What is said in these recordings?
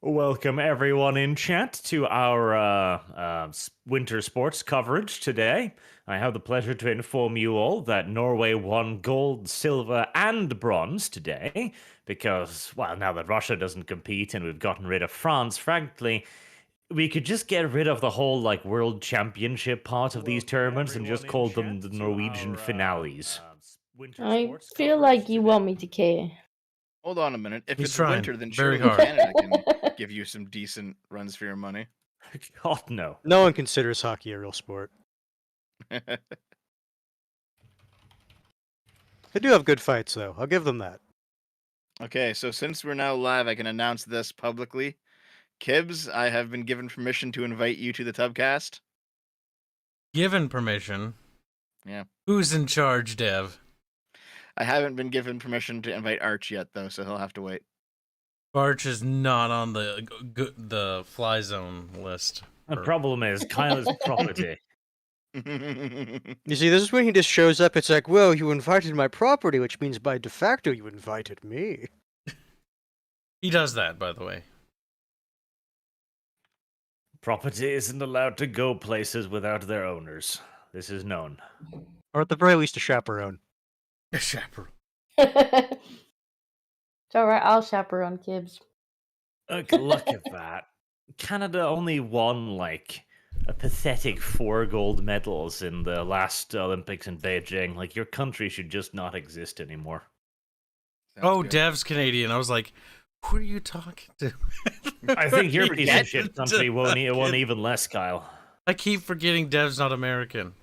Welcome everyone in chat to our winter sports coverage today. I have the pleasure to inform you all that Norway won gold, silver, and bronze today because, well, now that Russia doesn't compete and we've gotten rid of France, frankly, we could just get rid of the whole world championship part of these tournaments and just call them the Norwegian finales. I feel like you want me to care. Hold on a minute. If He's it's trying winter, then very surely hard. Canada can give you some decent runs for your money. God, no. No one considers hockey a real sport. They do have good fights, though. I'll give them that. Okay, so since we're now live, I can announce this publicly. Kibbs, I have been given permission to invite you to the Tubcast. Given permission? Yeah. Who's in charge, Dev? I haven't been given permission to invite Arch yet, though, so he'll have to wait. Barch is not on the fly zone list. The problem is Kyle is property. You see, this is when he just shows up. It's like, well, you invited my property, which means by de facto you invited me. He does that, by the way. Property isn't allowed to go places without their owners. This is known. Or at the very least, a chaperone. A chaperone. It's alright, I'll chaperone Kibbs. Look at that. Canada only won a pathetic 4 gold medals in the last Olympics in Beijing. Your country should just not exist anymore. Oh, Dev's Canadian. I was like, who are you talking to? I think your piece Get of shit country won even less, Kyle. I keep forgetting Dev's not American.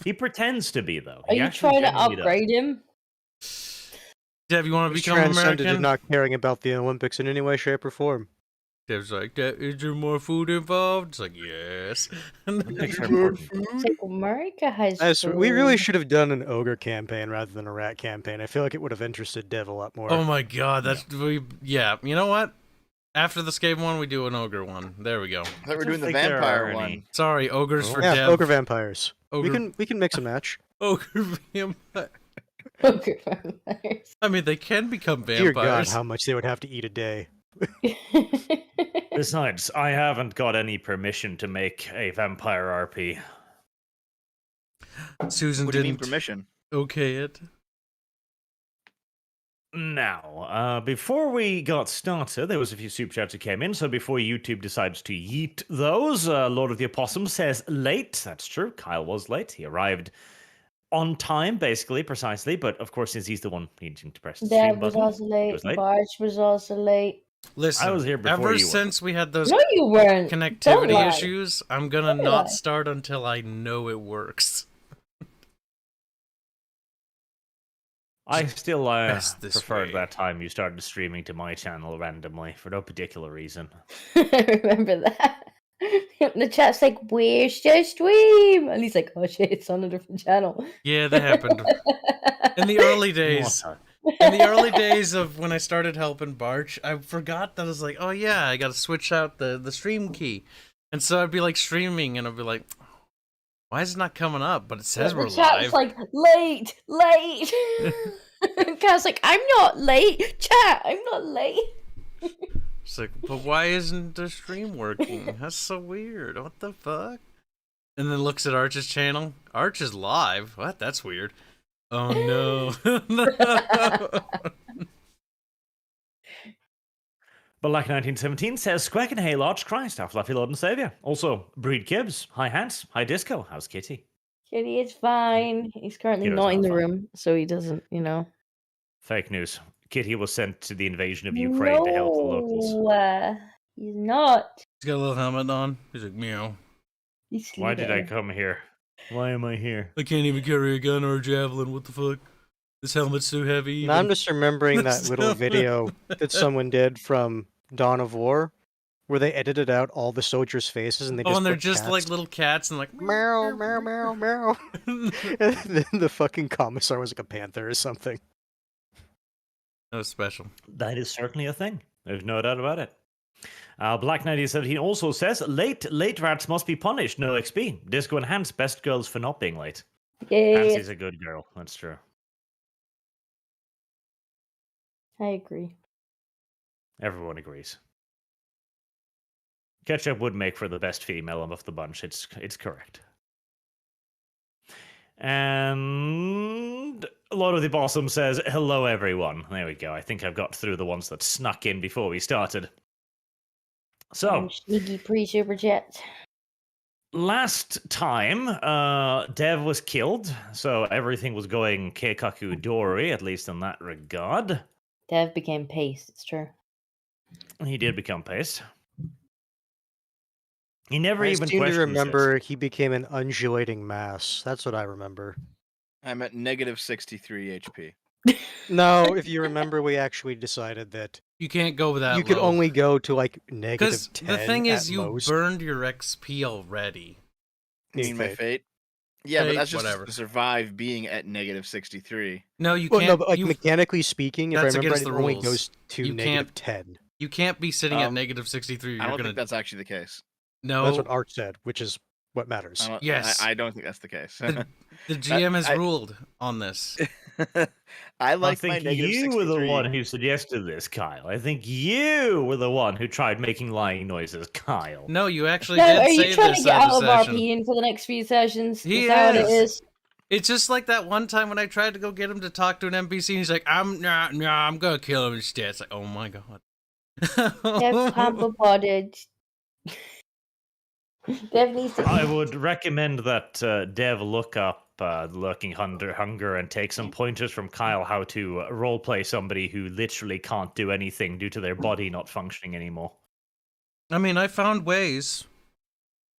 He pretends to be, though. Are you trying to upgrade him? Dev, you want to He's become transcended American? to not caring about the Olympics in any way, shape, or form. Dev's like, is there more food involved? It's like, yes. It's like America has We really should have done an ogre campaign rather than a rat campaign. I feel like it would have interested Dev a lot more. Oh my god, yeah. You know what? After the Skaven one, we do an ogre one. There we go. I thought we're doing the vampire one. Sorry, ogres for yeah, Dev. ogre vampires. Ogre... We can mix and match. Ogre vampire. Ogre vampires. I mean, they can become vampires. Dear God, how much they would have to eat a day. Besides, I haven't got any permission to make a vampire RP. Susan What do you mean didn't permission? okay it. Now, before we got started, there was a few super chats that came in, so before YouTube decides to yeet those, Lord of the Opossum says late. That's true, Kyle was late. He arrived on time, basically, precisely, but of course, since he's the one needing to press the stream Dad was button, also late. he was late. Barge was also late. Listen, I was here before ever you were. since we had those No, you weren't. Don't connectivity lie. issues, I'm gonna Don't not lie. start until I know it works. I still Best this preferred way. that time you started streaming to my channel randomly, for no particular reason. I remember that. The chat's like, where's your stream? And he's like, oh shit, it's on a different channel. Yeah, that happened in the early days. In the early days of when I started helping Barch, I forgot that I was like, oh yeah, I gotta switch out the stream key. And so I'd be streaming and I'd be like, why is it not coming up? But it says we're The chat's live. like, late. And Kyle's like, I'm not late. Chat, I'm not late. It's like, but why isn't the stream working? That's so weird. What the fuck? And then looks at Arch's channel. Arch is live. What? That's weird. Oh no. Black 1917 says, Squeck and Hey Large Christ, our fluffy Lord and Savior. Also, Breed Gibbs, hi Hans, hi Disco, how's Kitty? Kitty is fine. He's currently Kitty's not in not the fine. room, so he doesn't, Fake news. Kitty was sent to the invasion of Ukraine to help the locals. No, he's not. He's got a little helmet on. He's like, meow. He's Why did I sleeping. come here? Why am I here? I can't even carry a gun or a javelin. What the fuck? This helmet's too heavy. Now I'm just remembering that little video that someone did from Dawn of War, where they edited out all the soldiers' faces and they just and they're put just cats. like little cats and meow, meow, meow, meow. And then the fucking commissar was like a panther or something. That was special. That is certainly a thing. There's no doubt about it. Black 1917 also says, late rats must be punished, no XP. Disco and Hans, best girls for not being late. Hans Yeah, is a good girl, that's true. I agree. Everyone agrees. Ketchup would make for the best female of the bunch. It's correct. And a lot of the Blossom says, hello, everyone. There we go. I think I've got through the ones that snuck in before we started. So, Sneaky pre-super chat. last time, Dev was killed, so everything was going keikaku dori, at least in that regard. Dev became paste. It's true. He did become paste. He never I even seem to questions remember he became an undulating mass. That's what I remember. I'm at negative 63 HP. No, if you remember, we actually decided that You can't go that you could low. only go to like negative Because 10 the thing is, at you most. burned your XP already. You mean my fate? Yeah, but Fate, that's just whatever. to survive being at negative 63. No, you Well, can't. no, but like you, mechanically speaking, if I That's remember, against it the only rules. goes to You negative can't- 10. you can't be sitting at Um, negative 63. I You're don't gonna think that's actually the case. no. That's what Art said, which is what matters. Yes. I don't think that's the case. The GM has I- ruled on this. I like I my think negative you 63. were the one who suggested this, Kyle. I think you were the one who tried making lying noises, Kyle. No, you actually No, did are say you trying this to get at out the of session. RPing for the next few sessions? He Is that what it is. is? It's just like that one time when I tried to go get him to talk to an NPC, and he's like, I'm gonna kill him instead. It's like, oh my god. Dev can't be bothered. Dev needs to. I would recommend that Dev look up Lurking Hunger and take some pointers from Kyle how to roleplay somebody who literally can't do anything due to their body not functioning anymore. I mean, I found ways.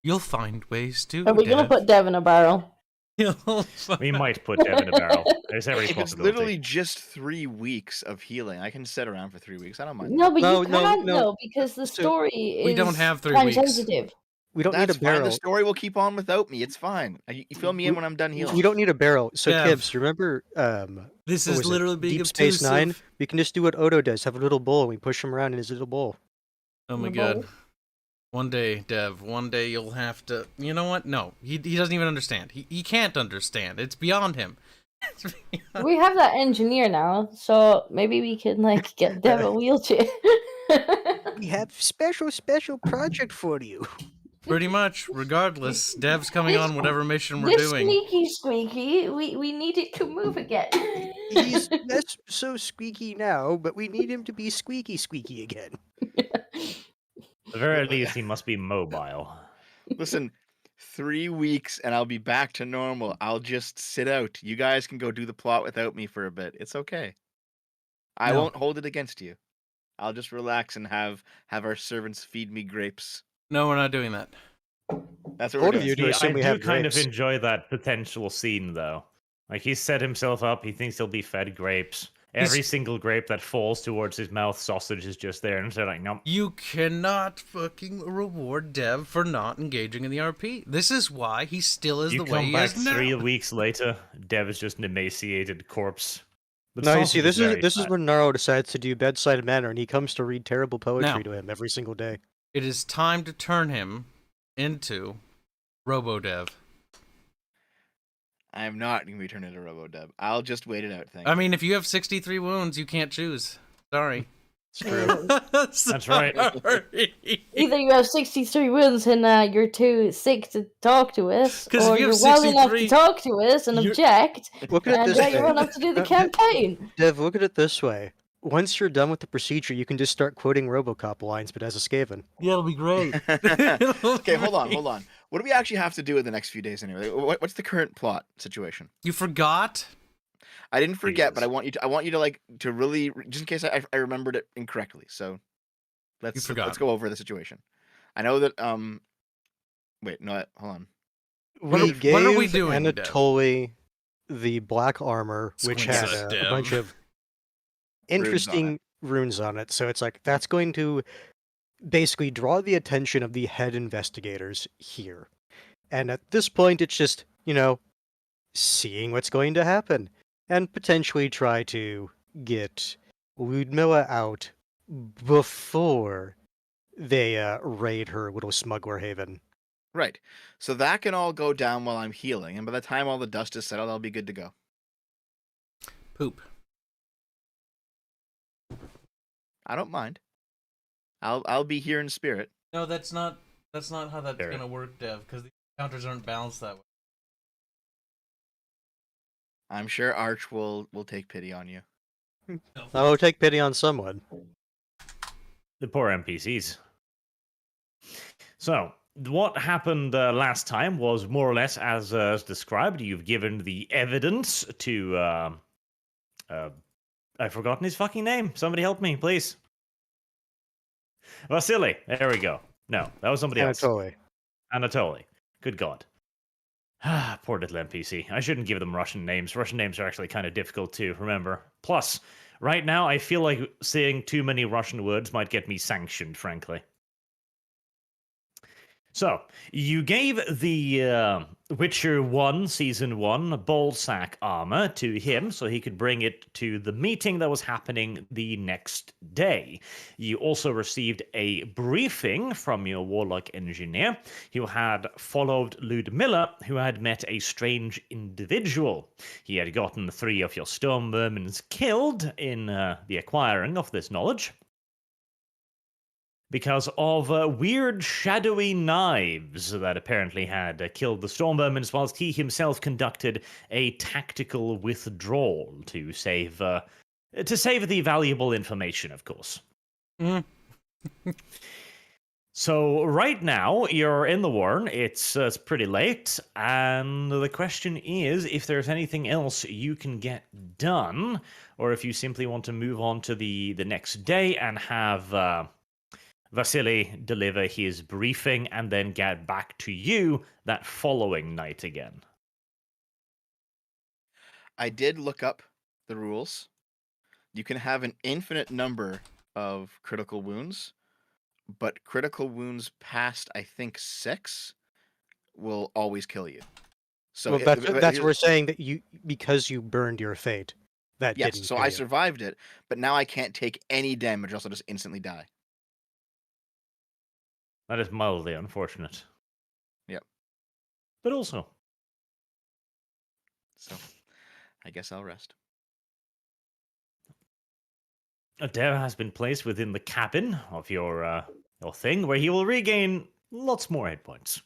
You'll find ways too. Are we gonna Dev. put Dev in a barrel? You'll We might put Dev in a barrel. There's every If it's possibility. literally just 3 weeks of healing, I can sit around for 3 weeks. I don't mind. No, but No, you no, can't no. though because the So- story is We don't have 3 time weeks. sensitive. We don't That's need a barrel. fine. The story will keep on without me. It's fine. You fill me in when I'm done healing. We don't need a barrel. So, Dev. Kibbs, remember This what is was it? literally being Deep Space obtrusive. Nine? We can just do what Odo does. Have a little bowl, and we push him around in his little bowl. Oh my The god. bowl. One day, Dev, one day you'll have to... You know what? No, he doesn't even understand. He can't understand. It's beyond him. It's beyond- We have that engineer now, so maybe we can like get Dev a wheelchair. We have special project for you. Pretty much, regardless, Dev's coming on whatever mission we're this doing. sneaky squeaky, we need it to move again. He's less so squeaky now, but we need him to be squeaky again. At the very least, he must be mobile. Listen, 3 weeks and I'll be back to normal. I'll just sit out. You guys can go do the plot without me for a bit. It's okay. I No. won't hold it against you. I'll just relax and have our servants feed me grapes. No, we're not doing that. That's what Bold we're of doing. you to See, assume I we do have kind of grapes. enjoy that potential scene, though. Like, he's set himself up. He thinks he'll be fed grapes. Every single grape that falls towards his mouth, sausage is just there. And so, like, no. You cannot fucking reward Dev for not engaging in the RP. This is why he still is You the way come he back is now. 3 weeks later, Dev is just an emaciated corpse. But No, you sausage see, this very is fat. when Naro decides to do bedside manner, and he comes to read terrible poetry Now. to him every single day. It is time to turn him into RoboDev. I am not going to be turned into RoboDeb. I'll just wait it out. Thank I you. mean, if you have 63 wounds, you can't choose. Sorry. It's true. That's right. Sorry. Either you have 63 wounds and you're too sick to talk to us, 'Cause if or you you're have well enough to 63, to us and you're- object, Look at it and this you're way. enough to do the campaign. Dev, look at it this way. Once you're done with the procedure, you can just start quoting RoboCop lines, but as a Skaven. Yeah, it'll be great. Okay, hold on. What do we actually have to do in the next few days anyway? What's the current plot situation? You forgot? I didn't forget, but Jesus. I want you to like to really, just in case I remembered it incorrectly. So let's forgot. go over the situation. I know that wait, no, hold on. We gave what are we doing, Dev? Anatoly the black armor, which had Squelches, a Dev. bunch of interesting runes on it. So it's like, that's going to basically draw the attention of the head investigators here. And at this point, it's just, seeing what's going to happen. And potentially try to get Ludmilla out before they raid her little smuggler haven. Right. So that can all go down while I'm healing, and by the time all the dust is settled, I'll be good to go. Poop. I don't mind. I'll be here in spirit. No, that's not how that's There. gonna work, Dev, because the counters aren't balanced that way. I'm sure Arch will take pity on you. I will take pity on someone. The poor NPCs. So, what happened last time was more or less as described. You've given the evidence to. I've forgotten his fucking name. Somebody help me, please. Vasily. There we go. No, that was somebody else. Anatoly. Good God. Poor little NPC. I shouldn't give them Russian names. Russian names are actually kind of difficult to remember. Plus, right now, I feel like saying too many Russian words might get me sanctioned, frankly. So, you gave the Witcher 1 Season 1 ballsack armor to him so he could bring it to the meeting that was happening the next day. You also received a briefing from your warlock engineer who had followed Ludmilla, who had met a strange individual. He had gotten 3 of your storm vermins killed in the acquiring of this knowledge, because of weird shadowy knives that apparently had killed the storm vermins, whilst he himself conducted a tactical withdrawal to save the valuable information, of course. Mm. So right now you're in the warren. It's pretty late, and the question is if there's anything else you can get done, or if you simply want to move on to the next day and have Vasily deliver his briefing and then get back to you that following night again. I did look up the rules. You can have an infinite number of critical wounds, but critical wounds past, I think, 6 will always kill you. So Well, that's what we're saying, that because you burned your fate, that yes. didn't So kill I you. survived it, but now I can't take any damage, else I'll just instantly die. That is mildly unfortunate. Yep. But also, So I guess I'll rest. Adair has been placed within the cabin of your thing, where he will regain lots more hit points.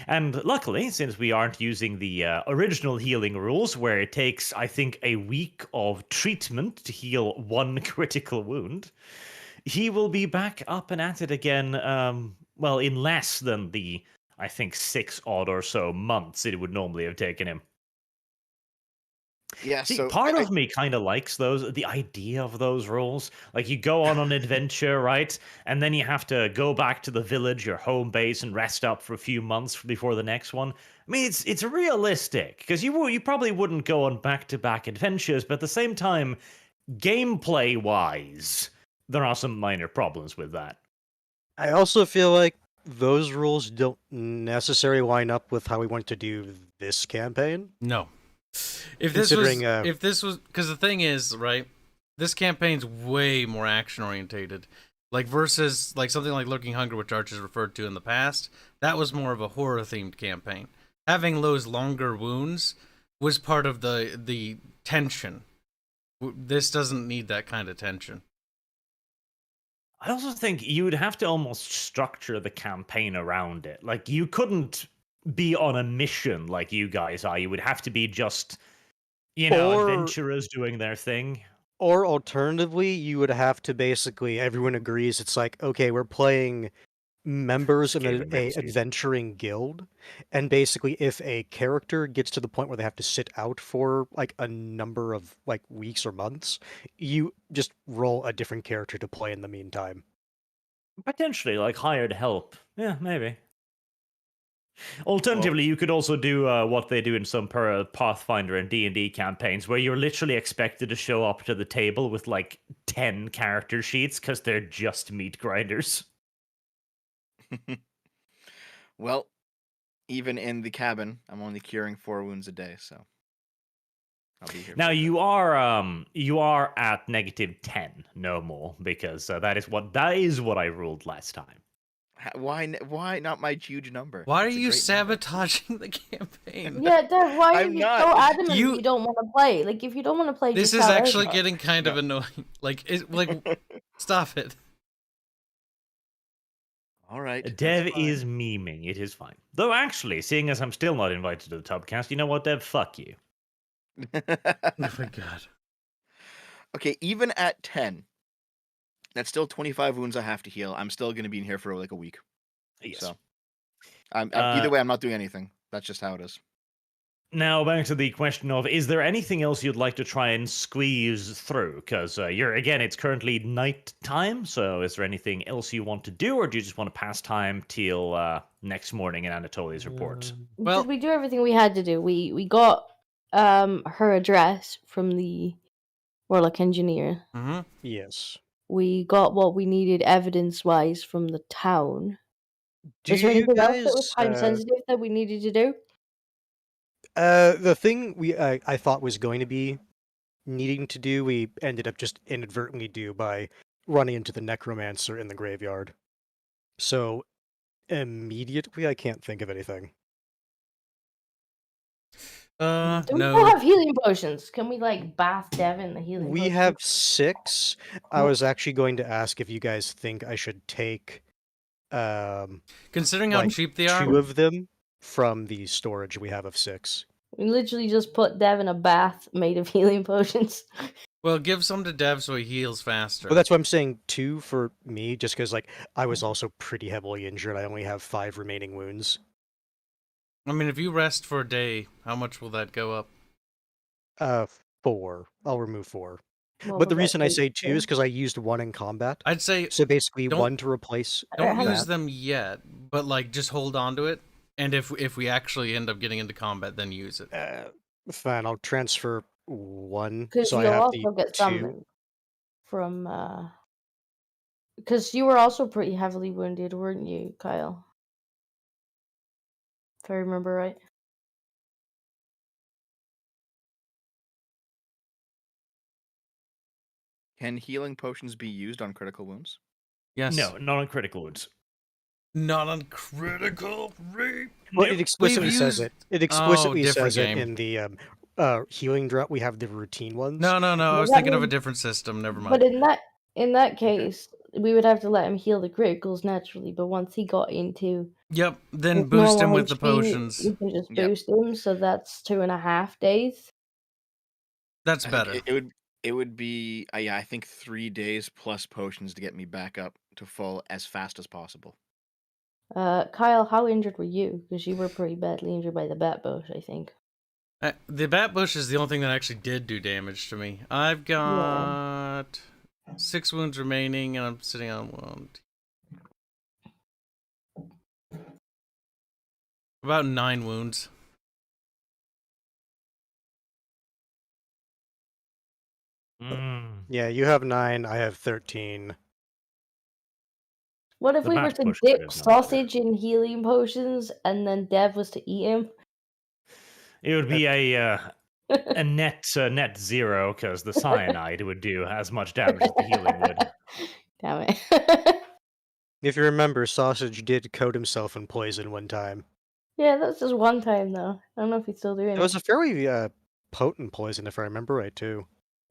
And luckily, since we aren't using the original healing rules, where it takes, I think, a week of treatment to heal 1 critical wound, he will be back up and at it again, well, in less than the, I think, 6 odd or so months it would normally have taken him. Yeah, See, so part of me kind of likes the idea of those rules. Like, you go on an adventure, right? And then you have to go back to the village, your home base, and rest up for a few months before the next one. I mean, it's realistic, because you probably wouldn't go on back-to-back adventures, but at the same time, gameplay-wise, there are some minor problems with that. I also feel like those rules don't necessarily line up with how we want to do this campaign. No. If this was, because the thing is, right, this campaign's way more action orientated, like versus like something like Lurking Hunger, which Arch has referred to in the past. That was more of a horror themed campaign. Having those longer wounds was part of the tension. This doesn't need that kind of tension. I also think you would have to almost structure the campaign around it. Like, you couldn't be on a mission like you guys are. You would have to be just, adventurers doing their thing. Or alternatively, you would have to basically, everyone agrees, it's like, okay, we're playing members of Skaven a season. adventuring guild, and basically if a character gets to the point where they have to sit out for like a number of like weeks or months, you just roll a different character to play in the meantime. Potentially, like hired help. Yeah, maybe. Alternatively, you could also do what they do in some Pathfinder and D&D campaigns, where you're literally expected to show up to the table with like 10 character sheets because they're just meat grinders. Well, even in the cabin, I'm only curing 4 wounds a day, so I'll be here. Now you are at -10, no more, because that is what I ruled last time. Why not my huge number? Why are It's a you great sabotaging the campaign? Yeah, Dev, why are I'm you not. so adamant You- you don't want to play? Like, if you don't want to play, This just is tell us. actually getting kind of annoying. Like, stop it. All right. that's Dev fine. is memeing. It is fine. Though, actually, seeing as I'm still not invited to the Tubcast, you know what, Dev? Fuck you. Oh my god. Okay, even at 10, that's still 25 wounds I have to heal. I'm still going to be in here for like a week. Yes. So, either way, I'm not doing anything. That's just how it is. Now, back to the question of, is there anything else you'd like to try and squeeze through? Because it's currently night time, so is there anything else you want to do, or do you just want to pass time till next morning in Anatolia's report? Well- Did we do everything we had to do? We got her address from the Warlock engineer. Mm-hmm. Yes. We got what we needed evidence-wise from the town. Do Is there you anything else guys? that was time sensitive that we needed to do? The thing I thought was going to be needing to do, we ended up just inadvertently do by running into the necromancer in the graveyard. So immediately, I can't think of anything. Do we No. still have healing potions? Can we like bath Dev in the healing We potions? have 6. I was actually going to ask if you guys think I should take Considering how like, cheap they are, 2 of them from the storage we have of 6. We literally just put Dev in a bath made of healing potions. well, give some to Dev so he heals faster. Well, that's why I'm saying 2 for me, just because like I was also pretty heavily injured. I only have 5 remaining wounds. I mean, if you rest for a day, how much will that go up? 4. I'll remove 4. What But the will that reason I take say 2 to? is because I used 1 in combat. I'd say So basically don't- 1 to replace. don't hang use that. them yet, but like just hold on to it. And if we actually end up getting into combat, then use it. Fine, I'll transfer 1. Because So I you'll have also the get 2. some from because you were also pretty heavily wounded, weren't you, Kyle? If I remember right. Can healing potions be used on critical wounds? Yes. No, not on critical wounds. Not on critical rape. Well, Nope. it explicitly says used- it. It explicitly different says it game. in the healing drop. We have the routine ones. No. I Well, was that thinking of a means- different system. Never mind. But in that case, we would have to let him heal the criticals naturally. But once he got into Yep. Then his boost him normal with the HP, potions. we can just Yep. boost him. So that's 2.5 days. That's I think better. it would be I think 3 days plus potions to get me back up to full as fast as possible. Kyle, how injured were you? Because you were pretty badly injured by the bat bush, I think. The bat bush is the only thing that actually did do damage to me. I've got 6 wounds remaining, and I'm sitting on 1. About 9 wounds. Yeah, you have 9. I have 13. What if The we were bat to bush dip is not better. sausage in healing potions and then Dev was to eat him? It would be a net 0 because the cyanide would do as much damage as the healing would. Damn it. If you remember, Sausage did coat himself in poison one time. Yeah, that's just one time though. I don't know if he's still doing It it. was a fairly potent poison, if I remember right, too.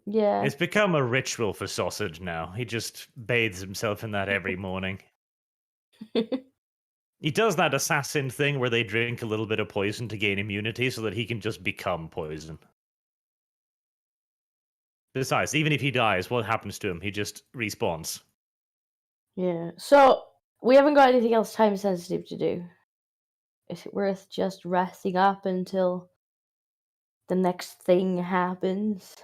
Yeah. It's become a ritual for Sausage now. He just bathes himself in that every morning. He does that assassin thing where they drink a little bit of poison to gain immunity so that he can just become poison. Besides, even if he dies, what happens to him? He just respawns. Yeah. So we haven't got anything else time sensitive to do. Is it worth just resting up until the next thing happens?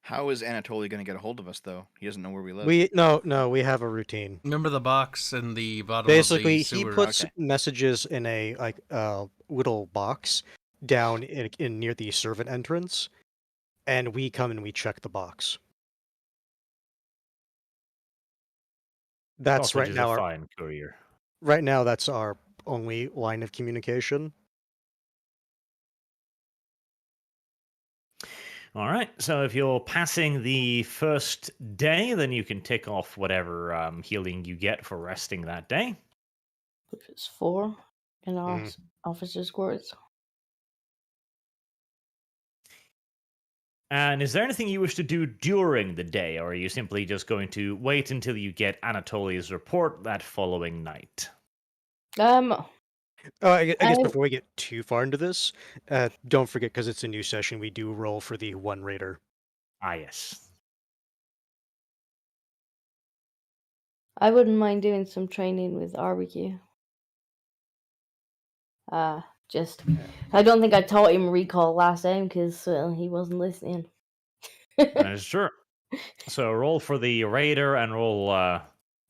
How is Anatoly going to get a hold of us though? He doesn't know where we live. We have a routine. Remember the box in the bottom Basically, of the he sewer? puts Okay. messages in a little box down in near the servant entrance, and we come and we check the box. That's Sausage right is now. a fine courier. Right now, that's our only line of communication. All right, so if you're passing the first day, then you can tick off whatever healing you get for resting that day. Which is 4 in Mhm. officer's quarters. And is there anything you wish to do during the day, or are you simply just going to wait until you get Anatoly's report that following night? I guess I- before we get too far into this, don't forget, because it's a new session, we do roll for the one raider. Ah, yes. I wouldn't mind doing some training with barbecue. Just I don't think I taught him recall last time because he wasn't listening. That is true. So roll for the raider and roll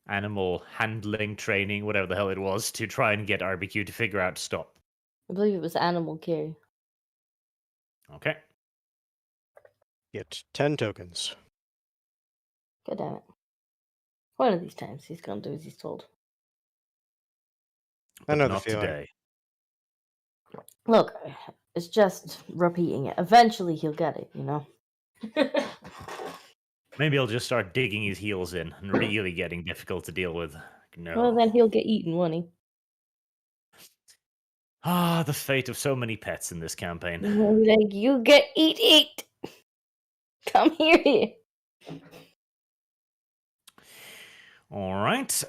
animal handling training, whatever the hell it was, to try and get RBQ to figure out stop. I believe it was animal care. Okay. Get 10 tokens. God damn it. One of these times he's gonna do as he's told. But Another not feeling. today. Look, it's just repeating it. Eventually he'll get it, you know? Maybe I'll just start digging his heels in and really getting difficult to deal with. No. Well, then he'll get eaten, won't he? Ah, the fate of so many pets in this campaign. Like, you get eat! Come here! All right.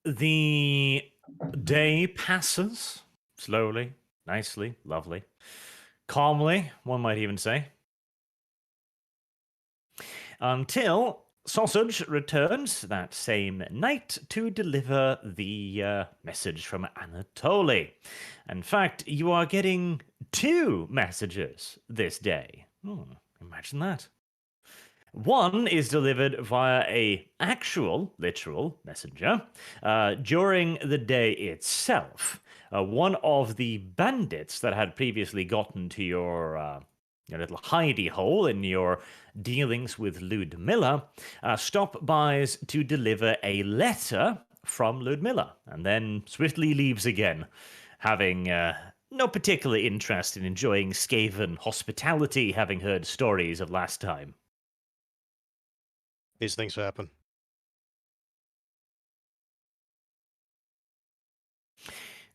The day passes slowly, nicely, lovely, calmly, one might even say, until Sausage returns that same night to deliver the message from Anatoly. In fact, you are getting 2 messages this day. Imagine that. One is delivered via a actual, literal messenger during the day itself. One of the bandits that had previously gotten to your little hidey hole in your dealings with Ludmilla stop bys to deliver a letter from Ludmilla and then swiftly leaves again, having no particular interest in enjoying Skaven hospitality, having heard stories of last time. These things happen.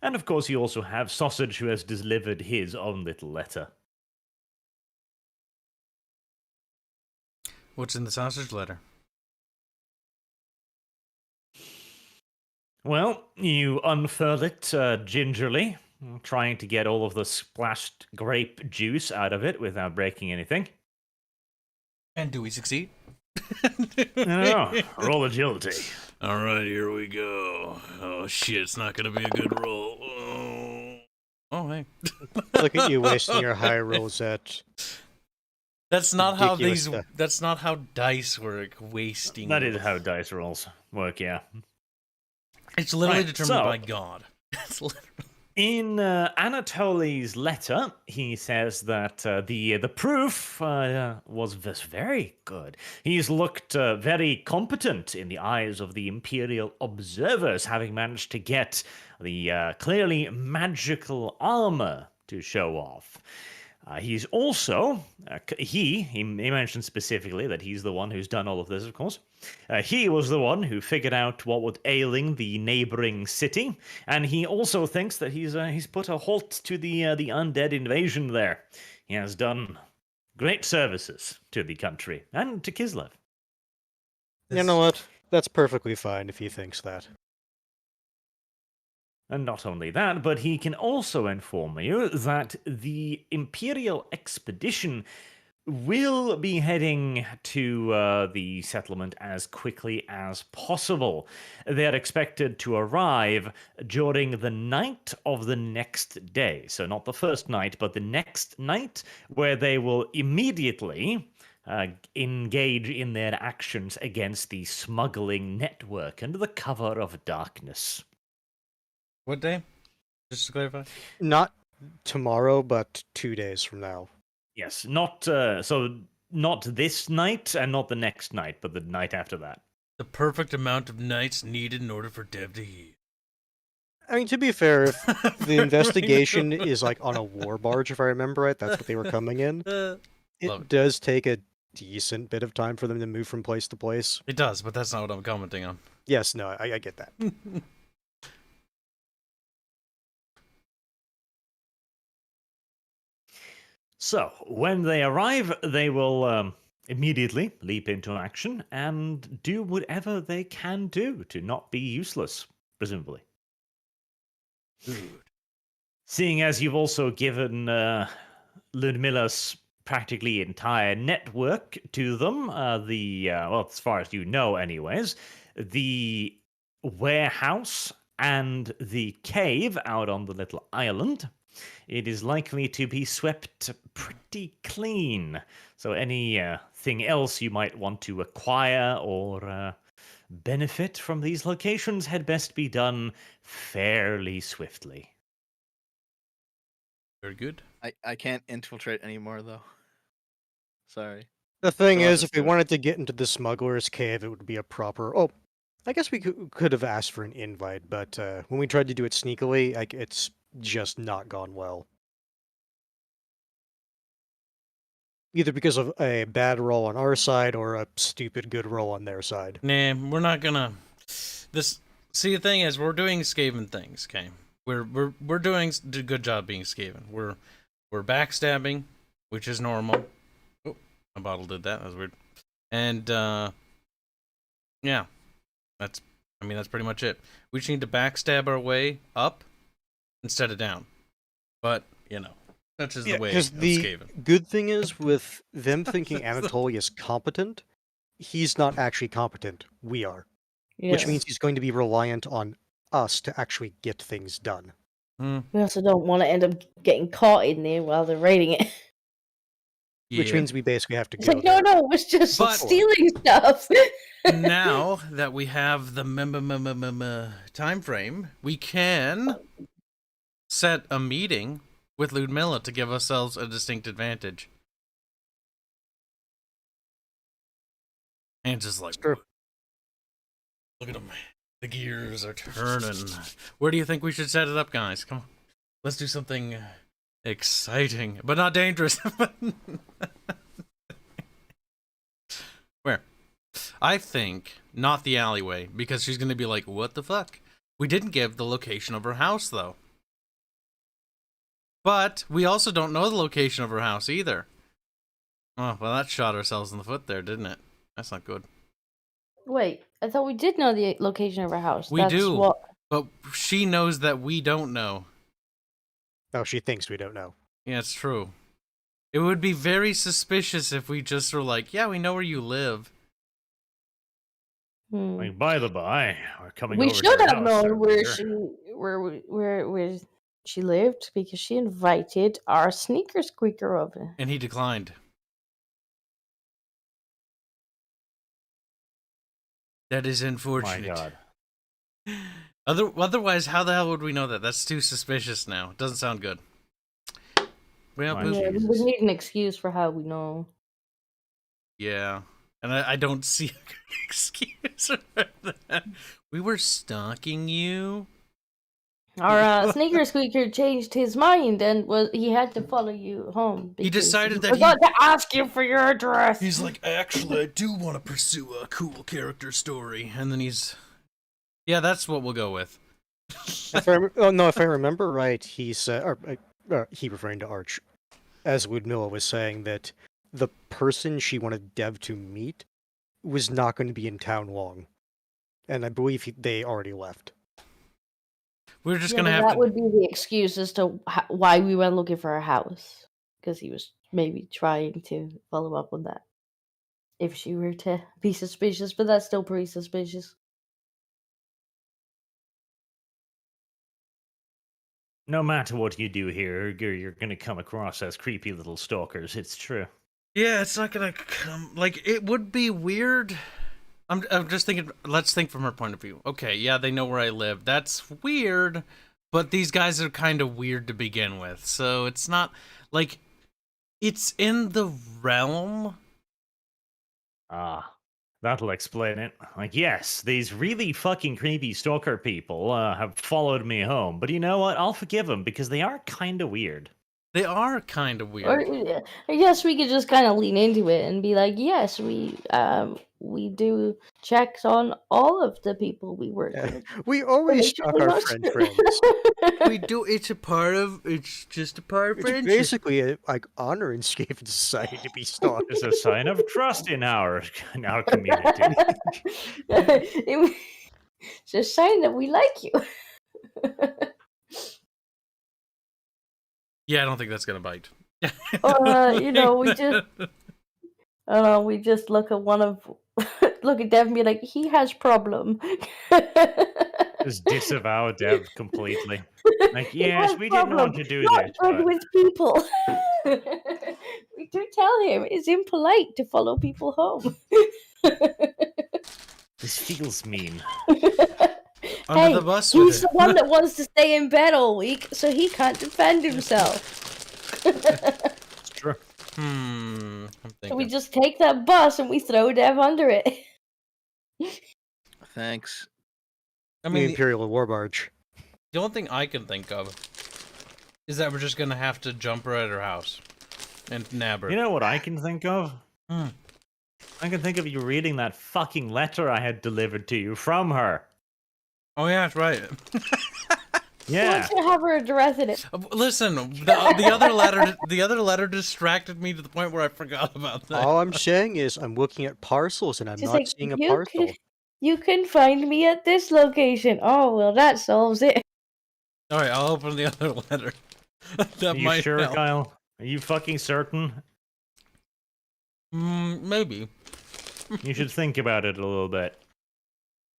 And of course, you also have Sausage, who has delivered his own little letter. What's in the sausage letter? Well, you unfurl it gingerly, trying to get all of the splashed grape juice out of it without breaking anything. And do we succeed? No, roll agility. All right, here we go. Oh shit, it's not gonna be a good roll. Oh hey. Look at you wasting your high rolls at... That's not how ridiculous these. stuff. That's not how dice work. Wasting. That is rolls. how dice rolls work, yeah. It's literally Right, determined so- by God. It's literally... In Anatoly's letter, he says that the proof was very good. He's looked very competent in the eyes of the Imperial observers, having managed to get the clearly magical armor to show off. He's also, he mentioned specifically that he's the one who's done all of this, of course. He was the one who figured out what was ailing the neighboring city, and he also thinks that he's put a halt to the undead invasion there. He has done great services to the country and to Kislev. You know what? That's perfectly fine if he thinks that. And not only that, but he can also inform you that the Imperial expedition will be heading to the settlement as quickly as possible. They are expected to arrive during the night of the next day. So not the first night, but the next night, where they will immediately engage in their actions against the smuggling network under the cover of darkness. What day? Just to clarify. Not tomorrow, but 2 days from now. Yes, not so not this night and not the next night, but the night after that. The perfect amount of nights needed in order for Dev to heal. I mean, to be fair, if the investigation is like on a war barge, if I remember right, that's what they were coming in. Love It it. does take a decent bit of time for them to move from place to place. It does, but that's not what I'm commenting on. Yes, no, I get that. So, when they arrive, they will immediately leap into action and do whatever they can do to not be useless, presumably. Seeing as you've also given Ludmilla's practically entire network to them, well, as far as you know, anyways, the warehouse and the cave out on the little island, it is likely to be swept pretty clean. So anything else you might want to acquire or benefit from these locations had best be done fairly swiftly. Very good. I can't infiltrate anymore though. Sorry. The thing I'll is, just if we do it. wanted to get into the smuggler's cave, it would be a proper. Oh, I guess we could have asked for an invite, but when we tried to do it sneakily, it's just not gone well. Either because of a bad roll on our side or a stupid good roll on their side. Nah, we're not gonna. See, the thing is, we're doing Skaven things. Okay, we're doing a good job being Skaven. We're backstabbing, which is normal. Oh, my bottle did that. That was weird. And yeah, that's pretty much it. We just need to backstab our way up instead of down. But that's just the way of Skaven. Good thing is, with them thinking Anatoly is competent, he's not actually competent. We are. Yes. Which means he's going to be reliant on us to actually get things done. We also don't want to end up getting caught in there while they're raiding it. Yeah. Which means we basically have to It's go like, there. no, it's just stealing stuff. Now that we have the time frame, we can set a meeting with Ludmilla to give ourselves a distinct advantage. And just like, Sure. look at them. The gears are turning. Where do you think we should set it up, guys? Come on. Let's do something exciting, but not dangerous. Where? I think not the alleyway, because she's going to be like, what the fuck? We didn't give the location of her house, though. But we also don't know the location of her house either. Oh, well, that shot ourselves in the foot there, didn't it? That's not good. Wait, I thought we did know the location of our house. We That's do. What... But she knows that we don't know. Oh, she thinks we don't know. Yeah, it's true. It would be very suspicious if we just were like, yeah, we know where you live. Like, by the by, we're coming We over to should your have house, known where sir. she lived because she invited our sneaker squeaker over. And he declined. That is unfortunate. My God. Otherwise, how the hell would we know that? That's too suspicious now. It doesn't sound good. Well, My Yeah, we would need an excuse for how we know. yeah. And I don't see a good excuse for that. We were stalking you. Our sneaker squeaker changed his mind and he had to follow you home. He decided that forgot to ask you for your address. He's like, actually, I do want to pursue a cool character story. And then yeah, that's what we'll go with. If I remember right, he said, he referring to Arch, as Ludmilla was saying that the person she wanted Dev to meet was not going to be in town long, and I believe they already left. We're just gonna have that to. would be the excuse as to why we went looking for a house, because he was maybe trying to follow up on that. If she were to be suspicious, but that's still pretty suspicious. No matter what you do here, you're going to come across as creepy little stalkers. It's true. Yeah, it's not gonna come. Like, it would be weird. I'm just thinking. Let's think from her point of view. Okay, yeah, they know where I live. That's weird, but these guys are kind of weird to begin with. So it's not like it's in the realm. That'll explain it. Like, yes, these really fucking creepy stalker people have followed me home, but you know what? I'll forgive them because they are kind of weird. They are kind of Or weird. I guess we could just kind of lean into it and be like, yes, we do checks on all of the people we work with. We to always make sure stalk they're our not French screwed. friends. We do. It's just a part of It's friendship. basically a, like honor in Skaven society to be stalked. It's a sign of trust in our community. It's a sign that we like you. Yeah, I don't think that's gonna bite. We just look at look at Dev and be like, he has problem. Just disavow Dev completely. Like, He yes, has we didn't problem, want to do not this, good but with people. We do tell him it's impolite to follow people home. this feels mean. Under the bus with he's it. the one that wants to stay in bed all week, so he can't defend himself. It's true. I'm So we thinking. just take that bus and we throw Dev under it. Thanks. I The mean, Imperial War Barge. the only thing I can think of is that we're just gonna have to jump her at her house and nab her. You know what I can think of? Hmm. I can think of you reading that fucking letter I had delivered to you from her. Oh yeah, that's right. Yeah. Wants to have her address in it. Listen, the other letter distracted me to the point where I forgot about that. All I'm saying is I'm looking at parcels and I'm She's not like, seeing a parcel. you can find me at this location. Oh well, that solves it. All right, I'll open the other letter. That Are you might sure, help. Kyle? Are you fucking certain? Maybe. You should think about it a little bit.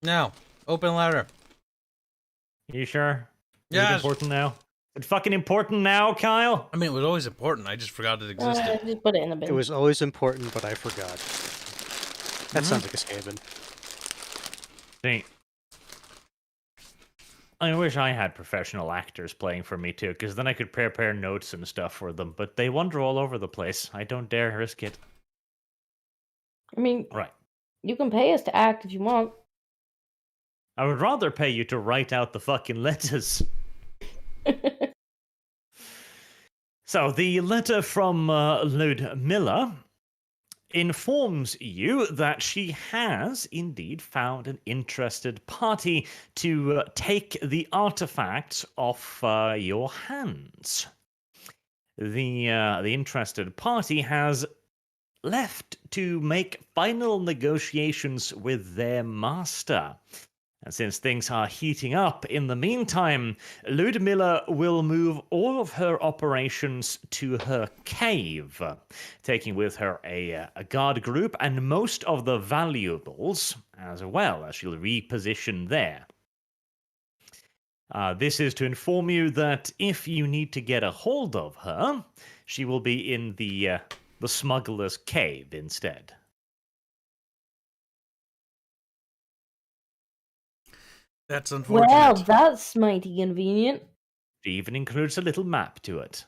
Now, open letter. You sure? Is it Yes. important now? Is it fucking important now, Kyle? I mean, it was always important. I just forgot it existed. Just put it in the bin. It was always important, but I forgot. That sounds like a Skaven. See, I wish I had professional actors playing for me too, because then I could prepare notes and stuff for them, but they wander all over the place. I don't dare risk it. I mean, Right. you can pay us to act if you want. I would rather pay you to write out the fucking letters. So, the letter from Ludmilla informs you that she has indeed found an interested party to take the artifacts off your hands. The interested party has left to make final negotiations with their master. And since things are heating up in the meantime, Ludmilla will move all of her operations to her cave, taking with her a guard group and most of the valuables, as well as she'll reposition there. This is to inform you that if you need to get a hold of her, she will be in the smuggler's cave instead. That's unfortunate. Well, that's mighty convenient. She even includes a little map to it.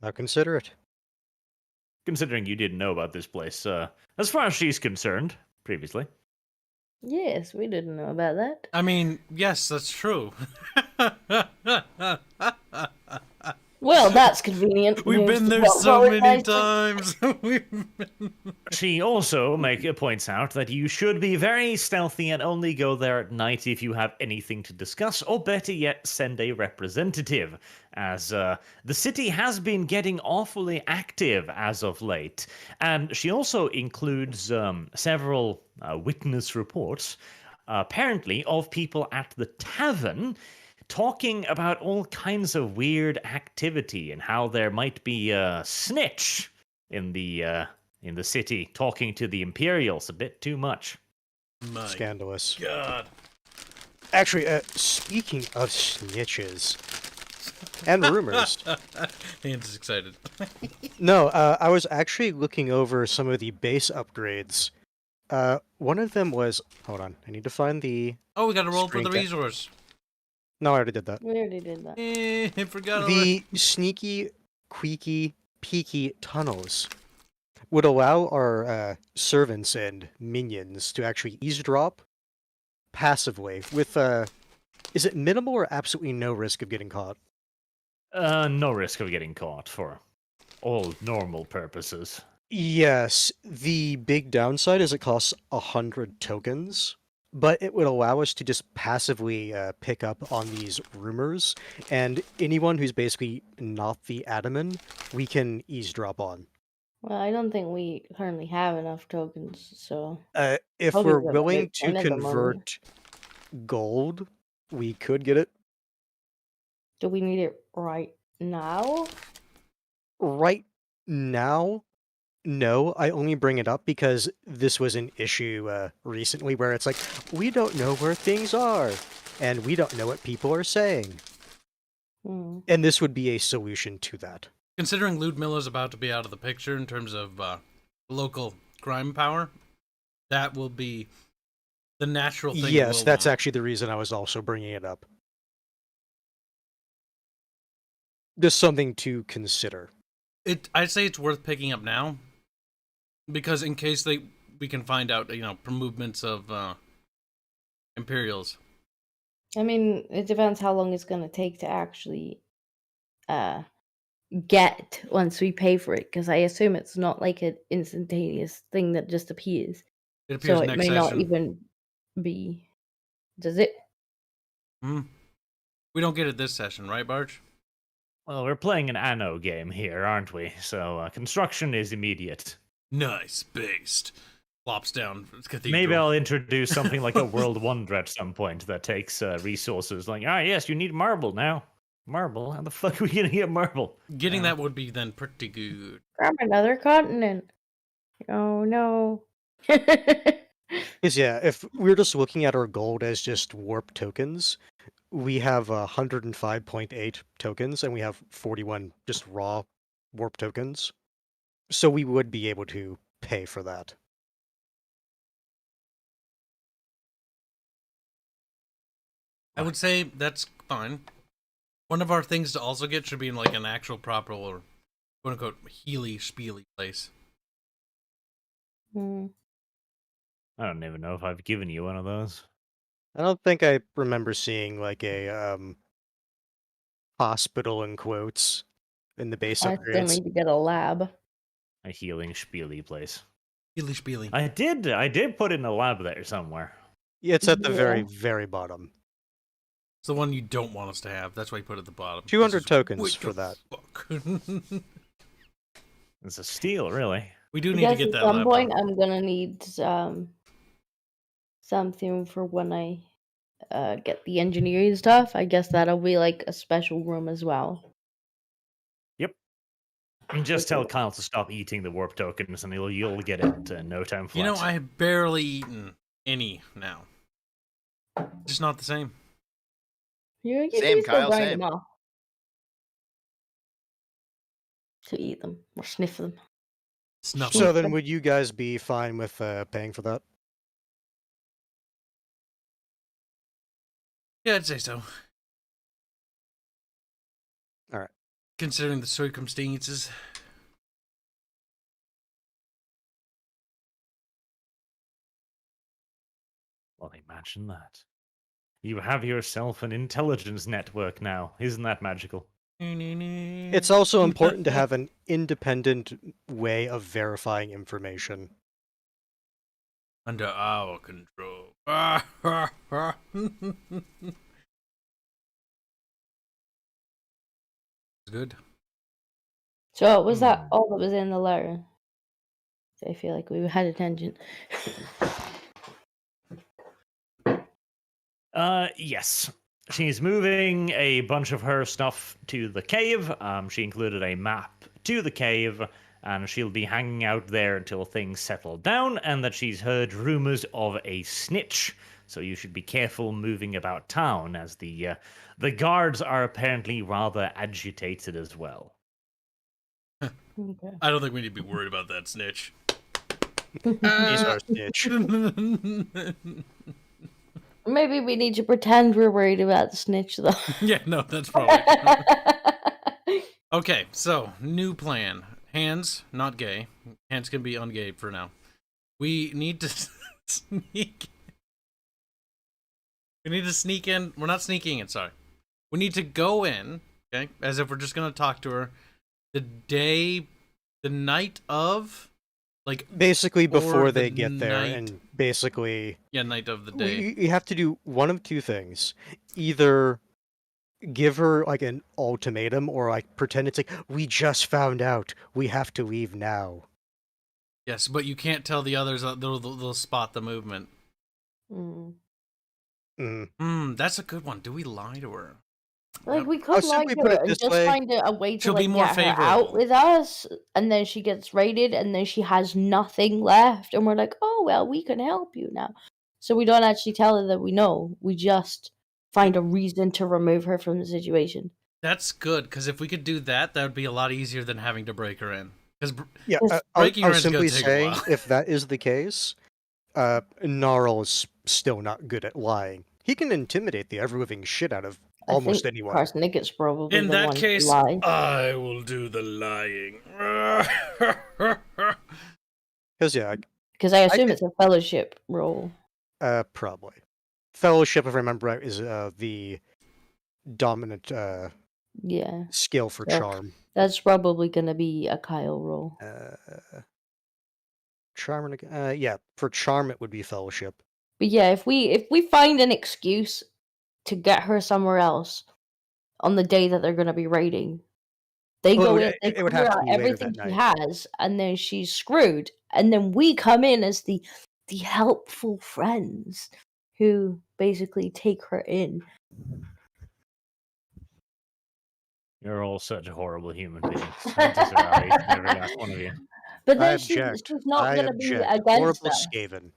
I'll consider it. Considering you didn't know about this place, as far as she's concerned, previously. Yes, we didn't know about that. I mean, yes, that's true. Well, that's convenient. We've been there so many times. She also points out that you should be very stealthy and only go there at night if you have anything to discuss, or better yet, send a representative, as the city has been getting awfully active as of late. And she also includes several witness reports, apparently, of people at the tavern talking about all kinds of weird activity and how there might be a snitch in the city talking to the Imperials a bit too much. My Scandalous. God. Actually, speaking of snitches and rumors, Hans is excited. no, I was actually looking over some of the base upgrades. One of them was, hold on, I need to find the. Oh, we got to roll for the Screen resource. No, I already did that. We already did that. I forgot already. The sneaky, queaky, peaky tunnels would allow our servants and minions to actually eavesdrop passively with, is it minimal or absolutely no risk of getting caught? No risk of getting caught for all normal purposes. Yes, the big downside is it costs 100 tokens, but it would allow us to just passively pick up on these rumors, and anyone who's basically not the admin, we can eavesdrop on. Well, I don't think we currently have enough tokens, so If Probably we're the willing to point of the money. convert gold, we could get it. do we need it right now? Right now, no, I only bring it up because this was an issue recently where it's like, we don't know where things are, and we don't know what people are saying. Hmm. And this would be a solution to that. Considering Ludmilla's about to be out of the picture in terms of local crime power, that will be the natural thing. Yes, that's actually the reason I was also bringing it up. Just something to consider. I'd say it's worth picking up now, because in case we can find out, movements of Imperials. I mean, it depends how long it's gonna take to actually get once we pay for it, because I assume it's not like an instantaneous thing that just appears. It appears So it next may session. not even be. Does it? We don't get it this session, right, Barge? Well, we're playing an Anno game here, aren't we? So construction is immediate. Nice, based. Flops down cathedral. Maybe I'll introduce something like a World Wonder at some point that takes resources. Like, yes, you need marble now. Marble? How the fuck are we gonna get marble? Getting that would be then pretty good. From another continent. Oh no. Because yeah, if we're just looking at our gold as just warp tokens, we have 105.8 tokens, and we have 41 just raw warp tokens. So we would be able to pay for that. I would say that's fine. One of our things to also get should be in like an actual proper or quote unquote healy spiely place. Hmm. I don't even know if I've given you one of those. I don't think I remember seeing like a hospital in quotes in the base I still upgrades. need to get a lab. A healing spiely place. Healy spiely. I did put in a lab there somewhere. Yeah, it's at the very, Yeah. very bottom. It's the one you don't want us to have. That's why you put it at the bottom. 200 This is tokens what for the that. Fuck. It's a steal, really. We do I need to guess get at that some lab. point though. I'm gonna need something for when I get the engineering stuff. I guess that'll be like a special room as well. Yep. And just tell Kyle to stop eating the warp tokens, and you'll get it in no time flat. You know, I have barely eaten any now. Just not the same. You Same, can still Kyle, grind same. them off. To eat them or sniff them. Snuff. So then would you guys be fine with paying for that? Yeah, I'd say so. Alright. Considering the circumstances. Well, imagine that. You have yourself an intelligence network now. Isn't that magical? It's also important to have an independent way of verifying information. Under our control. Good. So was that all that was in the letter? I feel like we had a tangent. Yes. She's moving a bunch of her stuff to the cave. She included a map to the cave, and she'll be hanging out there until things settle down, and that she's heard rumors of a snitch. So you should be careful moving about town, as the guards are apparently rather agitated as well. Okay. I don't think we need to be worried about that snitch. He's our snitch. Maybe we need to pretend we're worried about the snitch, though. Yeah, no, that's probably. Okay, so new plan. Hands, not gay. Hands can be ungay for now. We need to sneak. We need to sneak in. We're not sneaking in, sorry. We need to go in, Okay, as if we're just gonna talk to her. The night of, like, Basically, before the they get there, night- and basically, night of the day. you have to do one of two things: either give her like an ultimatum, or like pretend it's like we just found out, we have to leave now. Yes, but you can't tell the others. They'll spot the movement. Mm. That's a good one. Do we lie to her? Like, we I'll could lie simply to put her it and this just way. find a way to She'll be like more get her out favorable. with us, and then she gets raided, and then she has nothing left, and we're like, oh well, we can help you now. So we don't actually tell her that we know. We just find a reason to remove her from the situation. That's good, because if we could do that, that would be a lot easier than having to break her in. Because Yeah, breaking her I'll in is going simply to take a say, while. if that is the case, Gnarl is still not good at lying. He can intimidate the ever-living shit out of almost I think anyone. Parsnick is probably In the that one case, to lie. I will do the lying. Because yeah, Because I assume could- it's a fellowship role. probably. Fellowship, if I remember right, is the dominant Yeah. skill for So- charm. That's probably gonna be a Kyle role. Charm, yeah, for charm it would be fellowship. But yeah, if we find an excuse to get her somewhere else on the day that they're gonna be raiding, they Well, go yeah, in, they it would clear have to out be later everything that she night. has, and then she's screwed. And then we come in as the helpful friends who basically take her in. You're all such horrible human beings. I disavow each and every last one of you. But I then object. she's not I gonna be object. against Horrible us. Skaven.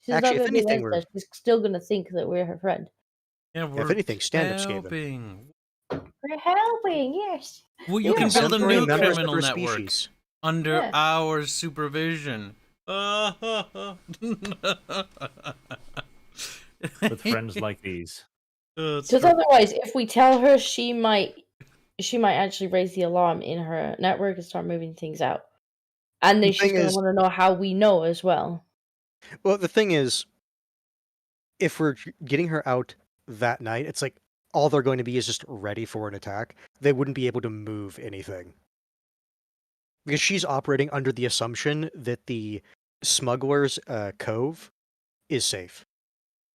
She's Actually, not if gonna be anything, against us. She's still gonna think that we're her friend. Yeah, we're if anything, stand up, Skaven. helping. We're helping, yes. Well, you Yeah, can build a Exemplary new members of criminal her network species. under Yeah. our supervision. With friends like these. Because otherwise, if we tell her, she might actually raise the alarm in her network and start moving things out. And then The she's thing gonna is- want to know how we know as well. Well, the thing is, if we're getting her out that night, it's like all they're going to be is just ready for an attack. They wouldn't be able to move anything. Because she's operating under the assumption that the smuggler's cove is safe.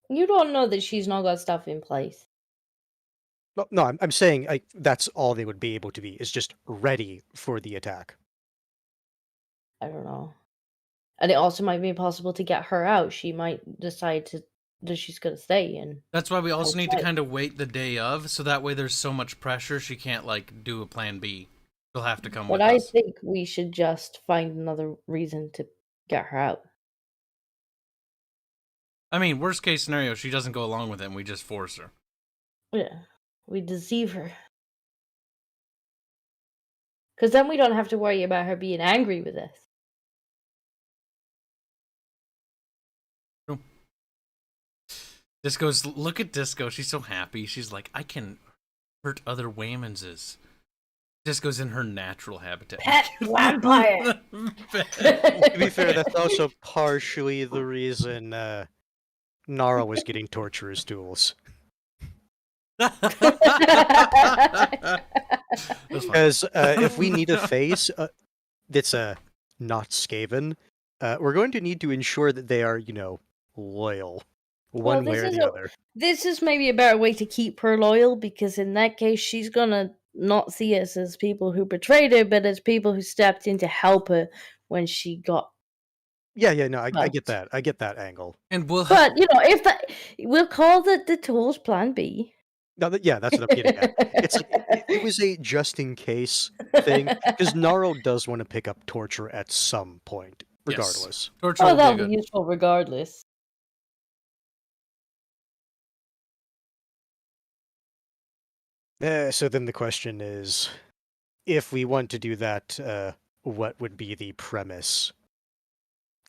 You don't know that she's not got stuff in place. No, I'm saying that's all they would be able to be, is just ready for the attack. I don't know. And it also might be impossible to get her out. She might decide that she's gonna stay in. That's why we also need to Okay. kind of wait the day of, so that way there's so much pressure she can't like do a plan B. She'll have to come But with I us. think we should just find another reason to get her out. I mean, worst case scenario, she doesn't go along with it and we just force her. Yeah. We deceive her. Because then we don't have to worry about her being angry with us. Disco's, look at Disco. She's so happy. She's like, I can hurt other Waymanses. Disco's in her natural habitat. Pet vampire! To be fair, that's also partially the reason Nara was getting torturer's tools. That's fine. Because if we need a face that's not Skaven, we're going to need to ensure that they are, loyal, one way or the other. This is maybe a better way to keep her loyal, because in that case, she's gonna not see us as people who betrayed her, but as people who stepped in to help her when she got. Yeah, no, I Well. get that. I get that angle. And we'll But if that, we'll call the tools Plan B. No, yeah, that's what I'm getting at. It's like it was a just in case thing, because Gnarl does want to pick up torture at some point, Yes. regardless. torture Oh, will be that'll good. be useful regardless. So then the question is, if we want to do that, what would be the premise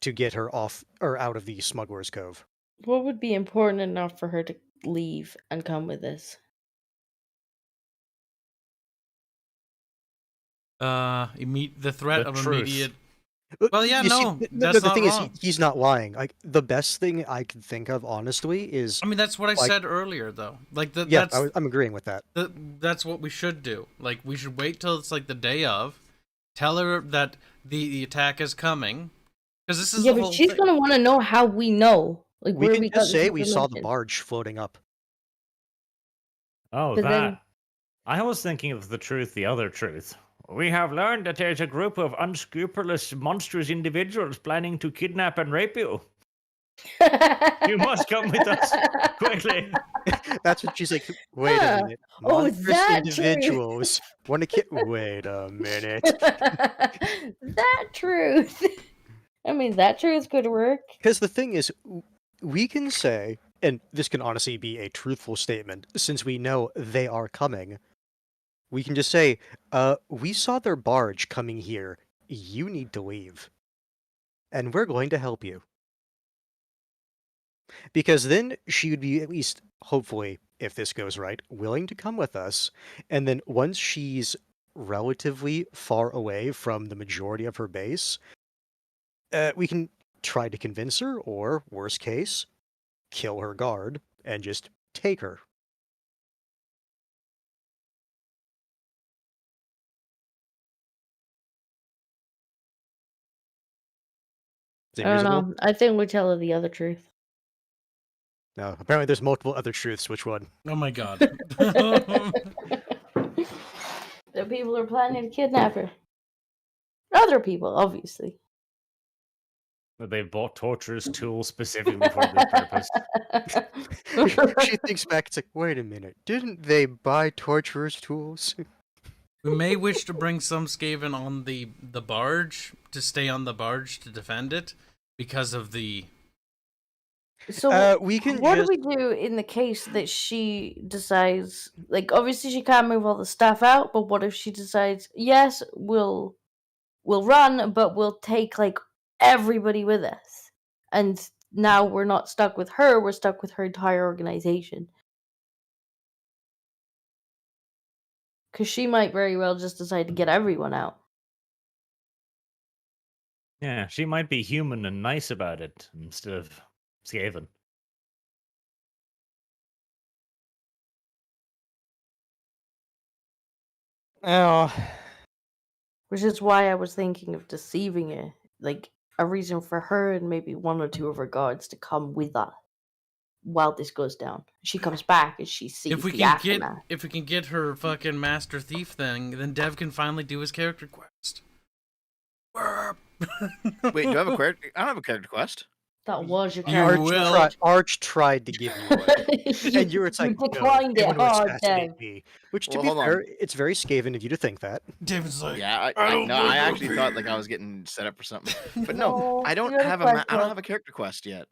to get her off or out of the Smuggler's Cove? What would be important enough for her to leave and come with us? The threat The of truth. immediate. Well, yeah, You see, no, the that's not thing is, wrong. he's not lying. Like, the best thing I can think of, honestly, is I mean, that's what I like, said earlier, though. Like yeah, I'm agreeing with that. that's what we should do. Like, we should wait till it's like the day of, tell her that the attack is coming, because this is Yeah, the but whole she's thing. gonna want to know how we know, like We where can we got just this say we saw the information. barge floating up. Oh, But that. then- I was thinking of the other truth. We have learned that there's a group of unscrupulous, monstrous individuals planning to kidnap and rape you. You must come with us quickly. That's what she's like. Wait Huh. a minute. Oh, Monstrous that truth. individuals want to kid. Wait a minute. That truth. I mean, that truth could work. Because the thing is, we can say, and this can honestly be a truthful statement, since we know they are coming. We can just say, we saw their barge coming here. You need to leave. And we're going to help you. Because then she would be at least, hopefully, if this goes right, willing to come with us. And then once she's relatively far away from the majority of her base, we can try to convince her, or worst case, kill her guard and just take her. Is it I don't reasonable? know. I think we tell her the other truth. No. Apparently, there's multiple other truths. Which one? Oh my god. The people are planning to kidnap her. Other people, obviously. They bought torturous tools specifically for this purpose. She thinks back. It's like, wait a minute. Didn't they buy torturers' tools? We may wish to bring some Skaven on the barge, to stay on the barge to defend it, because of the... So we can what just... do we do in the case that she decides, like, obviously she can't move all the stuff out, but what if she decides, yes, we'll run, but we'll take, like, everybody with us, and now we're not stuck with her, we're stuck with her entire organization. Because she might very well just decide to get everyone out. Yeah, she might be human and nice about it instead of Skaven. Oh. Which is why I was thinking of deceiving her. Like, a reason for her and maybe one or two of her guards to come with us while this goes down. She comes back and she sees the aftermath. If we can get her fucking master thief thing, then Dev can finally do his character quest. Wait, do I have a character? I don't have a character quest. That was your You character. will. Arch tried to give you one. And you were like, you declined no, it hard, Dev. me. Which, to Well, be hold fair, on. it's very Skaven of you to think that. David's like, Yeah, I don't I think actually we're thought free. like I was getting set up for something. But no, No, I don't you have have a a quest I don't book. have a character quest yet.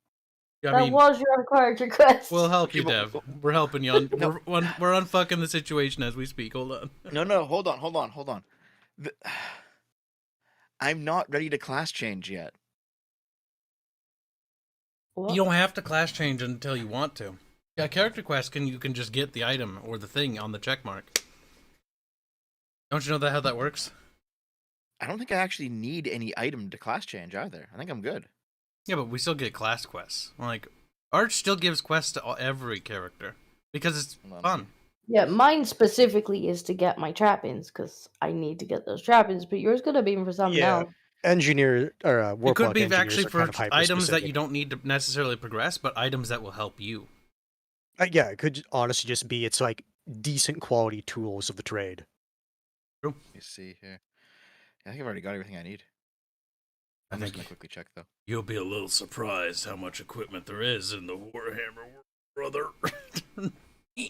I That mean, was your character quest. we'll help Okay, you, but- Dev. We're helping you. No. We're unfucking the situation as we speak. Hold on. No, hold on. I'm not ready to class change yet. What? You don't have to class change until you want to. Yeah, character quest you can just get the item or the thing on the check mark. Don't you know how that works? I don't think I actually need any item to class change either. I think I'm good. Yeah, but we still get class quests. Like, Arch still gives quests to every character because it's Hold on. fun. Yeah, mine specifically is to get my trap-ins, because I need to get those trap-ins, but yours could have been for something Yeah. else. Engineer or It warp could be engineers actually are for kind of items that hyper-specific. you don't need to necessarily progress, but items that will help you. Yeah, it could honestly just be it's like decent quality tools of the trade. Let me see here. I think I've already got everything I need. I I'm just think gonna quickly check though. you'll be a little surprised how much equipment there is in the Warhammer world, brother.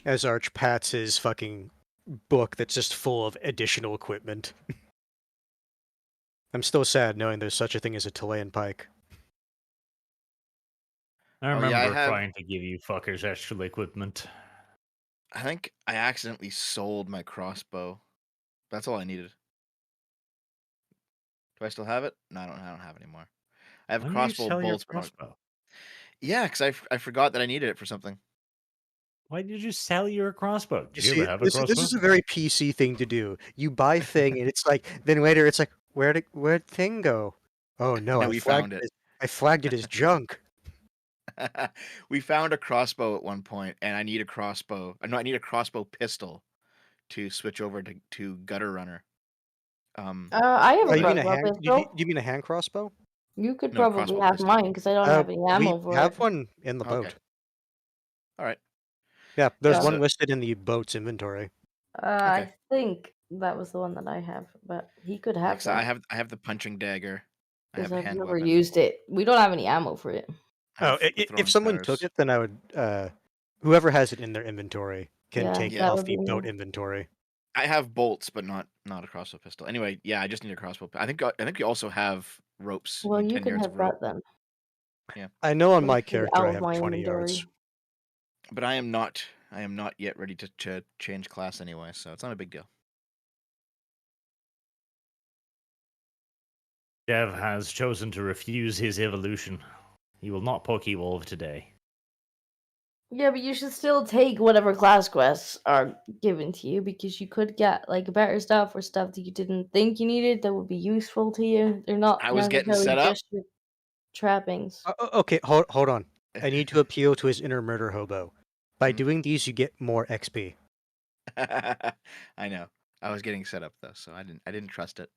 As Arch pats his fucking book that's just full of additional equipment. I'm still sad knowing there's such a thing as a Chilean pike. I Oh, yeah, remember I have- trying to give you fuckers extra equipment. I think I accidentally sold my crossbow. That's all I needed. Do I still have it? No, I don't have it anymore. I have When did you crossbow sell your bolts. but I don't- crossbow? Yeah, because I forgot that I needed it for something. Why did you sell your crossbow? Did you See, ever have a this crossbow? is a very PC thing to do. You buy thing and it's like then later it's like where'd thing go? Oh no, And we found it. I flagged it as junk. We found a crossbow at one point, and I need a crossbow. No, I need a crossbow pistol to switch over to gutter runner. I have Oh, a you mean a crossbow hand? pistol. You mean a hand crossbow? You could No, probably crossbow have pistol. mine because I don't have any ammo We for have it. one in the boat. Okay. All right. Yeah, there's Yeah. one So- listed in the boat's inventory. I think that was the one that I have, but he could Yeah, have 'cause that I have the punching dagger. I because have a I've hand never weapon. used it. We don't have any ammo for it. I have Oh, the throwing if someone took stars. it, then I would. Whoever has it in their inventory can Yeah, take it that off would the be boat me. inventory. I have bolts, but not a crossbow pistol. Anyway, yeah, I just need a crossbow. I think you also have ropes. Well, You need you 10 can yards have of rope. that then. I know on Let's my see, character out I of have my 20 inventory. yards. But I am not yet ready to change class anyway, so it's not a big deal. Dev has chosen to refuse his evolution. He will not Pokevolve today. Yeah, but you should still take whatever class quests are given to you because you could get like better stuff or stuff that you didn't think you needed that would be useful to you. They're not I was getting necessarily set up. just your trappings. Okay, hold on. I need to appeal to his inner murder hobo. By Mhm. doing these, you get more XP. I know. I was getting set up though, so I didn't trust it.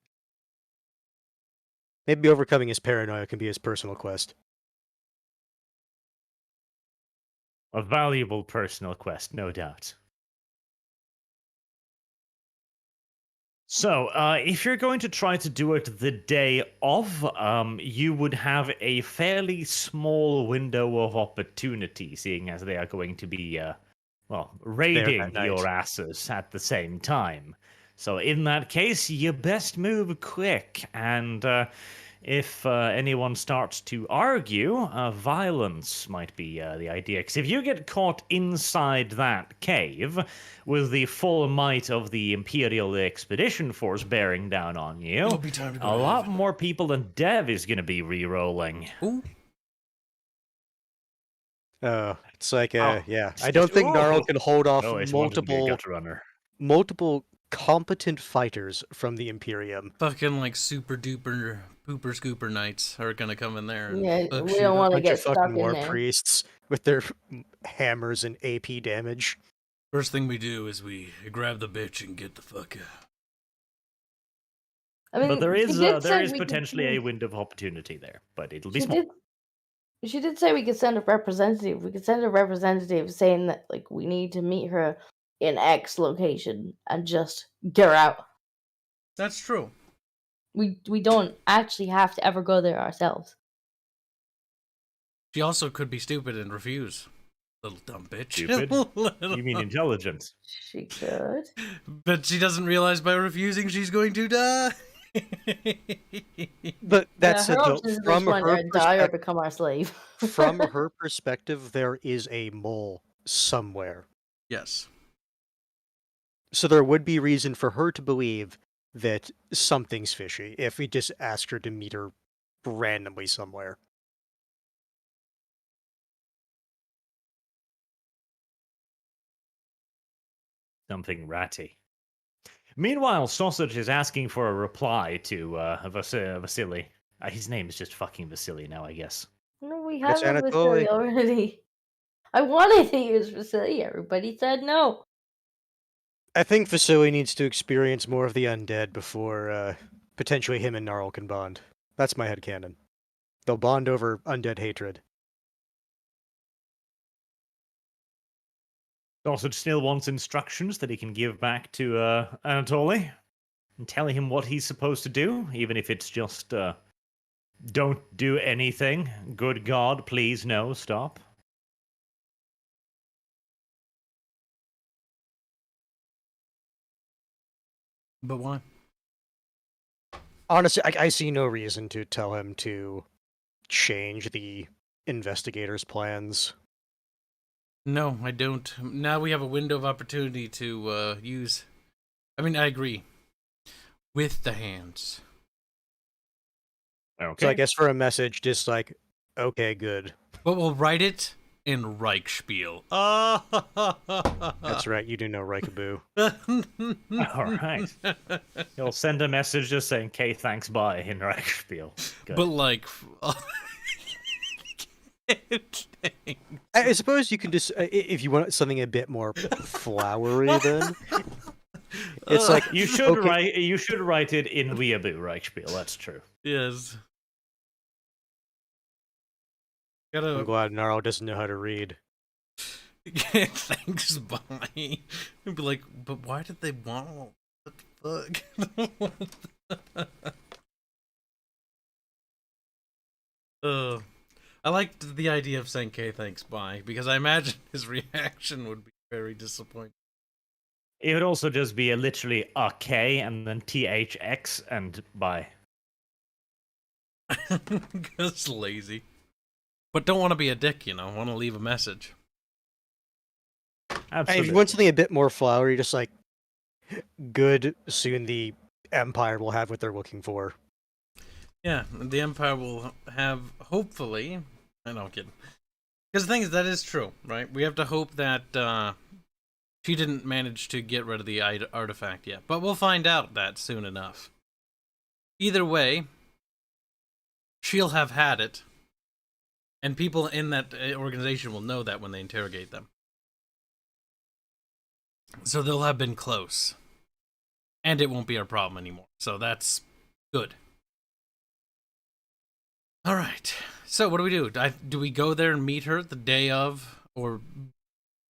Maybe overcoming his paranoia can be his personal quest. A valuable personal quest, no doubt. So, if you're going to try to do it the day of, you would have a fairly small window of opportunity, seeing as they are going to be, raiding night. your asses at the same time. So, in that case, you best move quick, and if anyone starts to argue, violence might be the idea. Because if you get caught inside that cave with the full might of the Imperial Expedition Force bearing down on you, It'll be time to go a to lot heaven. more people than Dev is going to be re-rolling. Ooh. It's like, Oh, yeah. I don't think Gnarl ooh. can hold off Oh, I just wanted to be a multiple gutter runner. competent fighters from the Imperium. Fucking like super duper pooper scooper knights are gonna come in there. And Yeah, fuck we shit don't up. want to Bunch get of stuck fucking in war there. priests with their hammers and AP damage. First thing we do is we grab the bitch and get the fuck out. I mean, But there she is did say we could potentially a send- window of opportunity there, but it'll be She small. did. She did say we could send a representative. We could send a representative saying that like we need to meet her in X location and just get her out. That's true. We don't actually have to ever go there ourselves. She also could be stupid and refuse. Little dumb bitch. Stupid? You mean intelligent? She could. But she doesn't realize by refusing she's going to die. But that's her it, though. options From are her die or perspective, become our slave. from her perspective, there is a mole somewhere. Yes. So there would be reason for her to believe that something's fishy if we just asked her to meet her randomly somewhere. Something ratty. Meanwhile, Sausage is asking for a reply to Vasily. His name is just fucking Vasily now, I guess. No, we That's have a Anatoly. Vasily already. I wanted to use Vasily. Everybody said no. I think Vasily needs to experience more of the undead before potentially him and Gnarl can bond. That's my headcanon. They'll bond over undead hatred. Sausage still wants instructions that he can give back to Anatoly and tell him what he's supposed to do, even if it's just don't do anything. Good God, please no, stop. But why? Honestly, I see no reason to tell him to change the investigators' plans. No, I don't. Now we have a window of opportunity to use. I mean, I agree. With the hands. Okay. So I guess for a message, just like, okay, good. But we'll write it in Reichspiel. That's right, you do know Raikaboo. All right. You'll send a message just saying, "K, thanks, bye," in Reichspiel. Good. But like, I suppose you can just, if you want something a bit more flowery, then it's like you should okay. write. You should write it in Weeaboo Reichspiel. That's true. yes. I'm Gotta glad Gnarl doesn't know how to read. thanks, bye. I'd be like, but why did they want all what the fuck? I liked the idea of saying "K, thanks, bye," because I imagine his reaction would be very disappointing. It would also just be literally a K and then THX and bye. Just lazy. But don't want to be a dick, want to leave a message. If you want something a bit more flowery, just like, good, soon the Empire will have what they're looking for. Yeah, the Empire will have, hopefully, I know, I'm kidding. Because the thing is, that is true, right? We have to hope that she didn't manage to get rid of the artifact yet. But we'll find out that soon enough. Either way, she'll have had it. And people in that organization will know that when they interrogate them. So they'll have been close. And it won't be our problem anymore. So that's good. Alright. So what do we do? Do we go there and meet her the day of? Or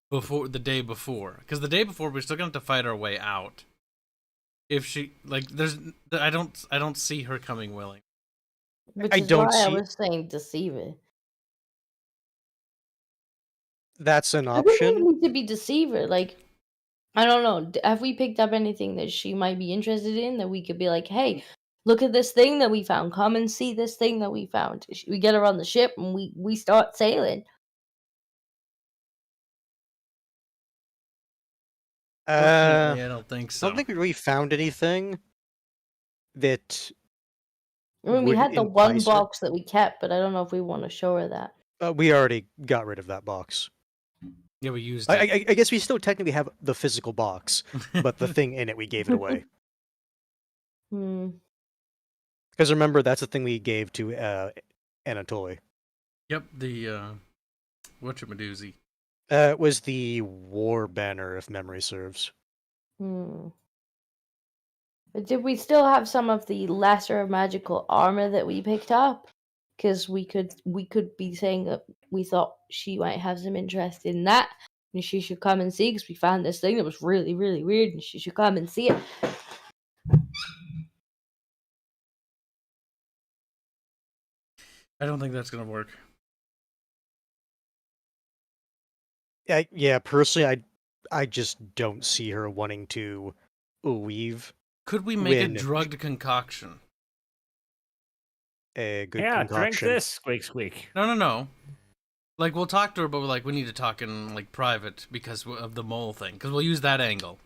before the day before? Because the day before, we're still going to have to fight our way out. If she... Like, I don't see her coming willing. Which I is don't why I see- was saying deceive it. That's an I think we option. need to be deceiver. Like, I don't know. Have we picked up anything that she might be interested in that we could be like, hey, look at this thing that we found. Come and see this thing that we found. We get her on the ship and we start sailing. Unfortunately, I don't think so. I don't think we really found anything that I mean, we would had the one entice her. box that we kept, but I don't know if we want to show her that. We already got rid of that box. Yeah, we used it. I guess we still technically have the physical box, but the thing in it, we gave it away. Hmm. Because remember, that's the thing we gave to Anatoly. Yep, the whatchamadoozy. It was the war banner, if memory serves. Hmm. But did we still have some of the lesser magical armor that we picked up? Because we could be saying that we thought she might have some interest in that, and she should come and see. Because we found this thing that was really, really weird, and she should come and see it. I don't think that's gonna work. Yeah, personally, I just don't see her wanting to leave Could we make When- a drugged concoction? a good Yeah, drink concoction. this, squeak squeak. No. Like, we'll talk to her, but we're like, we need to talk in, like, private because of the mole thing. Because we'll use that angle.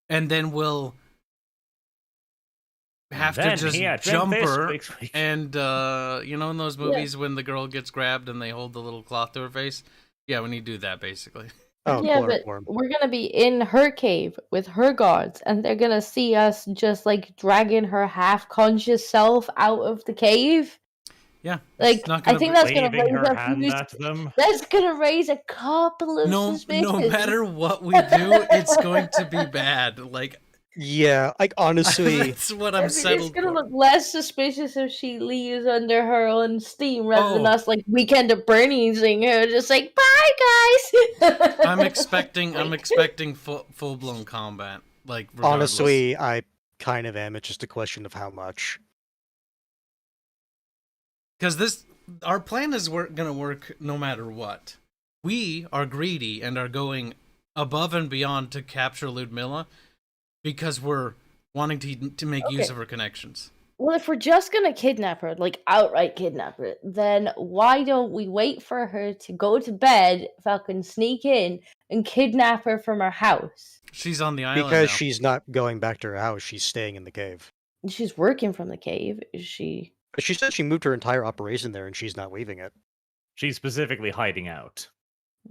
And then we'll have to just jump her. squeak squeak. And, in those movies when the girl gets grabbed and they hold the little cloth to her face? Yeah, we need to do that, basically. Oh, Yeah, but chloroform. we're gonna be in her cave with her guards, and they're gonna see us just like dragging her half-conscious self out of the cave. Yeah. Like, it's not I gonna think be- that's gonna Waving raise her a hand few. at them. That's gonna raise a couple of suspicions. no matter what we do, it's going to be bad. Like, Yeah, like honestly, that's what I'm It's settled gonna for. look less suspicious if she leaves under her own steam rather than Oh. us like Weekend at Bernie's her just like bye guys. I'm expecting full blown combat. Like, regardless. honestly, I kind of am. It's just a question of how much. Because our plan is gonna work no matter what. We are greedy and are going above and beyond to capture Ludmilla because we're wanting to make use Okay. of her connections. Well, if we're just gonna kidnap her, like outright kidnap her, then why don't we wait for her to go to bed, fucking sneak in, and kidnap her from her house? She's on the island Because now. she's not going back to her house, she's staying in the cave. She's working from the cave, is she? But she said she moved her entire operation there and she's not leaving it. She's specifically hiding out.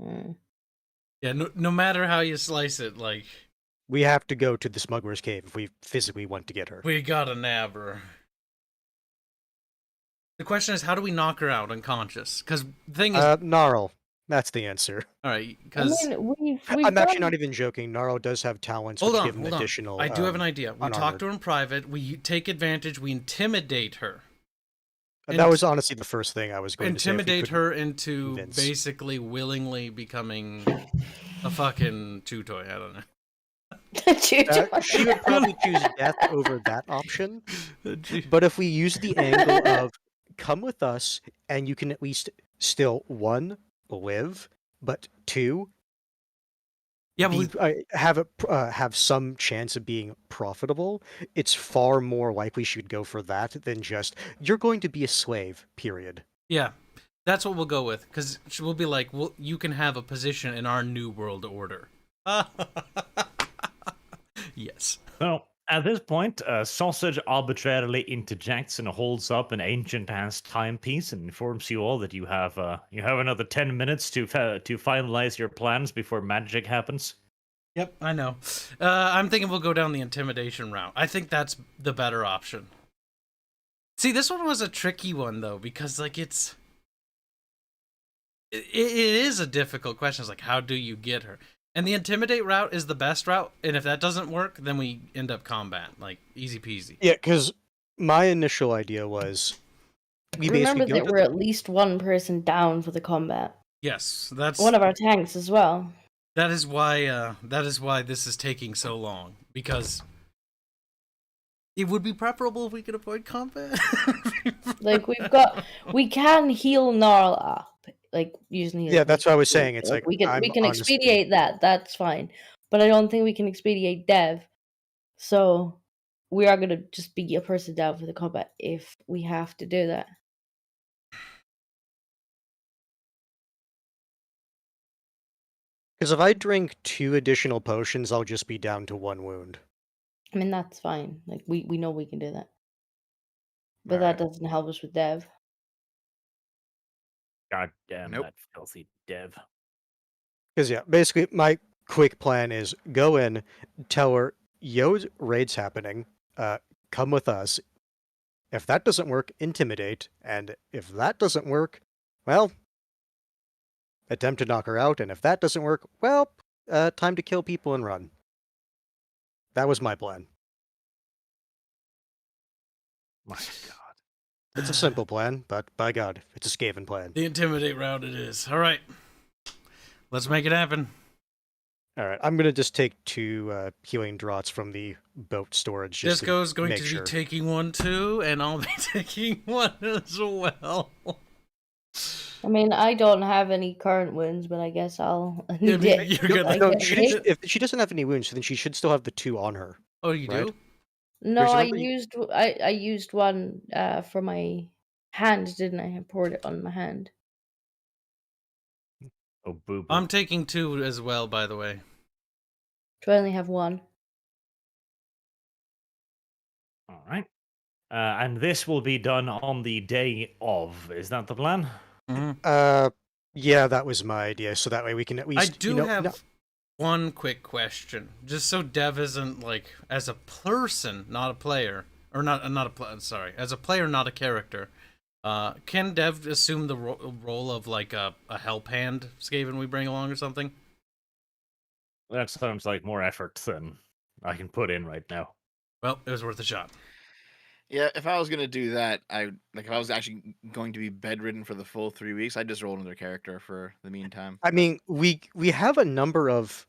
Mm. Yeah, no matter how you slice it, like, We have to go to the smuggler's cave if we physically want to get her. we gotta nab her. The question is, how do we knock her out unconscious? Because the thing is, Gnarl. That's the answer. all right, I because mean, we've I'm actually done. not even joking. Gnarl does have talents hold which on, give him hold on. additional. I do have an idea. We talk unarmored. to her in private. We take advantage. We intimidate her. That was honestly the first thing I was going to say. Intimidate her into convince. basically willingly becoming a fucking chew toy. I don't know. She would probably choose death over that option. But if we use the angle of come with us and you can at least still, 1, live, but 2, Yeah, but have some chance of being profitable, it's far more likely she'd go for that than just, you're going to be a slave, period. yeah, that's what we'll go with. Because we'll be like, well, you can have a position in our new world order. Yes. Well, at this point, Sausage arbitrarily interjects and holds up an ancient-ass timepiece and informs you all that you have another 10 minutes to finalize your plans before magic happens. Yep, I know. I'm thinking we'll go down the intimidation route. I think that's the better option. See, this one was a tricky one though, because like it is a difficult question. It's like, how do you get her? And the intimidate route is the best route, and if that doesn't work, then we end up combat, like easy peasy. Yeah, because my initial idea was we Remember basically go that we're at least one person down for the combat. Yes, that's One of our tanks as well. that is why this is taking so long, because it would be preferable if we could avoid combat. Like we can heal Gnarl up, like using Yeah, that's what I was saying. It's like we can honestly- expedite that. That's fine, but I don't think we can expedite Dev. So we are gonna just be a person down for the combat if we have to do that. Because if I drink 2 additional potions, I'll just be down to 1 wound. I mean that's fine. Like we know we can do that, but Alright. that doesn't help us with Dev. God damn Nope. that filthy dev. Because yeah, basically my quick plan is go in, tell her, yo, raid's happening, come with us. If that doesn't work, intimidate, and if that doesn't work, well, attempt to knock her out, and if that doesn't work, well, time to kill people and run. That was my plan. My God. It's a simple plan, but by God, it's a Skaven plan. The intimidate route it is. All right, let's make it happen. All right, I'm gonna just take 2 healing draughts from the boat storage. Just Disco's going make to sure. be taking one too, and I'll be taking one as well. I mean, I don't have any current wounds, but I guess I'll I need mean, it. you're gonna- No, I guess. if she doesn't have any wounds, then she should still have the 2 on her. Oh, you Right. do? No, Because I remember used one for my hand, didn't I? I poured it on my hand. Oh, boo. I'm taking 2 as well, by the way. Do I only have one? All right. And this will be done on the day of. Is that the plan? Yeah, that was my idea. So that way we can at I least. do have one quick question, just so Dev isn't like, as a person, not a player, or as a player, not a character. Can Dev assume the role of like a help hand Skaven we bring along or something? That sounds like more effort than I can put in right now. Well, it was worth a shot. Yeah, if I was gonna do that, if I was actually going to be bedridden for the full 3 weeks, I'd just roll another character for the meantime. I mean, we have a number of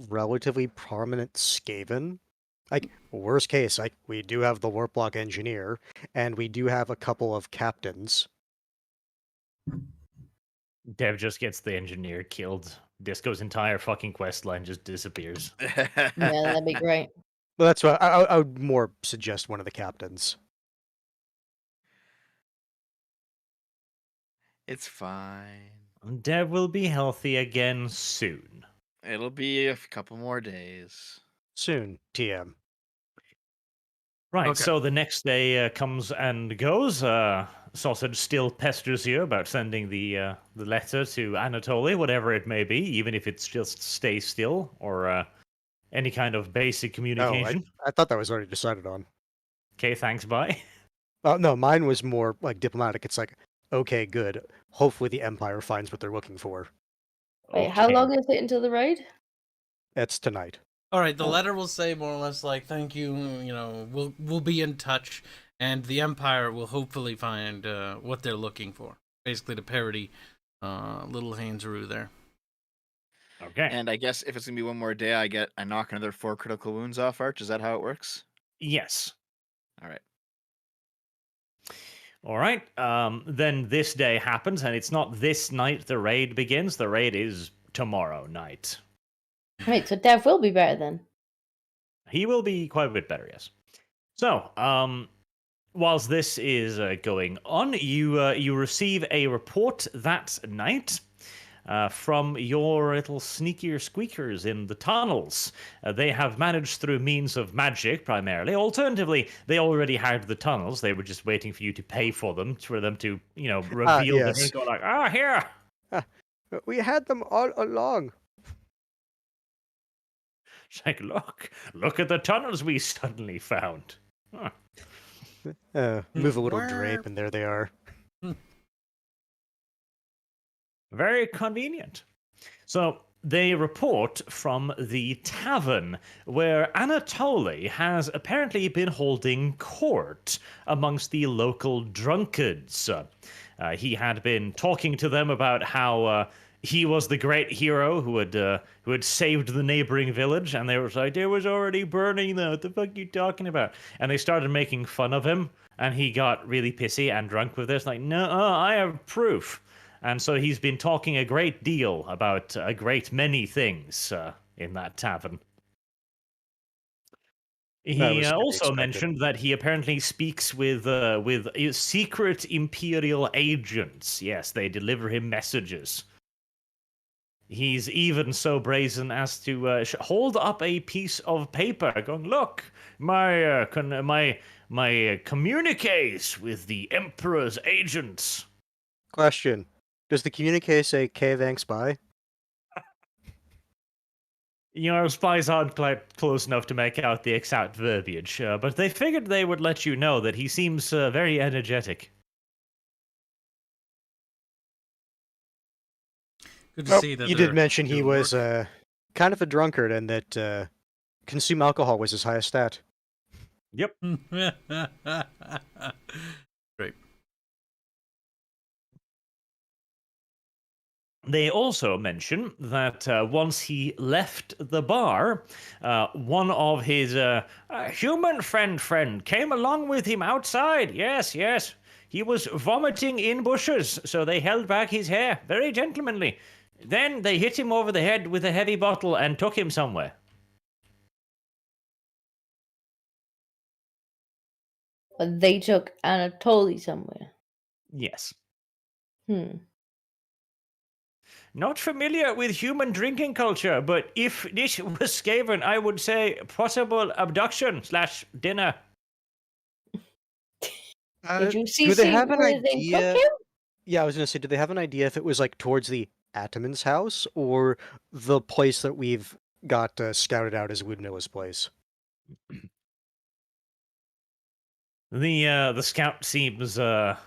relatively prominent Skaven. Like worst case, like we do have the Warplock engineer, and we do have a couple of captains. Dev just gets the engineer killed. Disco's entire fucking quest line just disappears. Yeah, that'd be great. Well, that's why I would more suggest one of the captains. It's fine. Dev will be healthy again soon. It'll be a couple more days. Soon, TM. Right, Okay. so the next day comes and goes. Sausage still pesters you about sending the letter to Anatoly, whatever it may be, even if it's just stay still or any kind of basic Oh, communication. I thought that was already decided on. Okay, thanks, bye. No, mine was more like diplomatic. It's like, okay, good. Hopefully the Empire finds what they're looking for. Wait, how Okay. long is it until the raid? It's tonight. All right, the Oh. letter will say more or less like, "Thank you. We'll be in touch," and the Empire will hopefully find what they're looking for. Basically, to parody Little Haynes Rue there. Okay. And I guess if it's gonna be one more day, I knock another 4 critical wounds off Arch. Is that how it works? Yes. All right. All right. Then this day happens, and it's not this night the raid begins. The raid is tomorrow night. Wait, so Dev will be better then. He will be quite a bit better, yes. So, whilst this is going on, you receive a report that night from your little sneakier squeakers in the tunnels. They have managed through means of magic, primarily. Alternatively, they already had the tunnels. They were just waiting for you to pay for them to, reveal them yes. and go like, here! We had them all along. It's like, look at the tunnels we suddenly found. Huh. Move a little Where- drape, and there they are. Very convenient. So they report from the tavern where Anatoly has apparently been holding court amongst the local drunkards. He had been talking to them about how he was the great hero who had saved the neighboring village, and they were like, "It was already burning, though. What the fuck are you talking about?" And they started making fun of him, and he got really pissy and drunk with this. Like, no, I have proof. And so he's been talking a great deal about a great many things in that tavern. He That was to be also expected. mentioned that he apparently speaks with secret Imperial agents. Yes, they deliver him messages. He's even so brazen as to hold up a piece of paper, going, "Look, my communiques with the Emperor's agents." Question: does the communique say K-Vank spy? Spies aren't quite close enough to make out the exact verbiage, but they figured they would let you know that he seems very energetic. Good to see that You they're did mention he doing was work. kind of a drunkard, and that consume alcohol was his highest stat. Yep. Great. They also mention that once he left the bar, one of his human friend came along with him outside. Yes. He was vomiting in bushes, so they held back his hair. Very gentlemanly. Then they hit him over the head with a heavy bottle and took him somewhere. But they took Anatoly somewhere. Yes. Not familiar with human drinking culture, but if this was Skaven, I would say possible abduction/dinner. Did you do they have an where they idea? took him? Yeah, I was gonna say, do they have an idea if it was like towards the Ataman's house or the place that we've got scouted out as Woodnilla's place? The scout seems a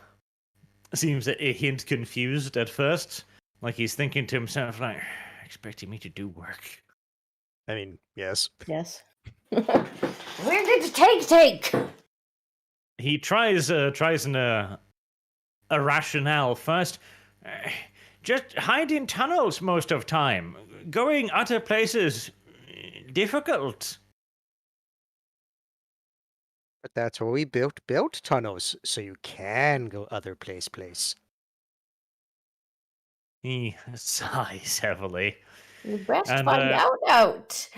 hint confused at first, like he's thinking to himself, like, expecting me to do work. I mean, yes. Yes. Where did the take? He tries a rationale first. Just hide in tunnels most of time. Going other places difficult. But that's where we built tunnels, so you can go other place. He sighs heavily. You best And, find out.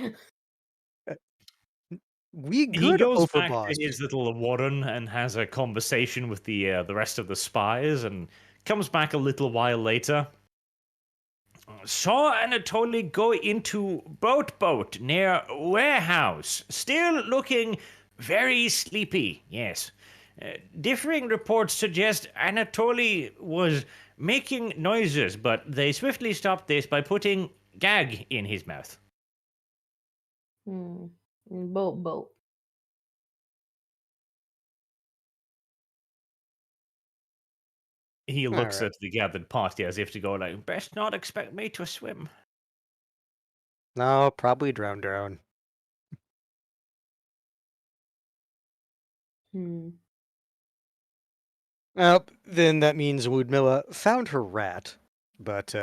We He good goes over back boss. to his little warren and has a conversation with the rest of the spies, and comes back a little while later. Saw Anatoly go into boat near warehouse. Still looking very sleepy. Yes. Differing reports suggest Anatoly was making noises, but they swiftly stopped this by putting gag in his mouth. Boat. He looks Alright. at the gathered party as if to go like, best not expect me to swim. No, probably drown. Well, then that means Ludmilla found her rat, but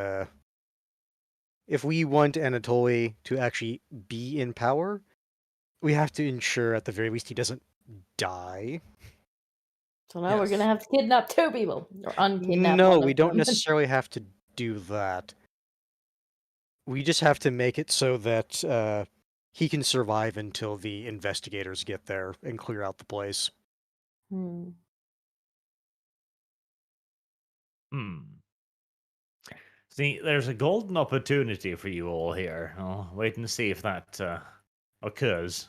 if we want Anatoly to actually be in power, we have to ensure at the very least he doesn't die. So now we're Yes. gonna have to kidnap 2 people. Or unkidnap No, one we of don't them. necessarily have to do that. We just have to make it so that he can survive until the investigators get there and clear out the place. Hmm. See, there's a golden opportunity for you all here. I'll wait and see if that occurs.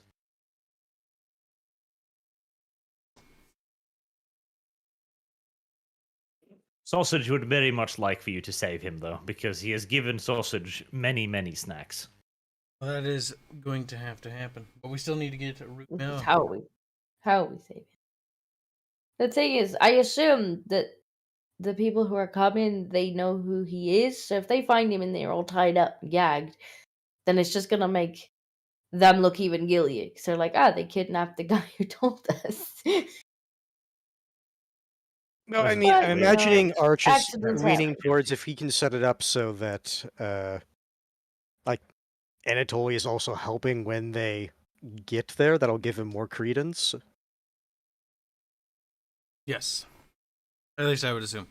Sausage would very much like for you to save him, though, because he has given Sausage many, many snacks. Well, that is going to have to happen. But we still need to get to root This is now. how we save him. The thing is, I assume that the people who are coming, they know who he is. So if they find him in there all tied up, gagged, then it's just gonna make them look even guiltier. So they're like, they kidnapped the guy who told us. No, I That's mean, But, I'm you know, imagining Arch is accidents leaning happen. towards if he can set it up so that, like, Anatoly is also helping when they get there, that'll give him more credence. Yes. At least I would assume.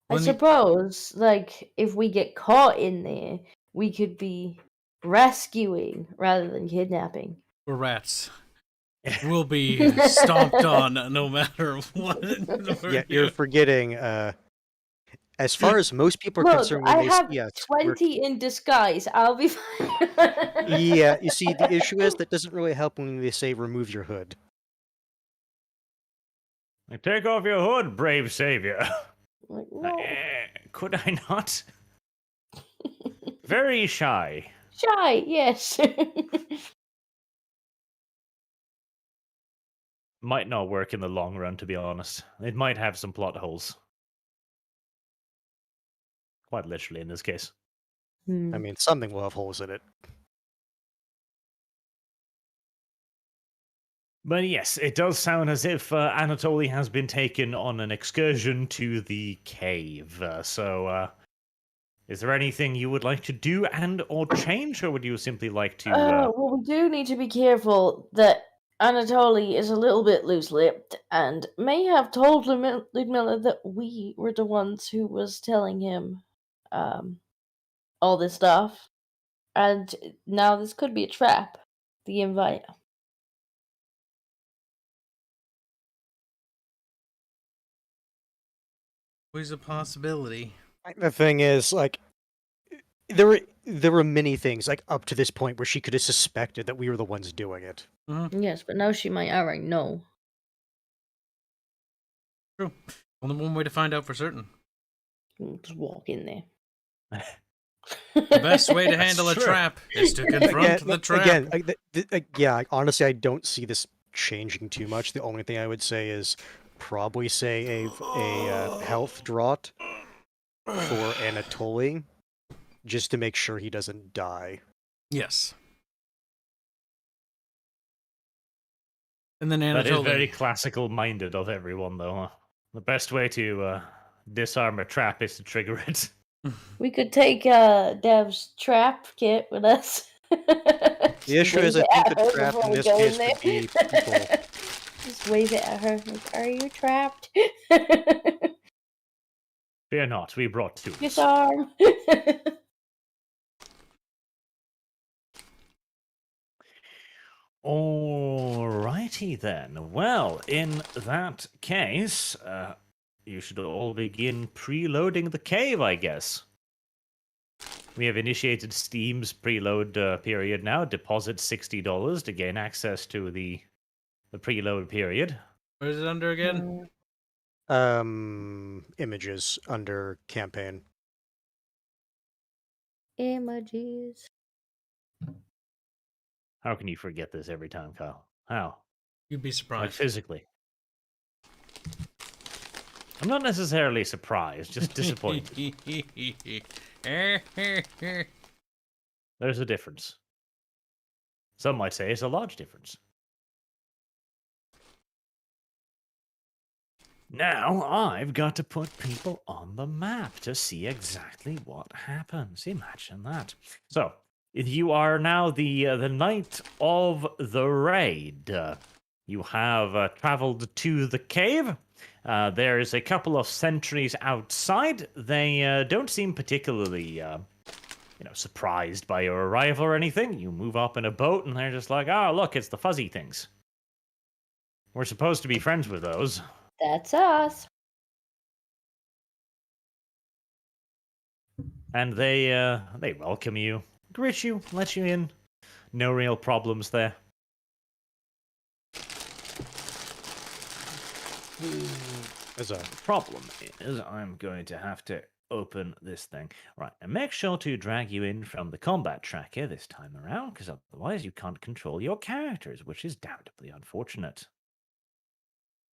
I When suppose, like, if we get caught in there, we could be rescuing rather than kidnapping. we're rats. We'll be stomped on no matter what. Yeah, you're forgetting, as far as most people are Look, concerned when I they have see us, 20 in disguise. I'll be fine. Yeah, you see, the issue is that doesn't really help when they say remove your hood. Take off your hood, brave savior. Like, no. Could I not? Very shy. Shy, yes. Might not work in the long run, to be honest. It might have some plot holes. Quite literally in this case. I mean, something will have holes in it. But yes, it does sound as if Anatoly has been taken on an excursion to the cave. Is there anything you would like to do and or change, or would you simply like to... Well, we do need to be careful that Anatoly is a little bit loose-lipped and may have told Ludmilla that we were the ones who was telling him all this stuff. And now this could be a trap. The invite. Always a possibility. The thing is, like, there were many things, like, up to this point where she could have suspected that we were the ones doing it. Yes, but now she might already know. True. Only one way to find out for certain. We'll just walk in there. The best way to That's handle a true. trap is to confront the trap. Again, yeah, honestly, I don't see this changing too much. The only thing I would say is probably say a health draught for Anatoly, just to make sure he doesn't die. Yes. And then That is Anatoly. very classical-minded of everyone, though. Huh? The best way to disarm a trap is to trigger it. We could take Dev's trap kit with us. The issue is, I think the trap in this case would be people. Just wave it at her. Like, are you trapped? Fear not, we brought two. Disarm. Alrighty then. Well, in that case, you should all begin preloading the cave, I guess. We have initiated Steam's preload period now. Deposit $60 to gain access to the preload period. What is it under again? Images under campaign. Images. How can you forget this every time, Kyle? How? You'd be Like surprised. physically. I'm not necessarily surprised, just disappointed. There's a difference. Some might say it's a large difference. Now I've got to put people on the map to see exactly what happens. Imagine that. So, you are now the night of the raid. You have traveled to the cave. There's a couple of sentries outside. They don't seem particularly, surprised by your arrival or anything. You move up in a boat, and they're just like, "Oh, look, it's the fuzzy things. We're supposed to be friends with those." That's us. And they welcome you, greet you, let you in. No real problems there. As a Problem is, I'm going to have to open this thing. Right, and make sure to drag you in from the combat tracker this time around, because otherwise you can't control your characters, which is doubly unfortunate.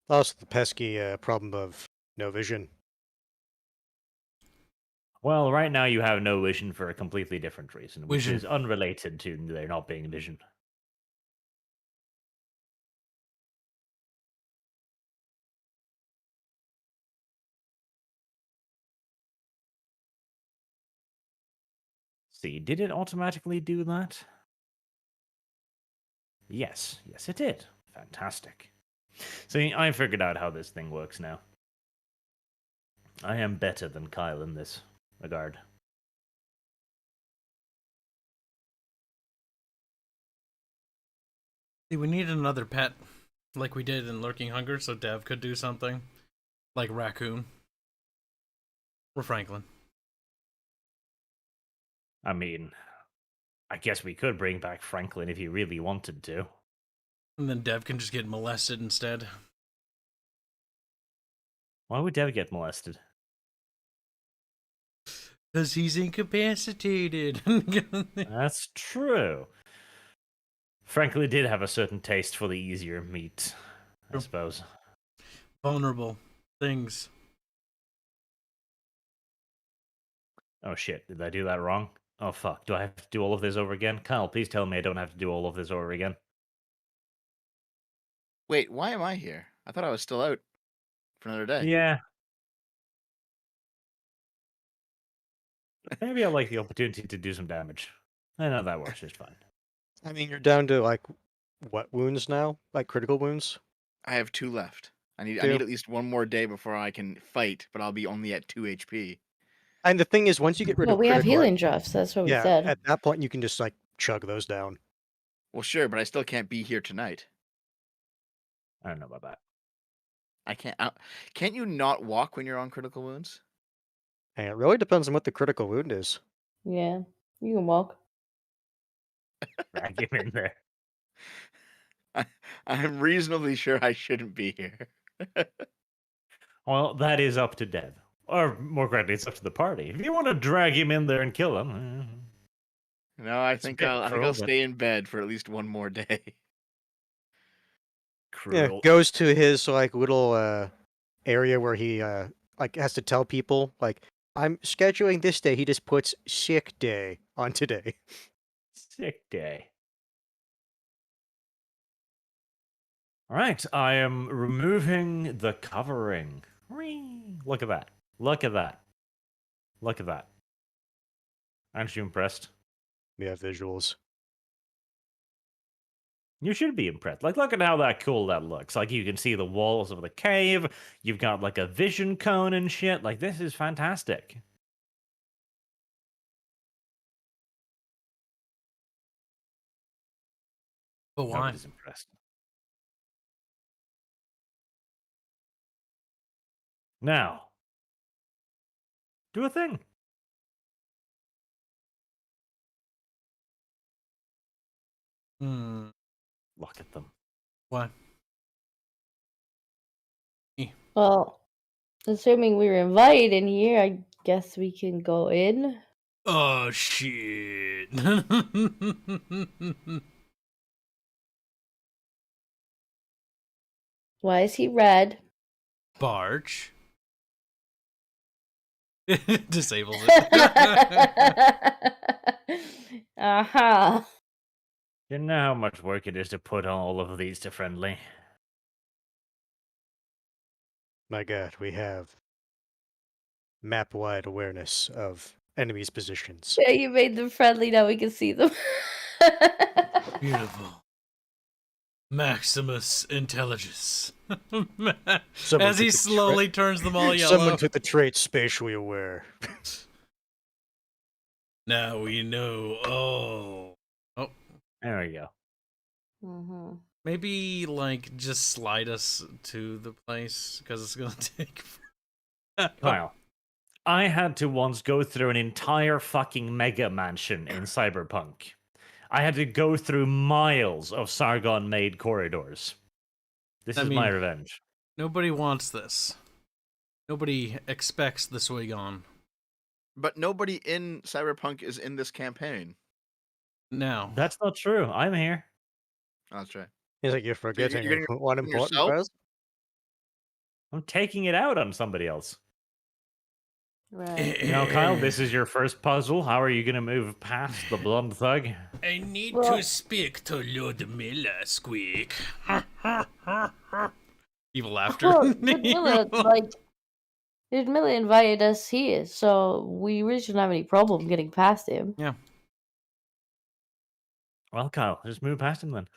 also the pesky problem of no vision. Well, right now you have no vision for a completely different reason, which Vision. is unrelated to there not being vision. See, did it automatically do that? Yes, it did. Fantastic. See, I figured out how this thing works now. I am better than Kyle in this regard. See, we need another pet, like we did in Lurking Hunger, so Dev could do something. Like Raccoon. Or Franklin. I mean, I guess we could bring back Franklin if you really wanted to. And then Dev can just get molested instead. Why would Dev get molested? Because he's incapacitated. That's true. Franklin did have a certain taste for the easier meat, I True. suppose. Vulnerable things. Oh shit, did I do that wrong? Oh fuck, do I have to do all of this over again? Kyle, please tell me I don't have to do all of this over again. Wait, why am I here? I thought I was still out for another day. Yeah. Maybe I like the opportunity to do some damage. I know that works just fine. I mean, you're down to like what wounds now? Like critical wounds? I have 2 left. I need Two. at least one more day before I can fight, but I'll be only at 2 HP. And the thing is, once you get rid Well, of we have critical, healing drafts. That's what we yeah, said. at that point you can just like chug those down. Well, sure, but I still can't be here tonight. I don't know about that. I can't. Can't you not walk when you're on critical wounds? And it really depends on what the critical wound is. Yeah, you can walk. Drag him in there. I'm reasonably sure I shouldn't be here. Well, that is up to Dev. Or more correctly, it's up to the party. If you want to drag him in there and kill him, No, I It's a think bit I'll cruel, but- stay in bed for at least one more day. Yeah, cruel. goes to his like little area where he like has to tell people like I'm scheduling this day. He just puts sick day on today. Sick day. All right, I am removing the covering. Whee! Look at that. Look at that. Look at that. Aren't you impressed? Yeah, visuals. You should be impressed. Like, look at how that cool that looks. Like, you can see the walls of the cave. You've got, like, a vision cone and shit. Like, this is fantastic. But why? Nobody's impressed. Now, do a thing. Hmm. Look at them. Why? Well, assuming we were invited in here, I guess we can go in. Oh shit. Why is he red? Barch. Disables it. Uh-huh. You know how much work it is to put all of these to friendly. My god, we have map-wide awareness of enemies' positions. Yeah, you made them friendly, now we can see them. Beautiful. Maximus Intelligence. Someone As he took the slowly turns them all yellow. Someone took the trait spatially aware. Now we know. Oh. There we go. Mm-hmm. Maybe, like, just slide us to the place, because it's gonna take Kyle, I had to once go through an entire fucking mega mansion in Cyberpunk. I had to go through miles of Sargon-made corridors. This is my revenge. Nobody wants this. Nobody expects the swig on. But nobody in Cyberpunk is in this campaign. Now. That's not true. I'm here. Oh, that's right. He's like, you're forgetting getting one important yourself? person. I'm taking it out on somebody else. Right. Now, Kyle, this is your first puzzle. How are you going to move past the blonde thug? I need Well- to speak to Ludmilla, Squeak. Evil laughter. Well, Ludmilla invited us here, so we really shouldn't have any problem getting past him. Yeah. Well, Kyle, just move past him then.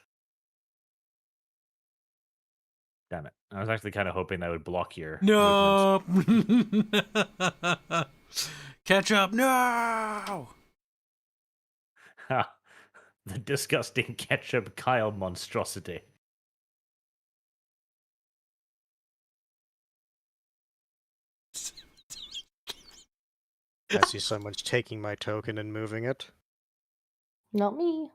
Damn it. I was actually kind of hoping that would block your movements. No! Catch up, no! Ha. The disgusting ketchup Kyle monstrosity. I see someone's taking my token and moving it. Not me.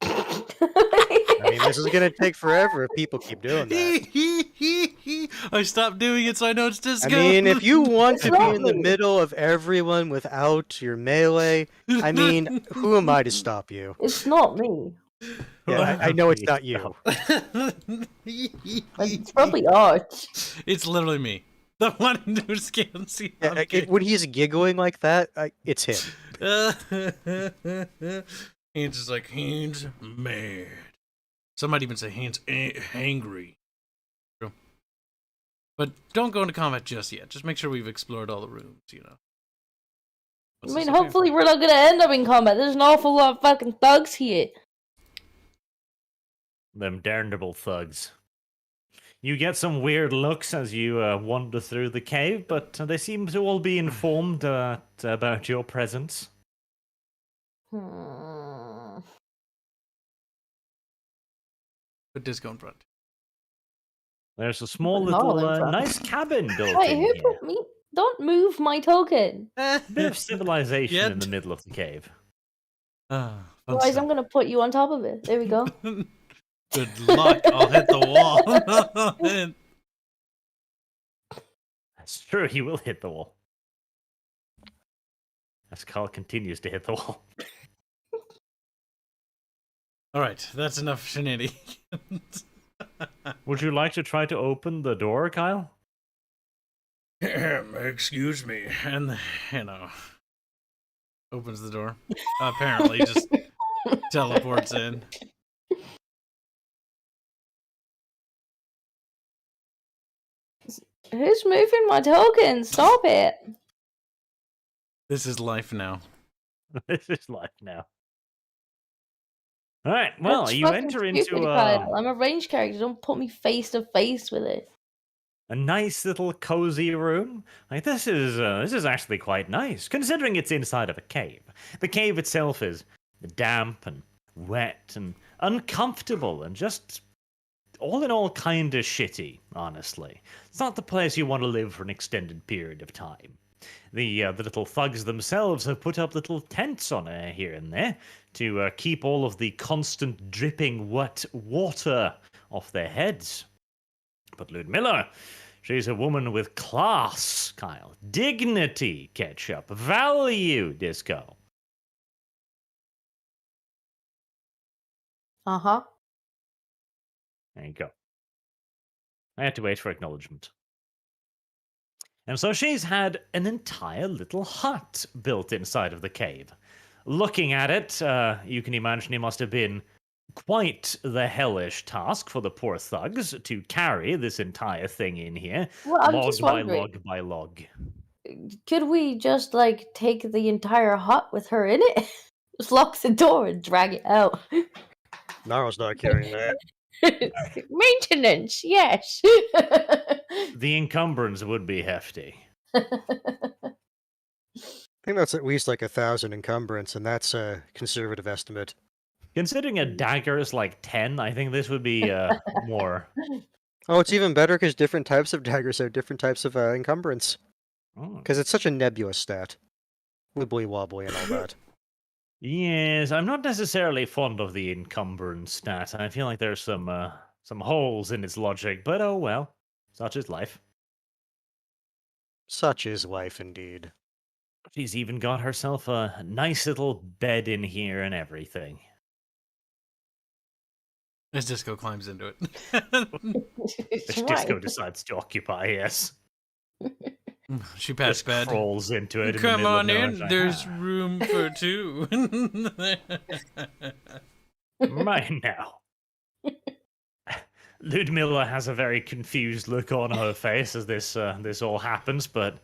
I mean, this is gonna take forever if people keep doing that. I stopped doing it so I know it's I disco. mean, if you want to be in the Exactly. middle of everyone without your melee, I mean, who am I to stop you? It's not me. Yeah, I know it's not you. It's probably Art. It's literally me. The one who scans the Yeah, when he's giggling like that, it's him. Hands is like, hands mad. Some might even say hands hangry. But don't go into combat just yet. Just make sure we've explored all the rooms, you know. I mean, hopefully we're not gonna end up in combat. There's an awful lot of fucking thugs here. Them damnable thugs. You get some weird looks as you wander through the cave, but they seem to all be informed about your presence. Put disco in front. There's a small Put Noel little in front. nice cabin built Wait, in who here. put me? Don't move my token. Bit of civilization Yet. in the middle of the cave. Fun Otherwise, stuff. I'm gonna put you on top of it. There we go. Good luck. I'll hit the wall. That's true, he will hit the wall. As Carl continues to hit the wall. Alright, that's enough shenanigans. Would you like to try to open the door, Kyle? Excuse me. And, you know, opens the door. Apparently, just teleports in. Who's moving my token? Stop it. This is life now. This is life now. Alright, well, That's you fucking enter stupid, into Kyle. I'm a ranged character. Don't put me face to face with it. a nice little cozy room. Like this is actually quite nice, considering it's inside of a cave. The cave itself is damp and wet and uncomfortable and just all in all kind of shitty, honestly. It's not the place you want to live for an extended period of time. The little thugs themselves have put up little tents on here and there to keep all of the constant dripping wet water off their heads. But Ludmilla, she's a woman with class, Kyle. Dignity, Ketchup. Value, Disco. Uh-huh. There you go. I had to wait for acknowledgement. And so she's had an entire little hut built inside of the cave. Looking at it, you can imagine it must have been quite the hellish task for the poor thugs to carry this entire thing in here, Well, I'm log just by wondering, log by log. could we just, like, take the entire hut with her in it? Just lock the door and drag it out. Naro's not carrying that. Maintenance, yes. The encumbrance would be hefty. I think that's at least like 1,000 encumbrance, and that's a conservative estimate. Considering a dagger is like 10, I think this would be more. Oh, it's even better because different types of daggers have different types of encumbrance. Oh. Because it's such a nebulous stat. Wibbly wobbly and all that. Yes, I'm not necessarily fond of the encumbrance stat. I feel like there's some holes in its logic, but oh well. Such is life. Such is life indeed. She's even got herself a nice little bed in here and everything. As Disco climbs into it. It's Which Disco right. decides to occupy, yes. She passed Just bed. crawls into it. Come on in, Like, there's room for two. Right now. Ludmilla has a very confused look on her face as this all happens, but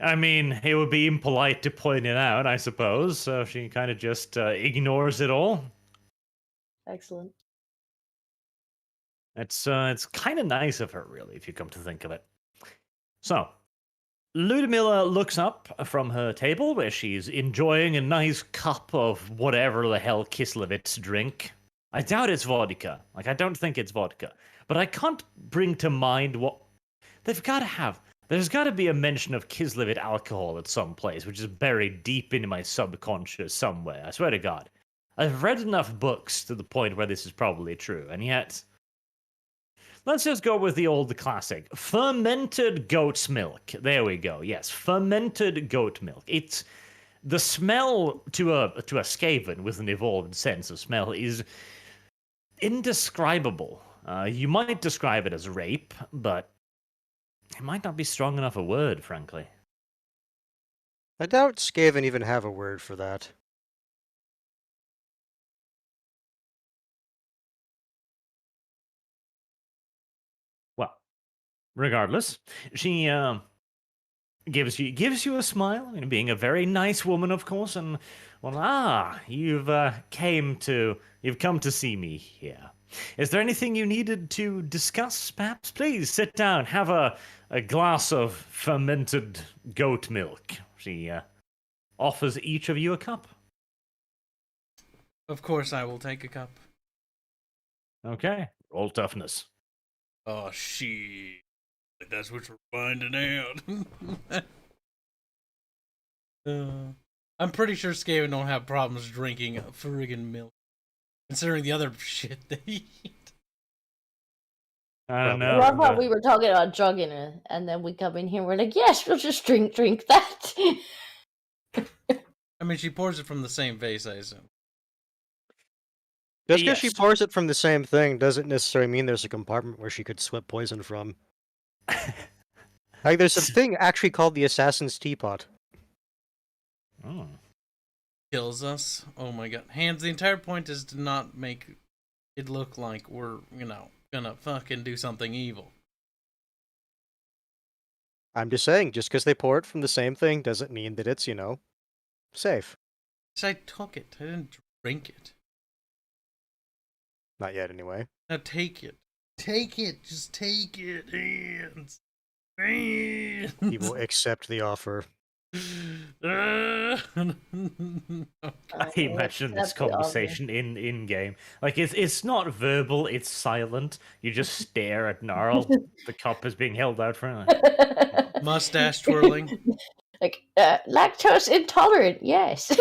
I mean, it would be impolite to point it out, I suppose, so she kind of just ignores it all. Excellent. It's kind of nice of her, really, if you come to think of it. So, Ludmilla looks up from her table where she's enjoying a nice cup of whatever the hell Kislevitz drink. I doubt it's vodka. Like, I don't think it's vodka. But I can't bring to mind what... They've got to have... There's got to be a mention of Kislevit alcohol at some place, which is buried deep into my subconscious somewhere. I swear to God. I've read enough books to the point where this is probably true, and yet... Let's just go with the old classic. Fermented goat's milk. There we go. Yes, fermented goat milk. It's... The smell to a Skaven with an evolved sense of smell is indescribable. You might describe it as rape, but it might not be strong enough a word, frankly. I doubt Skaven even have a word for that. Well, regardless, she gives you a smile, I mean, being a very nice woman, of course, and well, you've come to see me here. Is there anything you needed to discuss, perhaps? Please sit down, have a glass of fermented goat milk. She offers each of you a cup. Of course I will take a cup. Okay, roll toughness. Oh, shit. That's what we're finding out. I'm pretty sure Skaven don't have problems drinking friggin' milk. Considering the other shit they eat. I don't know. Well, I thought we were talking about drugging her, and then we come in here and we're like, yes, we'll just drink that. I mean, she pours it from the same vase, I assume. Just because she Yes. pours it from the same thing doesn't necessarily mean there's a compartment where she could sweat poison from. Like, there's a thing actually called the Assassin's Teapot. Oh. Kills us. Oh my god. Hands, the entire point is to not make it look like we're, gonna fucking do something evil. I'm just saying, just because they pour it from the same thing doesn't mean that it's, safe. So I took it. I didn't drink it. Not yet, anyway. Now take it. Take it. Just take it, hands. Hands. He will accept the offer. I imagine this That's the conversation in game. Like it's not verbal, it's silent. You just stare at Gnarl. The cup is being held out for him. Mustache twirling. Like, lactose intolerant, yes.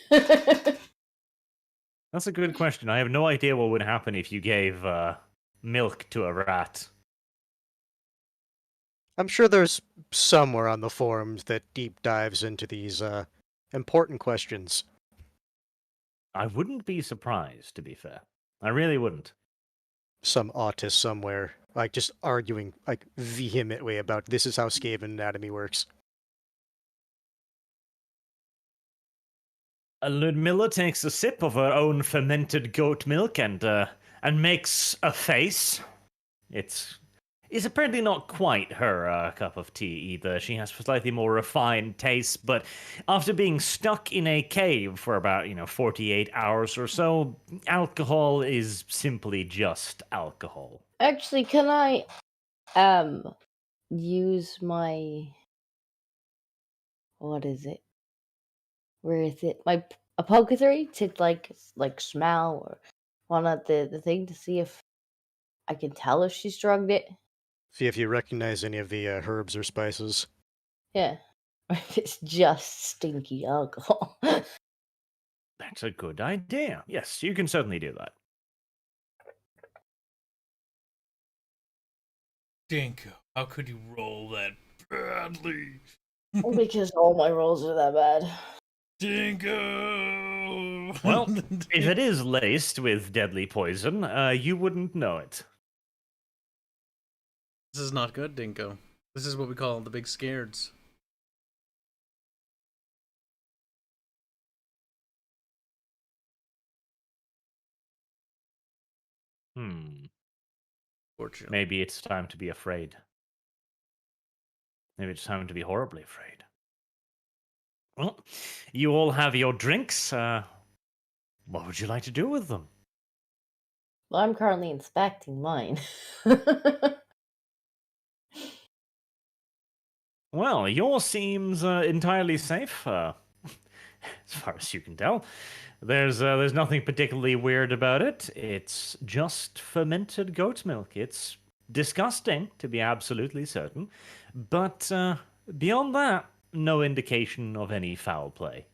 That's a good question. I have no idea what would happen if you gave milk to a rat. I'm sure there's somewhere on the forums that deep dives into these important questions. I wouldn't be surprised, to be fair. I really wouldn't. Some autist somewhere, like, just arguing, like, vehemently about this is how Skaven anatomy works. Ludmilla takes a sip of her own fermented goat milk and makes a face. It's apparently not quite her cup of tea either. She has slightly more refined taste, but after being stuck in a cave for about 48 hours or so, alcohol is simply just alcohol. Actually, can I use my, what is it? Where is it? My apothecary to like smell or one of the thing to see if I can tell if she's drugged it. See if you recognize any of the herbs or spices. Yeah. Or if it's just stinky alcohol. That's a good idea. Yes, you can certainly do that. Dinko, how could you roll that badly? Because all my rolls are that bad. Dinko! Well, if it is laced with deadly poison, you wouldn't know it. This is not good, Dinko. This is what we call the big scareds. Fortunately. Maybe it's time to be afraid. Maybe it's time to be horribly afraid. Well, you all have your drinks. What would you like to do with them? Well, I'm currently inspecting mine. Well, yours seems entirely safe, as far as you can tell. There's nothing particularly weird about it. It's just fermented goat milk. It's disgusting, to be absolutely certain. But beyond that, no indication of any foul play.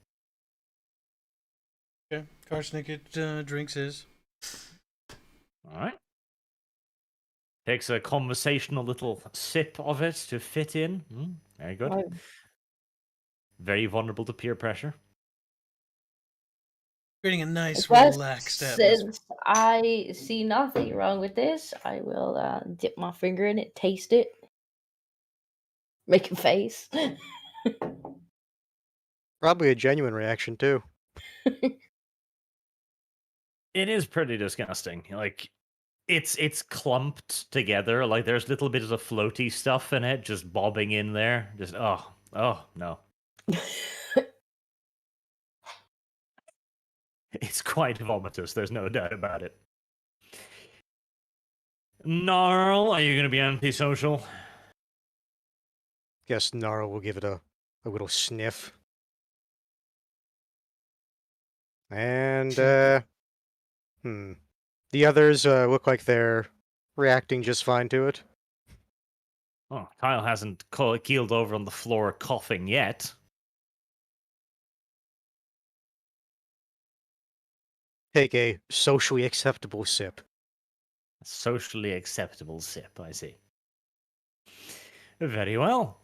Okay, Karsnicket drinks his. All right. Takes a conversational little sip of it to fit in. Very good. Right. Very vulnerable to peer pressure. Creating a nice, But relaxed atmosphere. since I see nothing wrong with this, I will dip my finger in it, taste it, make a face. Probably a genuine reaction, too. It is pretty disgusting. Like, it's clumped together. Like, there's little bits of floaty stuff in it just bobbing in there. Just oh no. It's quite vomitous. There's no doubt about it. Gnarl, are you going to be antisocial? Guess Nara will give it a little sniff. And, the others look like they're reacting just fine to it. Oh, Kyle hasn't keeled over on the floor coughing yet. Take a socially acceptable sip. Socially acceptable sip, I see. Very well.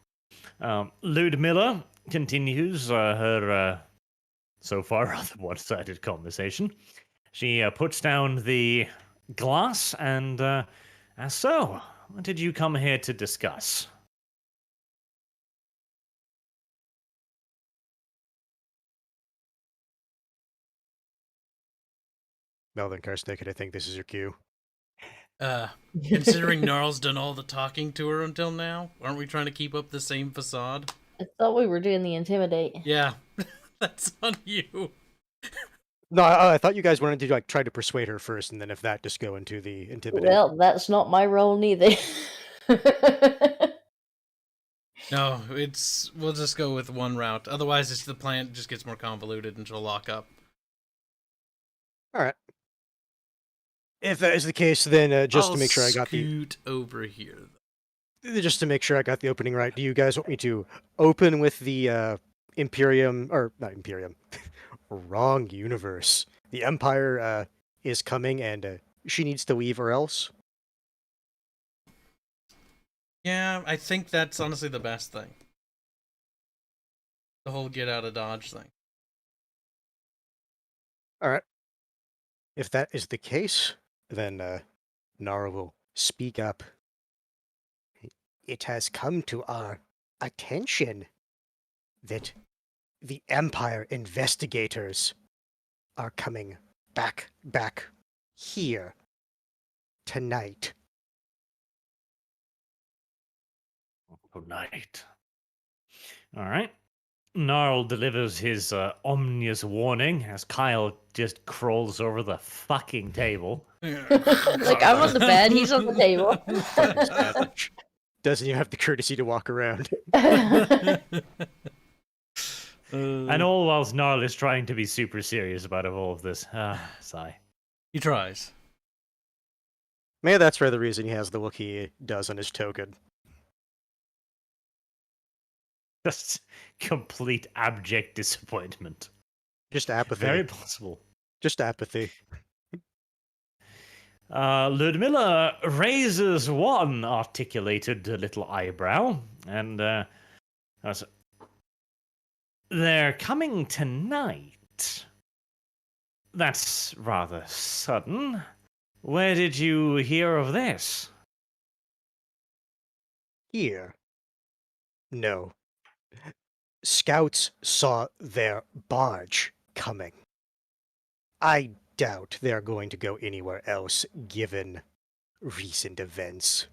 Ludmilla continues her so far rather one-sided conversation. She puts down the glass and asks, so, what did you come here to discuss? Well then, Karsnicket, I think this is your cue. Considering Gnarl's done all the talking to her until now, aren't we trying to keep up the same facade? I thought we were doing the intimidate. Yeah, that's on you. No, I thought you guys wanted to like try to persuade her first, and then if that, just go into the intimidate. Well, that's not my role neither. No, we'll just go with one route. Otherwise, the plan just gets more convoluted and she'll lock up. All right. If that is the case, then just to make sure I got scoot over here. Just to make sure I got the opening right, do you guys want me to open with the Imperium, or not Imperium, wrong universe. The Empire is coming and she needs to leave or else? Yeah, I think that's honestly the best thing. The whole get out of dodge thing. Alright. If that is the case, then Nara will speak up. It has come to our attention that the Empire investigators are coming back here tonight. Tonight. All right. Gnarl delivers his ominous warning as Kyle just crawls over the fucking table. Like, I'm on the bed, he's on the table. Doesn't even have the courtesy to walk around. And all whilst Gnarl is trying to be super serious about all of this. Sigh. He tries. Maybe that's for the reason he has the look he does on his token. Just complete abject disappointment. Just apathy. Very possible. Just apathy. Ludmilla raises one articulated little eyebrow, and they're coming tonight. That's rather sudden. Where did you hear of this? Here. No. Scouts saw their barge coming. I doubt they're going to go anywhere else, given recent events.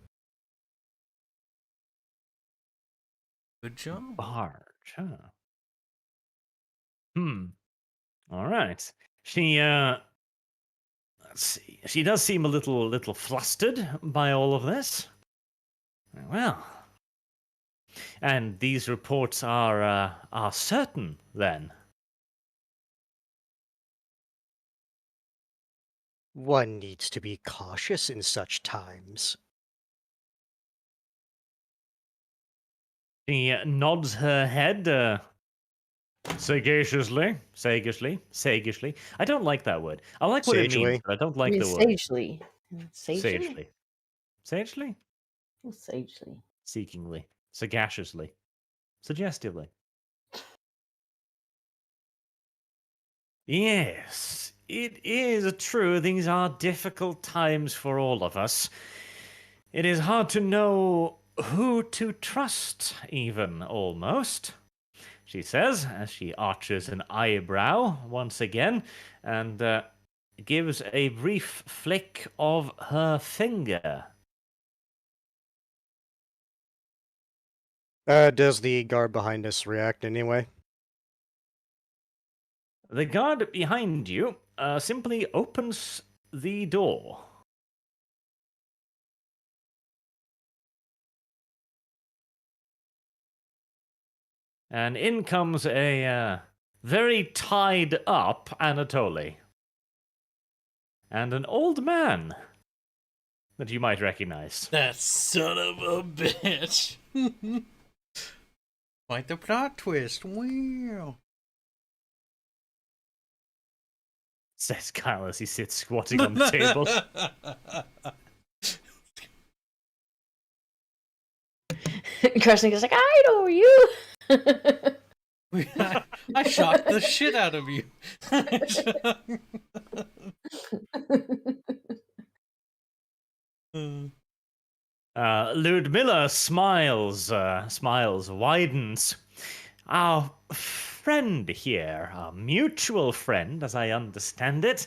Good job. Barge, huh? All right. She, let's see. She does seem a little flustered by all of this. Well, and these reports are certain, then. One needs to be cautious in such times. She nods her head sagaciously. I don't like that word. I like what it means, Sagely. but I don't like I mean, the word. sagely. Sagely. Sagely? Sagely. Seekingly. Sagaciously. Suggestively. Yes, it is true. These are difficult times for all of us. It is hard to know who to trust, even, almost. She says, as she arches an eyebrow once again, and gives a brief flick of her finger. Does the guard behind us react anyway? The guard behind you simply opens the door. And in comes a very tied up Anatoly. And an old man that you might recognize. That son of a bitch. Quite the plot twist. Wow. Says Kyle as he sits squatting on the table. Krasnik is like, I know you! I shocked the shit out of you. Ludmilla smiles, widens. Our friend here, our mutual friend, as I understand it,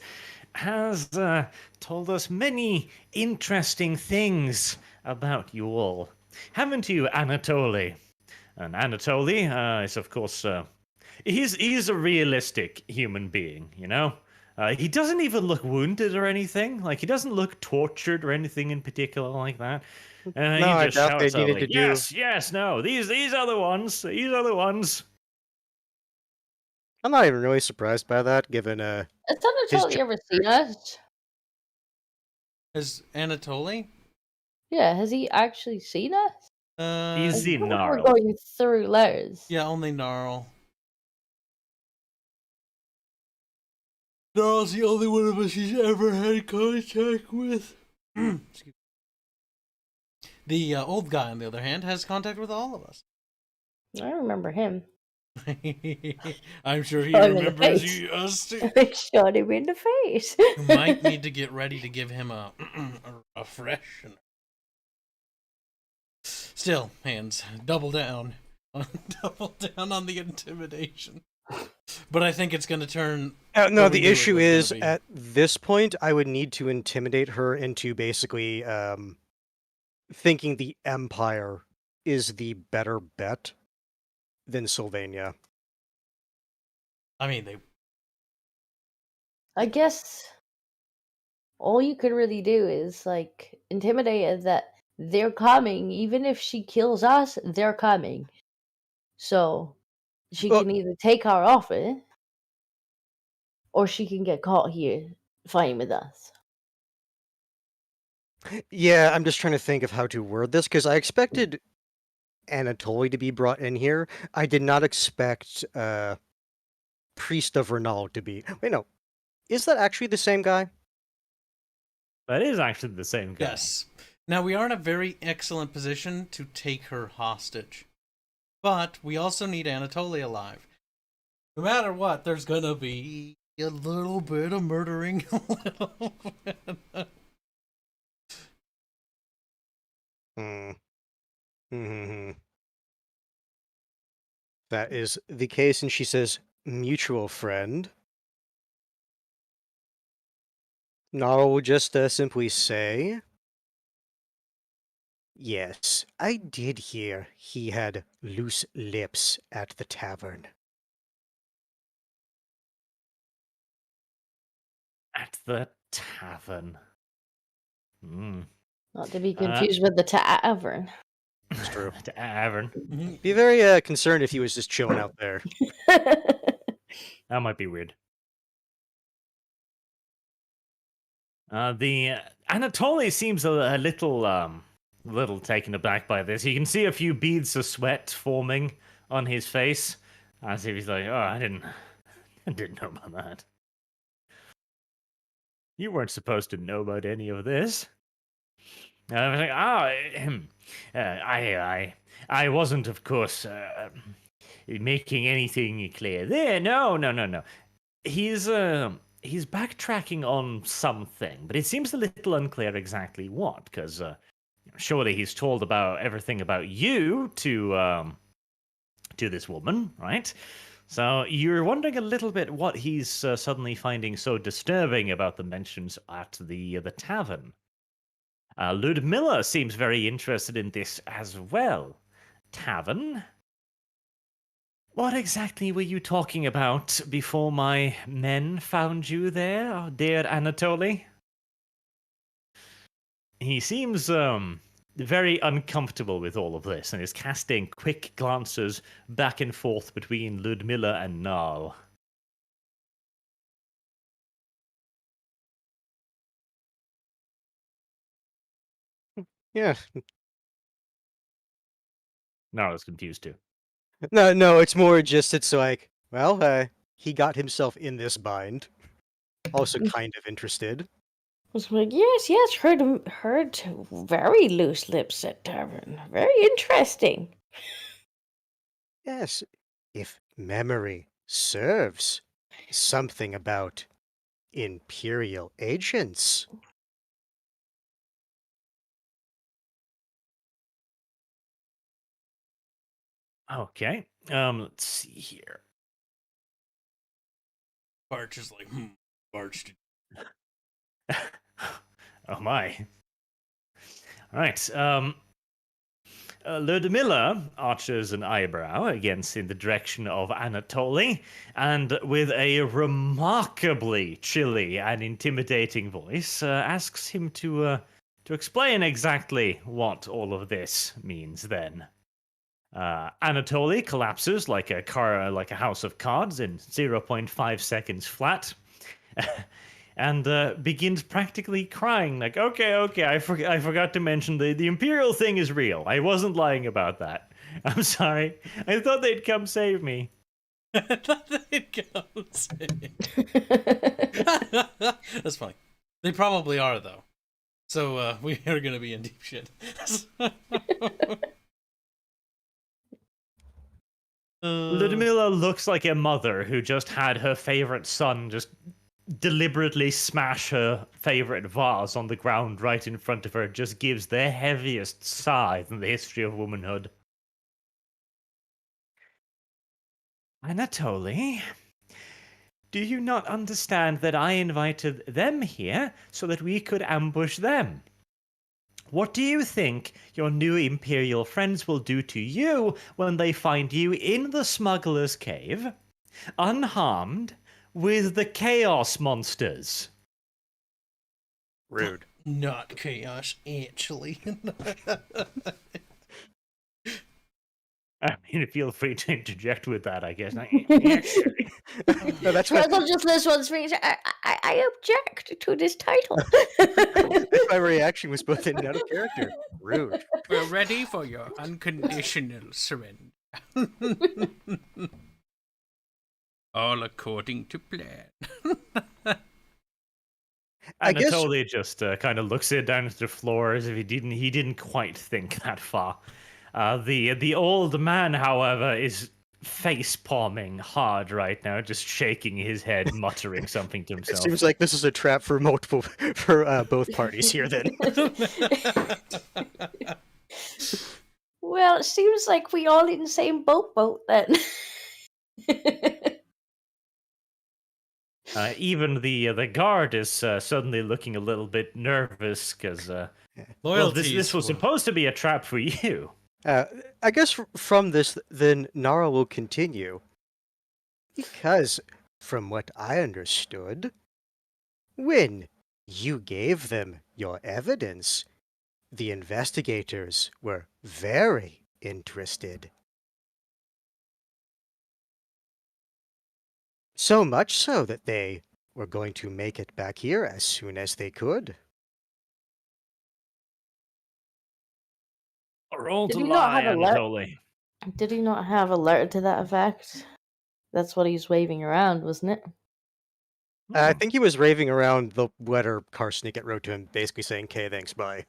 has told us many interesting things about you all. Haven't you, Anatoly? And Anatoly is, of course, he's a realistic human being, you know? He doesn't even look wounded or anything. Like, he doesn't look tortured or anything in particular like that. And No, he I just doubt they shouts out, needed like, to do- yes, no, these are the ones. These are the ones. I'm not even really surprised by that, given Has His Anatoly ever seen us? Is Anatoly? Yeah, has he actually seen us? He's I seen feel like we're Gnarl. going through letters. Yeah, only Gnarl. Gnarl's the only one of us he's ever had contact with. Did The old guy, on the other hand, has contact with all of us. I remember him. I'm sure he Shot him in the remembers face. us too. I shot him in the face. You might need to get ready to give him a freshener. Still, hands, double down on the intimidation. But I think it's going to turn. No, what we the knew it issue was is gonna be. at this point, I would need to intimidate her into basically thinking the Empire is the better bet than Sylvania. I mean, they. I guess all you could really do is like intimidate her that they're coming. Even if she kills us, they're coming. So she Well- can either take our offer, or she can get caught here fighting with us. Yeah, I'm just trying to think of how to word this because I expected Anatoly to be brought in here. I did not expect Priest of Renal to be. Wait, no. Is that actually the same guy? That is actually the same guy. Yes. Now, we are in a very excellent position to take her hostage. But we also need Anatoly alive. No matter what, there's going to be a little bit of murdering. A little bit. That is the case, and she says, mutual friend. Nara will just simply say, yes, I did hear he had loose lips at the tavern. At the tavern. Hmm. Not to be confused with the tavern. It's true. Tavern. Be very concerned if he was just chilling out there. That might be weird. The Anatoly seems a little taken aback by this. You can see a few beads of sweat forming on his face, as if he's like, "Oh, I didn't know about that. You weren't supposed to know about any of this." I was like, I wasn't, of course, making anything clear there. No. He's backtracking on something, but it seems a little unclear exactly what, because surely he's told about everything about you to this woman, right? So you're wondering a little bit what he's suddenly finding so disturbing about the mentions at the tavern. Ludmilla seems very interested in this as well. Tavern? What exactly were you talking about before my men found you there, dear Anatoly? He seems very uncomfortable with all of this and is casting quick glances back and forth between Ludmilla and Nal. Yeah. Nala's confused too. No, it's more just, it's like, well, he got himself in this bind. Also kind of interested. I was like, yes, heard very loose lips at tavern. Very interesting. Yes, if memory serves, something about Imperial agents. Okay, let's see here. Barch is like, Barch. Oh my. All right. Ludmilla arches an eyebrow against in the direction of Anatoly, and with a remarkably chilly and intimidating voice, asks him to explain exactly what all of this means. Then, Anatoly collapses like a house of cards in 0.5 seconds flat. And begins practically crying, like, okay, I forgot to mention the Imperial thing is real. I wasn't lying about that. I'm sorry. I thought they'd come save me. I thought they'd come save me. That's funny. They probably are, though. So we are gonna be in deep shit. Ludmilla looks like a mother who just had her favorite son just deliberately smash her favorite vase on the ground right in front of her. Just gives the heaviest sigh in the history of womanhood. Anatoly, do you not understand that I invited them here so that we could ambush them? What do you think your new Imperial friends will do to you when they find you in the smuggler's cave, unharmed, with the Chaos monsters? Rude. Not chaos, actually. I mean, feel free to interject with that, I guess. No, that's why, Treadle just this one screams, I object to this title. that's my reaction was both in and out of character. Rude. We're ready for your unconditional surrender. All according to plan. I guess- Anatoly just kind of looks it down to the floor as if he didn't quite think that far. The old man, however, is face palming hard right now, just shaking his head, muttering something to It himself. seems like this is a trap for both parties here. Then Well, it seems like we all in the same boat then. Even the guard is suddenly looking a little bit nervous because Loyalties. this was supposed to be a trap for you. I guess from this, then Nara will continue. Because, from what I understood, when you gave them your evidence, the investigators were very interested. So much so that they were going to make it back here as soon as they could. Roll Did to he not lie, have a le- Anatoly. Did he not have a letter to that effect? That's what he's waving around, wasn't it? I think he was raving around the letter Karsniket wrote to him, basically saying, "Okay, thanks, bye."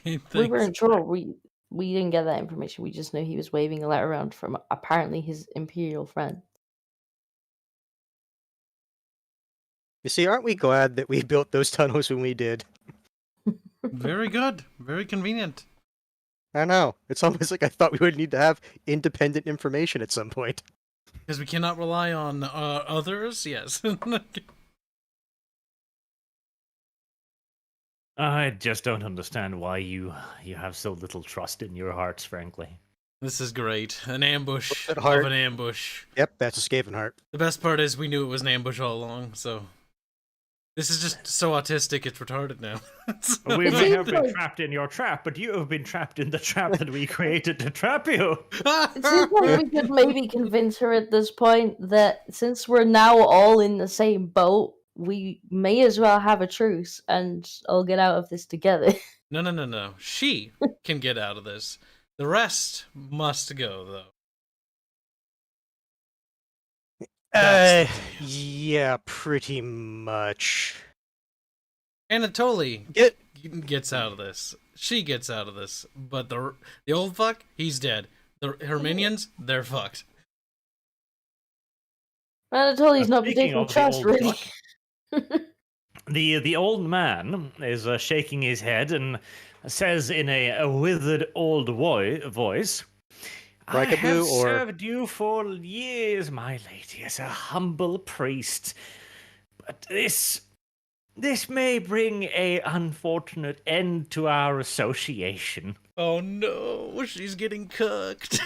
We weren't sure. We didn't get that information. We just know he was waving a letter around from apparently his Imperial friend. You see, aren't we glad that we built those tunnels when we did? Very good. Very convenient. I know. It's almost like I thought we would need to have independent information at some point. Because we cannot rely on others, yes. I just don't understand why you have so little trust in your hearts, frankly. This is great. An ambush At of heart. an ambush. Yep, that's a Skaven heart. The best part is we knew it was an ambush all along, so... This is just so autistic, it's retarded now. We may have been like- trapped in your trap, but you have been trapped in the trap that we created to trap you. It seems like we could maybe convince her at this point that since we're now all in the same boat, we may as well have a truce and all get out of this together. No. She can get out of this. The rest must go, though. That's the deal. Yeah, pretty much. Anatoly Get gets out of this. She gets out of this. But the old fuck, he's dead. Her minions, they're fucked. Anatoly's not Speaking particularly of the old trustworthy. The old man is shaking his head and says in a withered old voice, I have Brikaboo or- served you for years, my lady, as a humble priest. But this may bring a unfortunate end to our association. Oh no, she's getting cooked.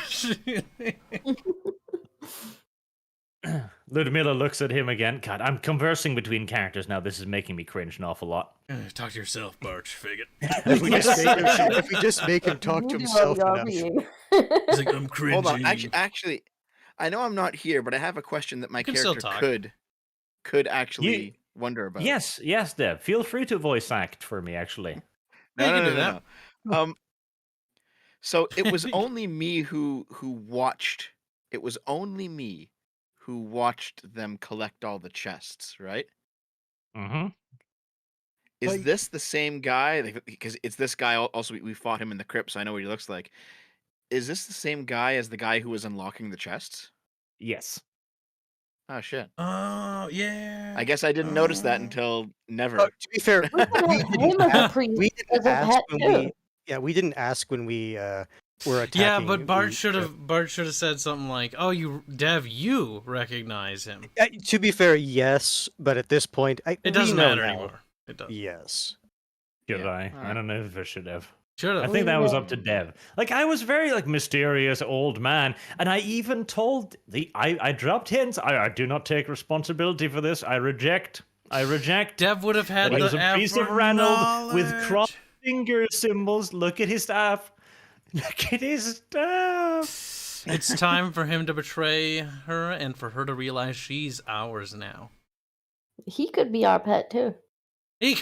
Ludmilla looks at him again. God, I'm conversing between characters now. This is making me cringe an awful lot. Talk to yourself, Barch, faggot. if we just make him talk to himself enough. He's like, I'm cringing. Hold on. Actually, I know I'm not here, but I have a question that my You can still character talk. could actually wonder about. Yes, Deb. Feel free to voice act for me, actually. Yeah, you can do that. No. So it was only me who watched. It was only me who watched them collect all the chests, right? Mm-hmm. Is this the same guy? Because it's this guy. Also, we fought him in the crypt, so I know what he looks like. Is this the same guy as the guy who was unlocking the chests? Yes. Oh shit! Oh yeah. I guess I didn't notice that until never. To be fair, We could have him as a priest, we as didn't a ask pet when too. we didn't ask when we were attacking. Yeah, but Bart the- should have said something like, "Oh, Dev, you recognize him." To be fair, yes, but at this point, It doesn't we know matter now. anymore. It does. Yes. Should Yeah, I? I alright. don't know if I should have. Should I have. think that was up to Yeah. Dev. Like, I was very, like, mysterious old man, and I even told I dropped hints. I do not take responsibility for this. I reject. Dev would have had But he was the a priest of effort Ranald with knowledge. crossed finger symbols. Look at his staff. Look at his staff. It's time for him to betray her and for her to realize she's ours now. He could be our pet too. He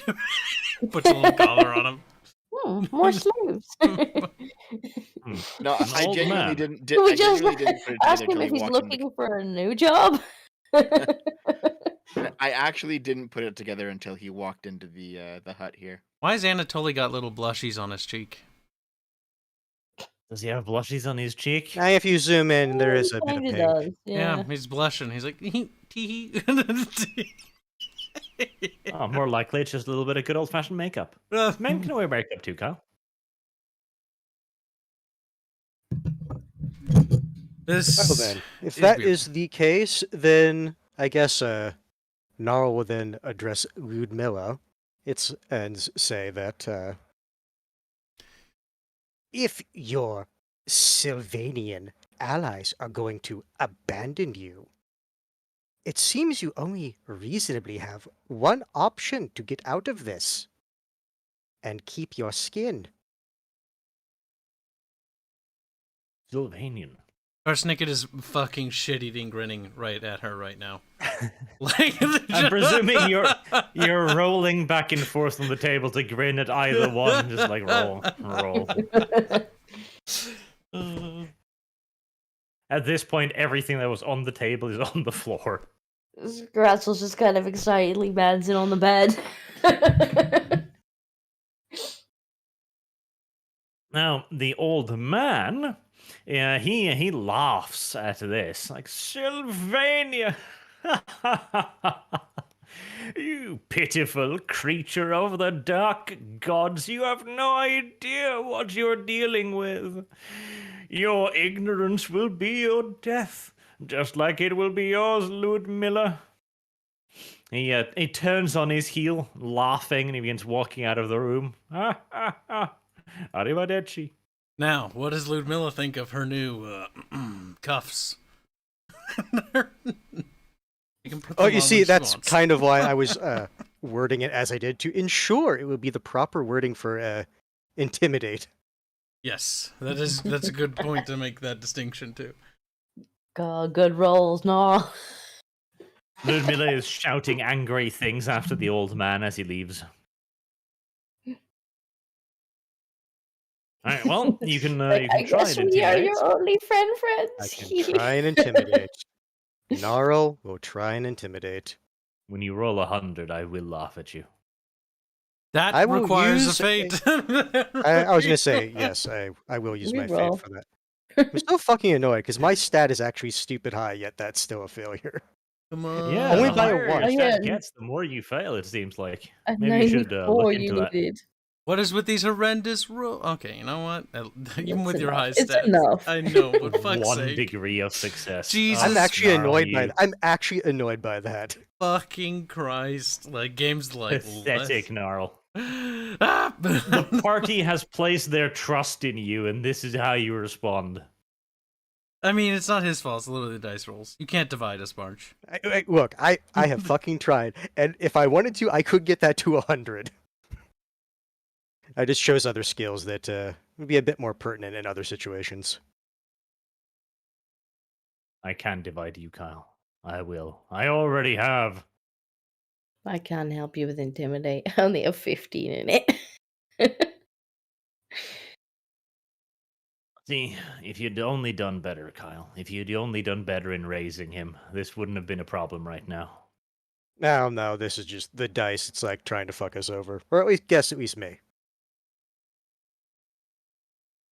puts a little collar on him. More sleeves. No, An I old genuinely man. didn't. Can we I just genuinely didn't put it ask together him if until he's he walked in looking for a new job? I actually didn't put it together until he walked into the hut here. Why has Anatoly got little blushies on his cheek? Does he have blushies on his cheek? Now, if you zoom in, there is He a bit of kinda pink. does, Yeah, yeah. he's blushing. He's like, tee. Oh, more likely it's just a little bit of good old-fashioned makeup. Men can wear makeup too, Kyle. This. Well then, if is that beautiful. is the case, then I guess Gnarl will then address Ludmilla and say that if your Sylvanian allies are going to abandon you, it seems you only reasonably have one option to get out of this and keep your skin. Sylvanian. Arsenic is fucking shit-eating grinning right at her right now. Like, I'm presuming you're rolling back and forth on the table to grin at either one, just like roll. At this point, everything that was on the table is on the floor. Gratzel's just kind of excitedly bouncing on the bed. Now, the old man, he laughs at this, like, Sylvania! You pitiful creature of the dark gods, you have no idea what you're dealing with. Your ignorance will be your death, just like it will be yours, Ludmilla. He turns on his heel, laughing, and he begins walking out of the room. Arrivederci. Now, what does Ludmilla think of her new cuffs? You can put Oh, them you on see, when she that's wants. kind of why I was wording it as I did, to ensure it would be the proper wording for intimidate. Yes, that's a good point to make that distinction too. God, good rolls, no. Ludmilla is shouting angry things after the old man as he leaves. All right, well, you can I try guess and we are intimidate. your only friend, I friends. can try and intimidate. Gnarl will try and intimidate. When you roll 100, I will laugh at you. That I will requires use a fate. I was going to say, yes, I will use my Reroll. fate for that. I'm so fucking annoyed, because my stat is actually stupid high, yet that's still a failure. Come on. Yeah, Only the by a higher your one. stat Yeah. gets, the more you fail, it seems like. A Maybe you should 94 look you into that. needed. What is with these horrendous rules? Okay, you know what? Even It's with your enough. high It's stats, enough. I know. But fuck's 1 sake, degree of success. Jesus. I'm actually annoyed by you. that. I'm actually annoyed by that. fucking Christ! Like games like Pathetic, Gnarl. Ah! The party has placed their trust in you, and this is how you respond. I mean, it's not his fault. It's literally the dice rolls. You can't divide us, March. Look, I have fucking tried, and if I wanted to, I could get that to 100. I just chose other skills that would be a bit more pertinent in other situations. I can divide you, Kyle. I will. I already have. I can't help you with intimidate. I only have 15 in it. See, if you'd only done better, Kyle, if you'd only done better in raising him, this wouldn't have been a problem right now. No, this is just the dice. It's like trying to fuck us over. Or at least me.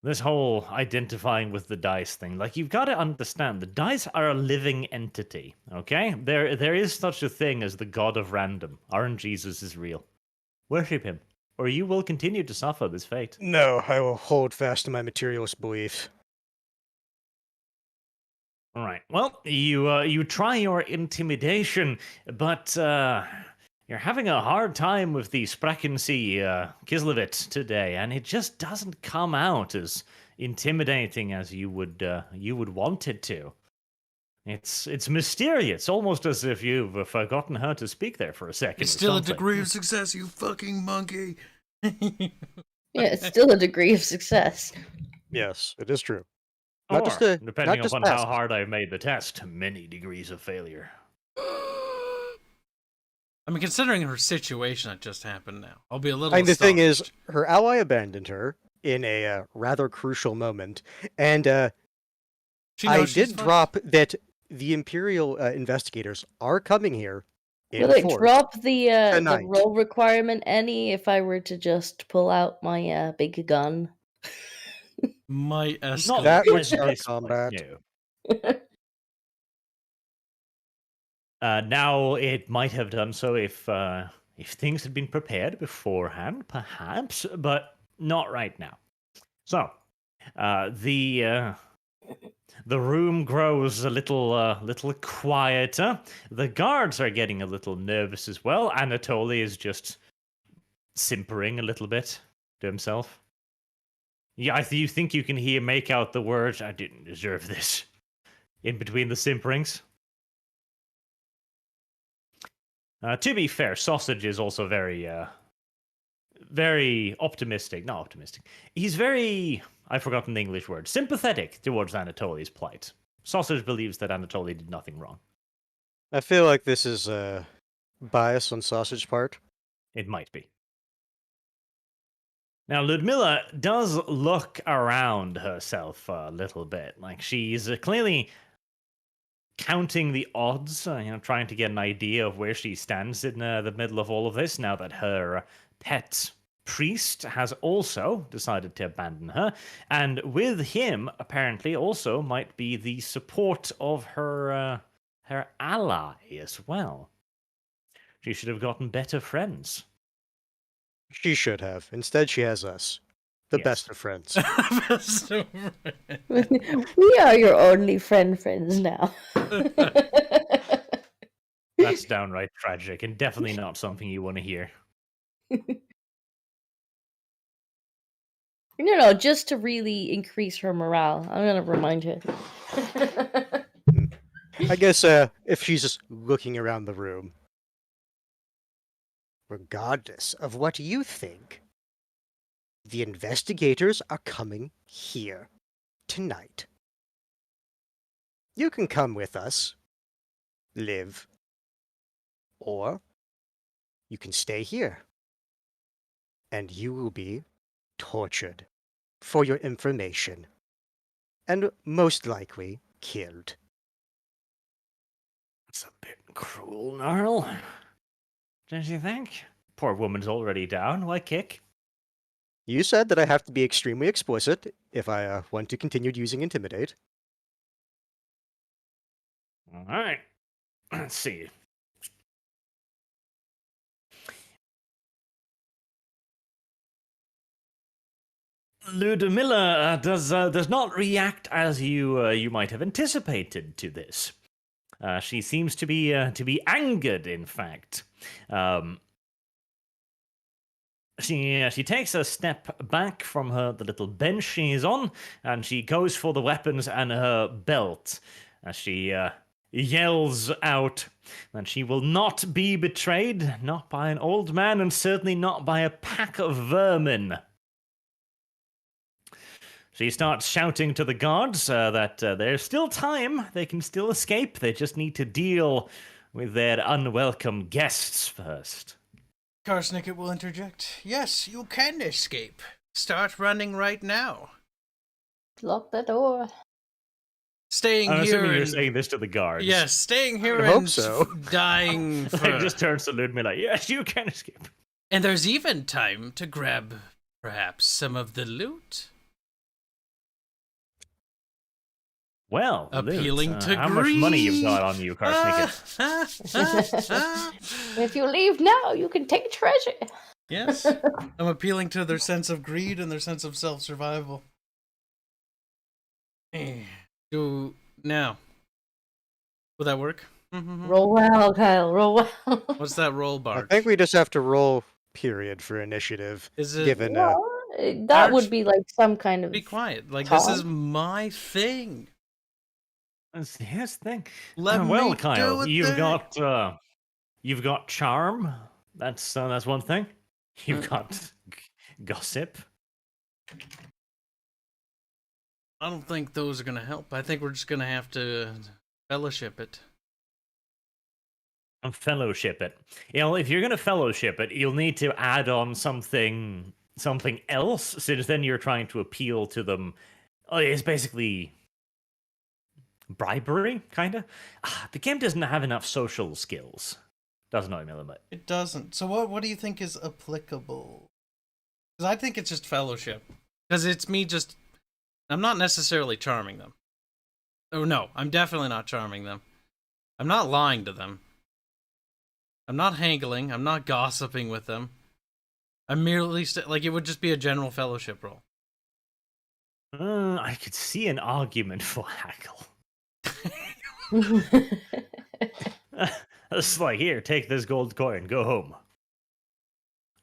This whole identifying with the dice thing, like, you've got to understand, the dice are a living entity, okay? There is such a thing as the god of random. RNGesus is real. Worship him, or you will continue to suffer this fate. No, I will hold fast to my materialist belief. All right. Well, you try your intimidation, but you're having a hard time with the Sprackensee Kislevit today, and it just doesn't come out as intimidating as you would want it to. It's mysterious, almost as if you've forgotten how to speak there for a second. It's still a degree of success, you fucking monkey. Yeah, it's still a degree of success. Yes, it is true. Or, Not just depending not just upon how passed. hard I've made the test, many degrees of failure. I mean, considering her situation that just happened now, I'll be a little I mean, the thing is, astonished. her ally abandoned her in a rather crucial moment, and She I knows she's did fucked. drop that the Imperial investigators are coming here in Will it force. drop the tonight. roll requirement any if I were to just pull out my big gun? Might Not escalate. That would at start this point, combat. no. Now, it might have done so if things had been prepared beforehand, perhaps, but not right now. So, the room grows a little quieter. The guards are getting a little nervous as well. Anatoly is just simpering a little bit to himself. Yeah, you think you can make out the words, "I didn't deserve this," in between the simperings. To be fair, Sausage is also very optimistic. Not optimistic. He's very, I've forgotten the English word, sympathetic towards Anatoly's plight. Sausage believes that Anatoly did nothing wrong. I feel like this is bias on Sausage part. It might be. Now, Ludmilla does look around herself a little bit. Like, she's clearly counting the odds, trying to get an idea of where she stands in the middle of all of this, now that her pet priest has also decided to abandon her. And with him, apparently, also might be the support of her ally as well. She should have gotten better friends. She should have. Instead, she has us. The Yes. best of friends. We are your only friends now. That's downright tragic and definitely not something you want to hear. No, just to really increase her morale. I'm gonna remind her. I guess if she's just looking around the room, regardless of what you think, the investigators are coming here tonight. You can come with us, live, or you can stay here, and you will be tortured for your information, and most likely killed. It's a bit cruel, Gnarl. Don't you think? Poor woman's already down. Why kick? You said that I have to be extremely explicit if I want to continue using Intimidate. All right. Let's see. Ludmilla does not react as you might have anticipated to this. She seems to be angered, in fact. She takes a step back from the little bench she's on, and she goes for the weapons and her belt as she yells out that she will not be betrayed, not by an old man, and certainly not by a pack of vermin. She starts shouting to the guards that there's still time, they can still escape, they just need to deal with their unwelcome guests first. Karsnicket will interject. Yes, you can escape. Start running right now. Lock the door. staying I'm here assuming you're and saying this to the guards. yes, staying here would and hope so. dying for. They just turns to Ludmilla. Yes, you can escape. And there's even time to grab, perhaps, some of the loot. Well, Appealing loot. to how much money you've greed. got on you, Karsnicket? If you leave now, you can take treasure. Yes, I'm appealing to their sense of greed and their sense of self-survival. So now, will that work? Roll well, Kyle. Roll well. What's that roll bar? I think we just have to roll period for initiative. Is it? Given Well, that Arch- would be like some kind of. Be quiet. Like Tom? this is my thing. That's his thing. Let well, me Kyle, do it you've there. got charm. That's one thing. You've got gossip. I don't think those are gonna help. I think we're just gonna have to fellowship it. And fellowship it. If you're gonna fellowship it, you'll need to add on something else, since then you're trying to appeal to them. It's basically bribery, kinda. The game doesn't have enough social skills. Doesn't know, Miller, It doesn't. So what do you think is applicable? Because I think it's just fellowship. Because it's me just. I'm not necessarily charming them. Oh no, I'm definitely not charming them. I'm not lying to them. I'm not haggling. I'm not gossiping with them. I'm merely like it would just be a general fellowship role. I could see an argument for haggle. It's like, here, take this gold coin, go home.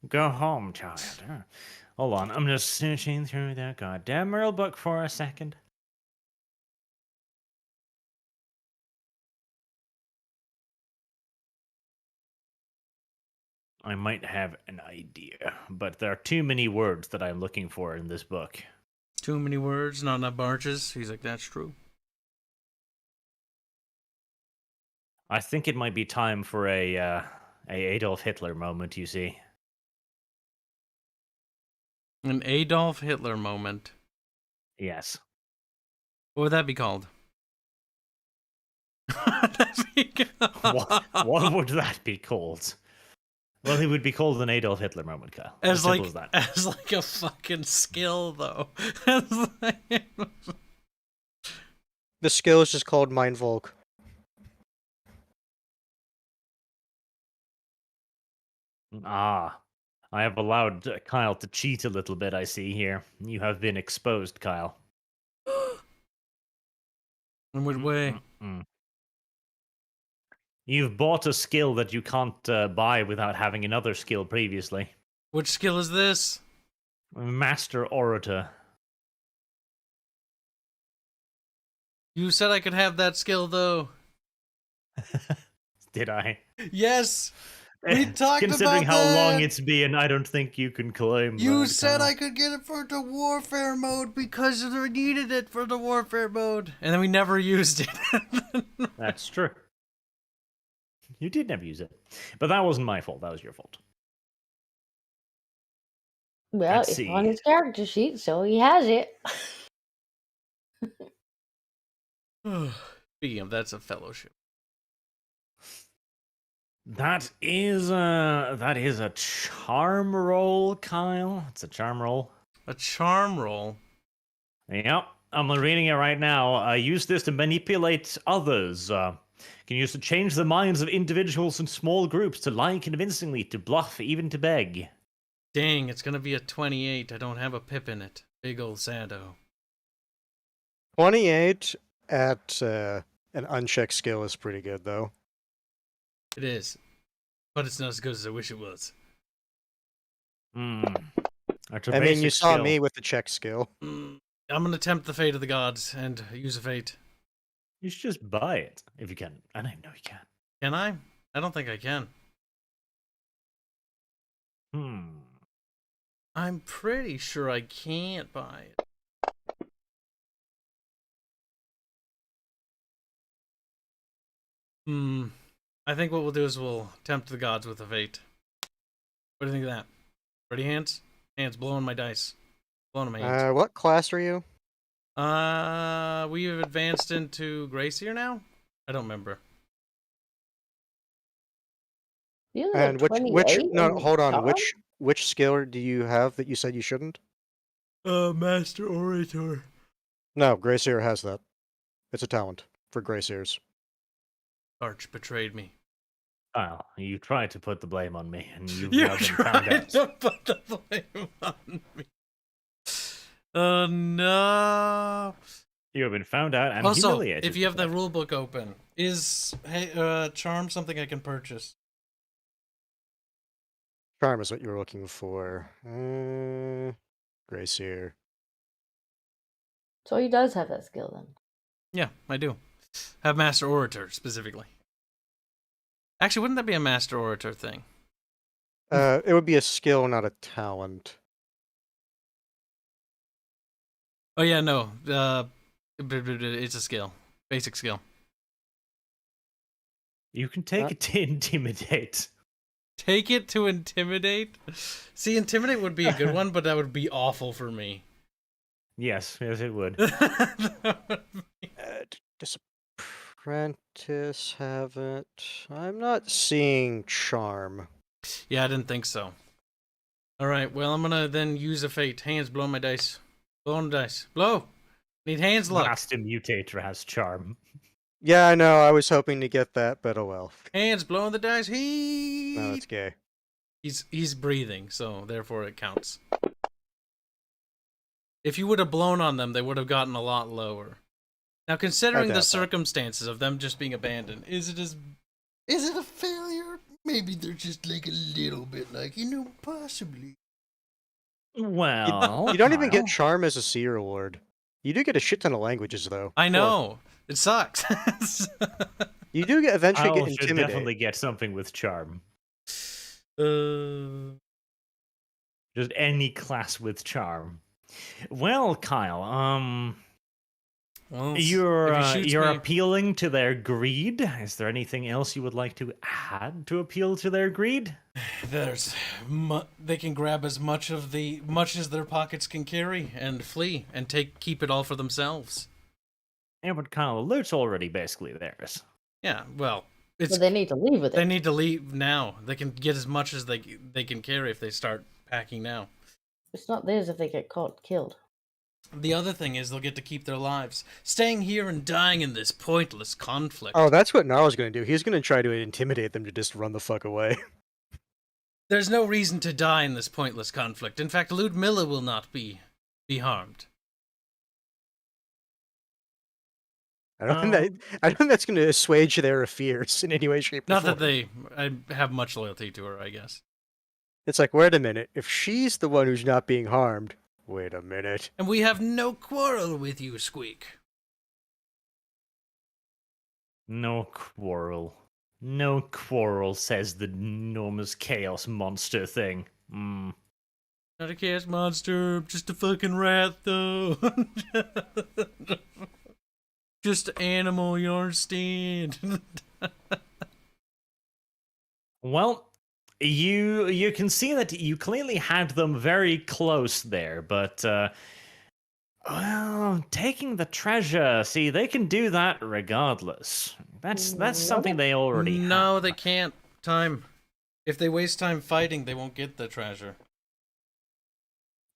Go home, child. Hold on, I'm just searching through that goddamn rule book for a second. I might have an idea, but there are too many words that I'm looking for in this book. Too many words, not enough barges. He's like, that's true. I think it might be time for a Adolf Hitler moment, you see. An Adolf Hitler moment. Yes. What would that be called? What would that be called? Well, it would be called an Adolf Hitler moment, Kyle. As simple like as that. as like a fucking skill though. the skill is just called Mind Volk. I have allowed Kyle to cheat a little bit, I see here. You have been exposed, Kyle. In what way? You've bought a skill that you can't buy without having another skill previously. Which skill is this? Master Orator. You said I could have that skill though. Did I? Yes. We talked Considering about how that. long it's been, I don't think you can claim You that, said Kyle. I could get it for the warfare mode because I needed it for the warfare mode. And then we never used it. That's true. You did never use it. But that wasn't my fault. That was your fault. Well, Let's it's see. on his character sheet, so he has it. Speaking of, that's a fellowship. That is a charm roll, Kyle. It's a charm roll. A charm roll. Yep, I'm reading it right now. Use this to manipulate others. Can use to change the minds of individuals in small groups, to lie convincingly, to bluff, even to beg. Dang, it's gonna be a 28. I don't have a pip in it. Big old Sando. 28 at an unchecked skill is pretty good, though. It is. But it's not as good as I wish it was. That's a I mean, you basic saw skill. me with the check skill. I'm gonna tempt the fate of the gods and use a fate. You should just buy it if you can. I don't know you can. Can I? I don't think I can. I'm pretty sure I can't buy it. I think what we'll do is we'll tempt the gods with a fate. What do you think of that? Ready, hands? Hands, blowing my dice. Blowing my hands. What class are you? We have advanced into Gracier now? I don't remember. You And have which 28 no, in hold on. charm? Which skill do you have that you said you shouldn't? Master Orator. No, Greyseer has that. It's a talent for Greyseers. Arch betrayed me. Kyle, you tried to put the blame on me, and you've You now been found tried out. to put the blame on me. Oh no. You have been found out and Also, humiliated. if you have the rule book open, is charm something I can purchase? Charm is what you were looking for. Greyseer. So he does have that skill then. Yeah, I do. Have Master Orator specifically. Actually, wouldn't that be a Master Orator thing? It would be a skill, not a talent. Oh yeah, no. It's a skill. Basic skill. You can take it to intimidate. Take it to intimidate? See, intimidate would be a good one, but that would be awful for me. Yes, it would. Does Apprentice have it? I'm not seeing charm. Yeah, I didn't think so. Alright, well, I'm gonna then use a fate. Hands, blow my dice. Blow on the dice. Blow! Need hands luck. Master Mutator has charm. Yeah, I know. I was hoping to get that, but oh well. Hands, blow on the dice. He. No, it's gay. He's breathing, so therefore it counts. If you would have blown on them, they would have gotten a lot lower. Now, considering doubt the that. circumstances of them just being abandoned, is it a failure? Maybe they're just like a little bit like, possibly. Well, You don't even get Kyle, charm as a seer award. You do get a shit ton of languages, though. I know. It sucks. You do eventually Kyle get should intimidate. definitely get something with charm. Just any class with charm. Well, Kyle, Well, you're if he shoots you're me- appealing to their greed. Is there anything else you would like to add to appeal to their greed? They can grab as much as their pockets can carry and flee and keep it all for themselves. Yeah, but Kyle, the loot's already basically theirs. Yeah, well, it's So they need to leave with they it. need to leave now. They can get as much as they can carry if they start packing now. It's not theirs if they get caught killed. The other thing is they'll get to keep their lives. Staying here and dying in this pointless conflict. Oh, that's what Nara's going to do. He's going to try to intimidate them to just run the fuck away. There's no reason to die in this pointless conflict. In fact, Ludmilla will not be harmed. I don't think that's going to assuage their fears in any way, shape, or Not form. that I have much loyalty to her, I guess. It's like, wait a minute. If she's the one who's not being harmed, wait a minute. And we have no quarrel with you, Squeak. No quarrel. No quarrel, says the enormous chaos monster thing. Not a chaos monster, just a fucking rat, though. Just an animal, you understand? Well, you can see that you clearly had them very close there, but well, taking the treasure, see, they can do that regardless. That's something they already No, have. they can't. Time. If they waste time fighting, they won't get the treasure.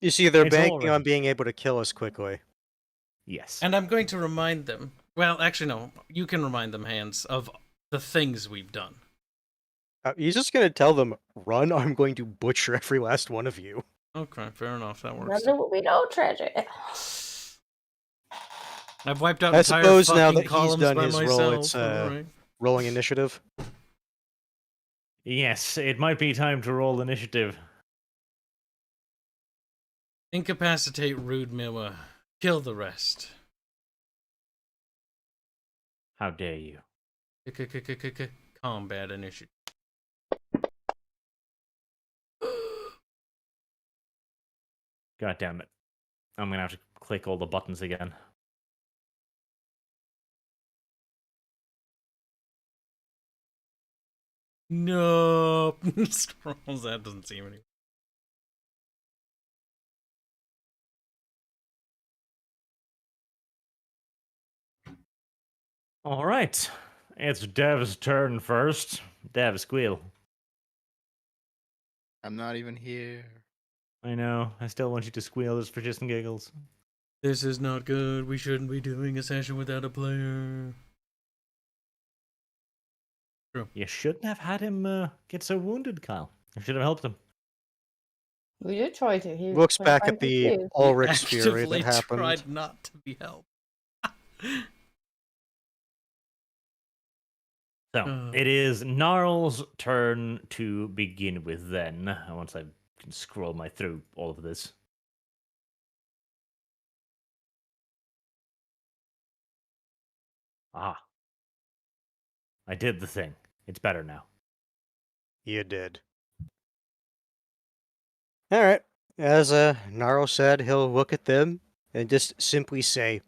You see, they're It's banking on already- being able to kill us quickly. Yes. And I'm going to remind them. Well, actually, no. You can remind them, Hans, of the things we've done. He's just going to tell them, run, or I'm going to butcher every last one of you. Okay, fair enough. That None works. of what we know, treasure. I've wiped out I entire suppose now fucking that he's columns done by his myself. role, it's alright. rolling initiative. Yes, it might be time to roll initiative. Incapacitate Rude Milla. Kill the rest. How dare you? Combat initiative. God damn it. I'm gonna have to click all the buttons again. No. Scrolls, that doesn't seem any. All right. It's Dev's turn first. Dev, squeal. I'm not even here. I know. I still want you to squeal just for shits and giggles. This is not good. We shouldn't be doing a session without a player. True. You shouldn't have had him get so wounded, Kyle. You should have helped him. We did try to. He Looks went back back at to the save. Ulrich's fury Actively that happened. tried not to be helped. So, it is Gnarl's turn to begin with then, once I can scroll my through all of this. Ah. I did the thing. It's better now. You did. Alright. As Gnarl said, he'll look at them and just simply say,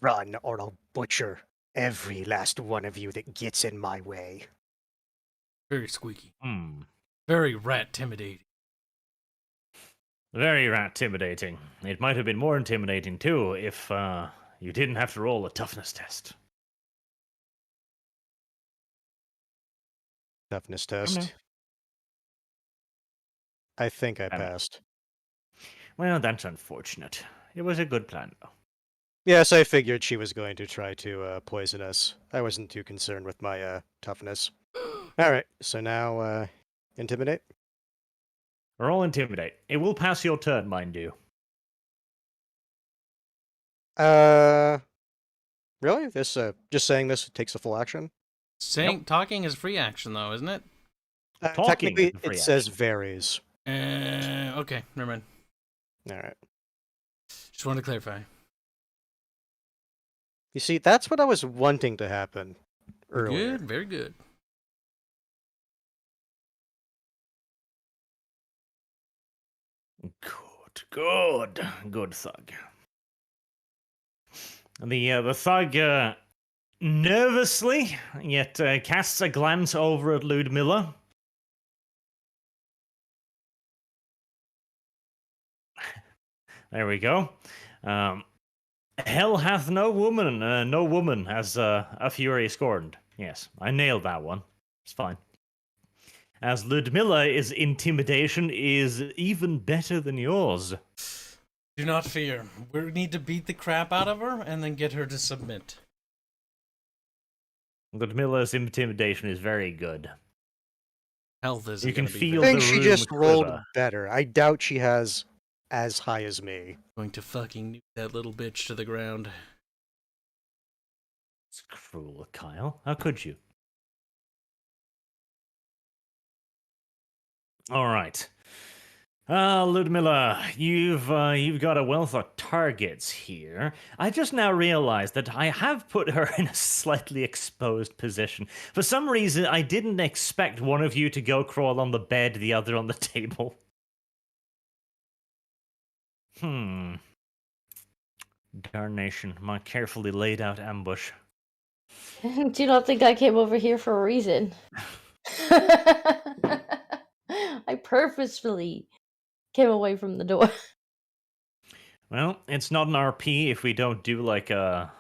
"Run, or I'll butcher every last one of you that gets in my way." Very squeaky. Hmm. Very rat-intimidating. Very rat-intimidating. It might have been more intimidating, too, if you didn't have to roll a toughness test. Toughness now. test. I think I Damn it. passed. Well, that's unfortunate. It was a good plan, though. Yes, I figured she was going to try to poison us. I wasn't too concerned with my toughness. Alright, so now intimidate. Roll intimidate. It will pass your turn, mind you. Really? This just saying this takes a full action? Talking is free action, though, isn't it? Talking Technically, is a free it says action. varies. Okay, never mind. Alright. Just wanted to clarify. You see, that's what I was wanting to happen earlier. Good, very good. Good thug. The thug nervously, yet casts a glance over at Ludmilla. There we go. Hell hath no woman, no woman has a fury scorned. Yes, I nailed that one. It's fine. As Ludmilla's intimidation is even better than yours. Do not fear. We need to beat the crap out of her and then get her to submit. Ludmilla's intimidation is very good. Health isn't You can gonna be feel I very think the she room just rolled quiver. better. I doubt she has as high as me. going to fucking nuke that little bitch to the ground. It's cruel, Kyle. How could you? All right. Ludmilla, you've got a wealth of targets here. I just now realized that I have put her in a slightly exposed position. For some reason, I didn't expect one of you to go crawl on the bed, the other on the table. Darnation, my carefully laid out ambush. Do you not think I came over here for a reason? I purposefully came away from the door. Well, it's not an RP if we don't do like a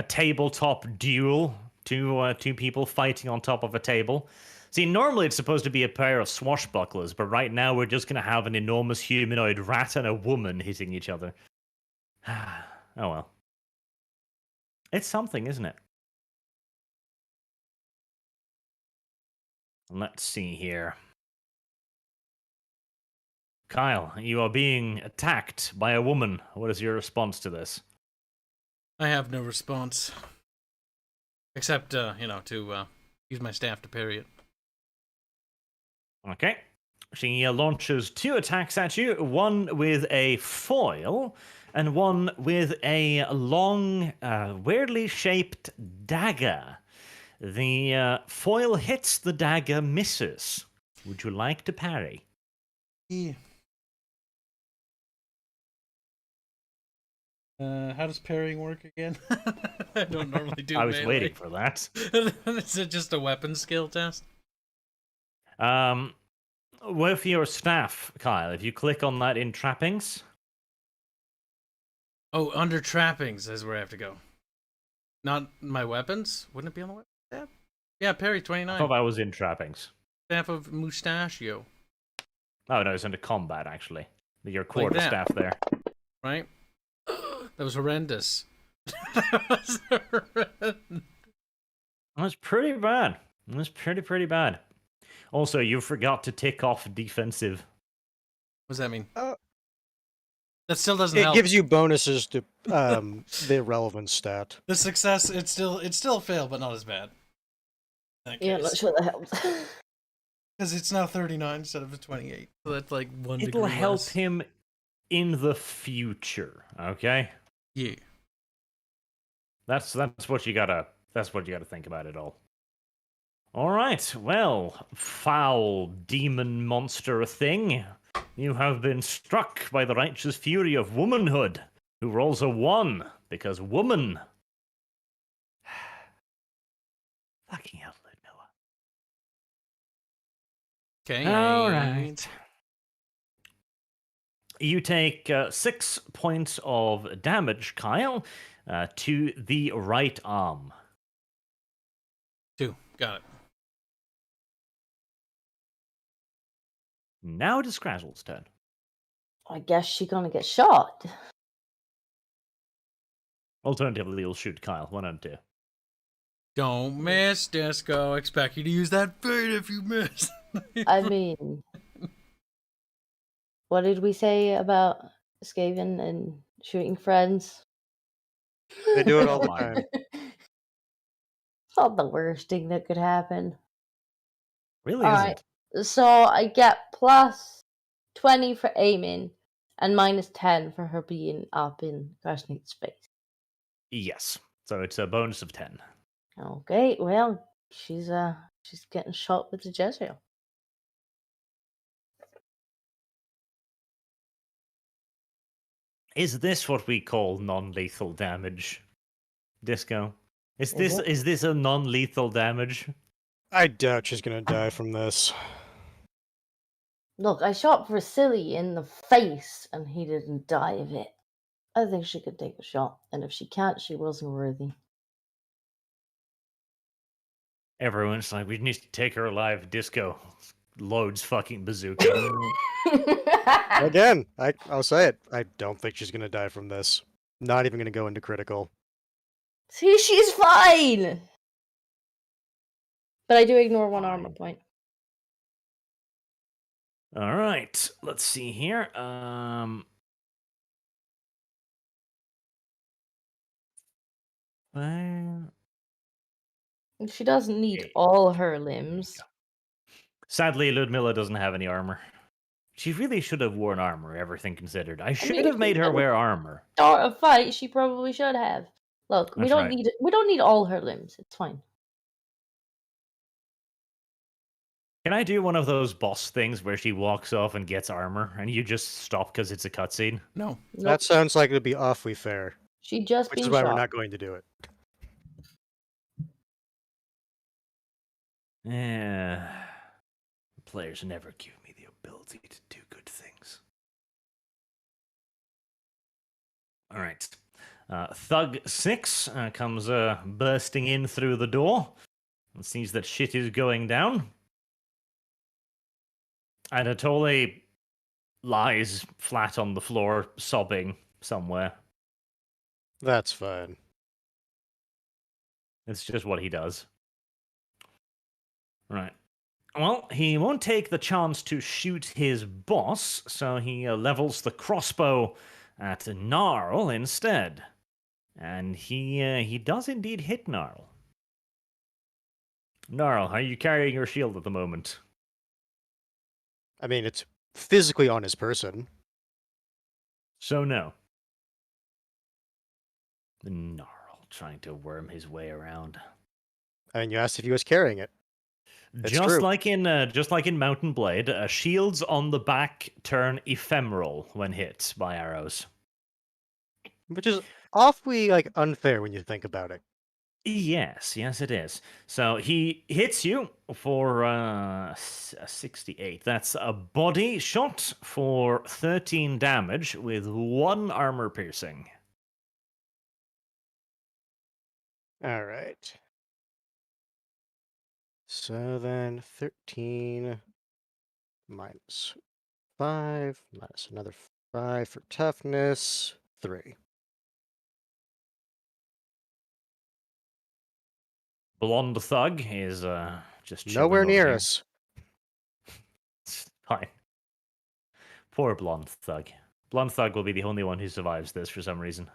tabletop duel. Two people fighting on top of a table. See, normally it's supposed to be a pair of swashbucklers, but right now we're just going to have an enormous humanoid rat and a woman hitting each other. Oh well. It's something, isn't it? Let's see here. Kyle, you are being attacked by a woman. What is your response to this? I have no response. Except, to use my staff to parry it. Okay. She launches 2 attacks at you, one with a foil and one with a long, weirdly shaped dagger. The foil hits, the dagger misses. Would you like to parry? Yeah. How does parrying work again? I don't normally do I was melee. waiting for that. Is it just a weapon skill test? With your staff, Kyle, if you click on that in trappings. Oh, under trappings is where I have to go. Not my weapons? Wouldn't it be on the weapon tab? Yeah, parry I 29. thought that was in trappings. Staff of Mustachio. Oh no, it's into combat actually. Your Like quarter that. staff there. Right? That was horrendous. That was horrendous. That's pretty bad. That's pretty bad. Also, you forgot to tick off defensive. What does that mean? Uh, That still doesn't It help. gives you bonuses to the relevant stat. The success, it's still a fail, but not as bad. Yeah, I'm not sure that helps. Because it's now 39 instead of 28. So that's like 1 degree It'll help less. him in the future, okay? Yeah. That's what you gotta think about it all. Alright, well, foul demon monster thing. You have been struck by the righteous fury of womanhood, who rolls a 1, because woman. Fucking hell, Ludmilla. Okay. Alright. You take 6 points of damage, Kyle, to the right arm. 2. Got it. Now it is Scrazzle's turn. I guess she's gonna get shot. Alternatively, you'll shoot Kyle. 1 and 2. Don't miss, Disco. Expect you to use that fate if you miss. I mean, what did we say about Skaven and shooting friends? They do it all the Fine. time. It's not the worst thing that could happen. Really Alright. isn't. So I get plus 20 for aiming and minus 10 for her being up in Krasnik's face. Yes. So it's a bonus of 10. Okay, well, she's getting shot with the Jezreel. Is this what we call non-lethal damage, Disco? Is Is this a non-lethal damage? I doubt she's gonna die from this. Look, I shot Vasily in the face and he didn't die of it. I think she could take a shot, and if she can't, she wasn't worthy. Everyone's like, we need to take her alive. Disco loads fucking bazooka. Again, I'll say it. I don't think she's gonna die from this. Not even gonna go into critical. See, she's fine! But I do ignore 1 armor Fine. point. All right, let's see here. She doesn't need Okay. all her limbs. Sadly, Ludmilla doesn't have any armor. She really should have worn armor, everything considered. I should mean, have made her she- wear armor. Start a fight, she probably should have. Look, we That's don't right. need all her limbs. It's fine. Can I do one of those boss things where she walks off and gets armor, and you just stop because it's a cutscene? No. Nope. That sounds like it'd be awfully fair, She just which is been why shot. we're not going to do it. Yeah. Players never give me the ability to do good things. All right. Thug 6 comes bursting in through the door and sees that shit is going down. And Atole lies flat on the floor, sobbing somewhere. That's fine. It's just what he does. Right. Well, he won't take the chance to shoot his boss, so he levels the crossbow at Gnarl instead. And he does indeed hit Gnarl. Gnarl, how are you carrying your shield at the moment? I mean, it's physically on his person. So no. Gnarl trying to worm his way around. I mean, you asked if he was carrying it. That's Just true. like in Mountain Blade, shields on the back turn ephemeral when hit by arrows. Which is awfully unfair when you think about it. Yes, it is. So he hits you for 68. That's a body shot for 13 damage with 1 armor piercing. All right. So then 13 minus 5 minus another 5 for toughness. 3. Blonde Thug is just chilling Nowhere over near here. us. It's fine. Poor Blonde Thug. Blonde Thug will be the only one who survives this for some reason.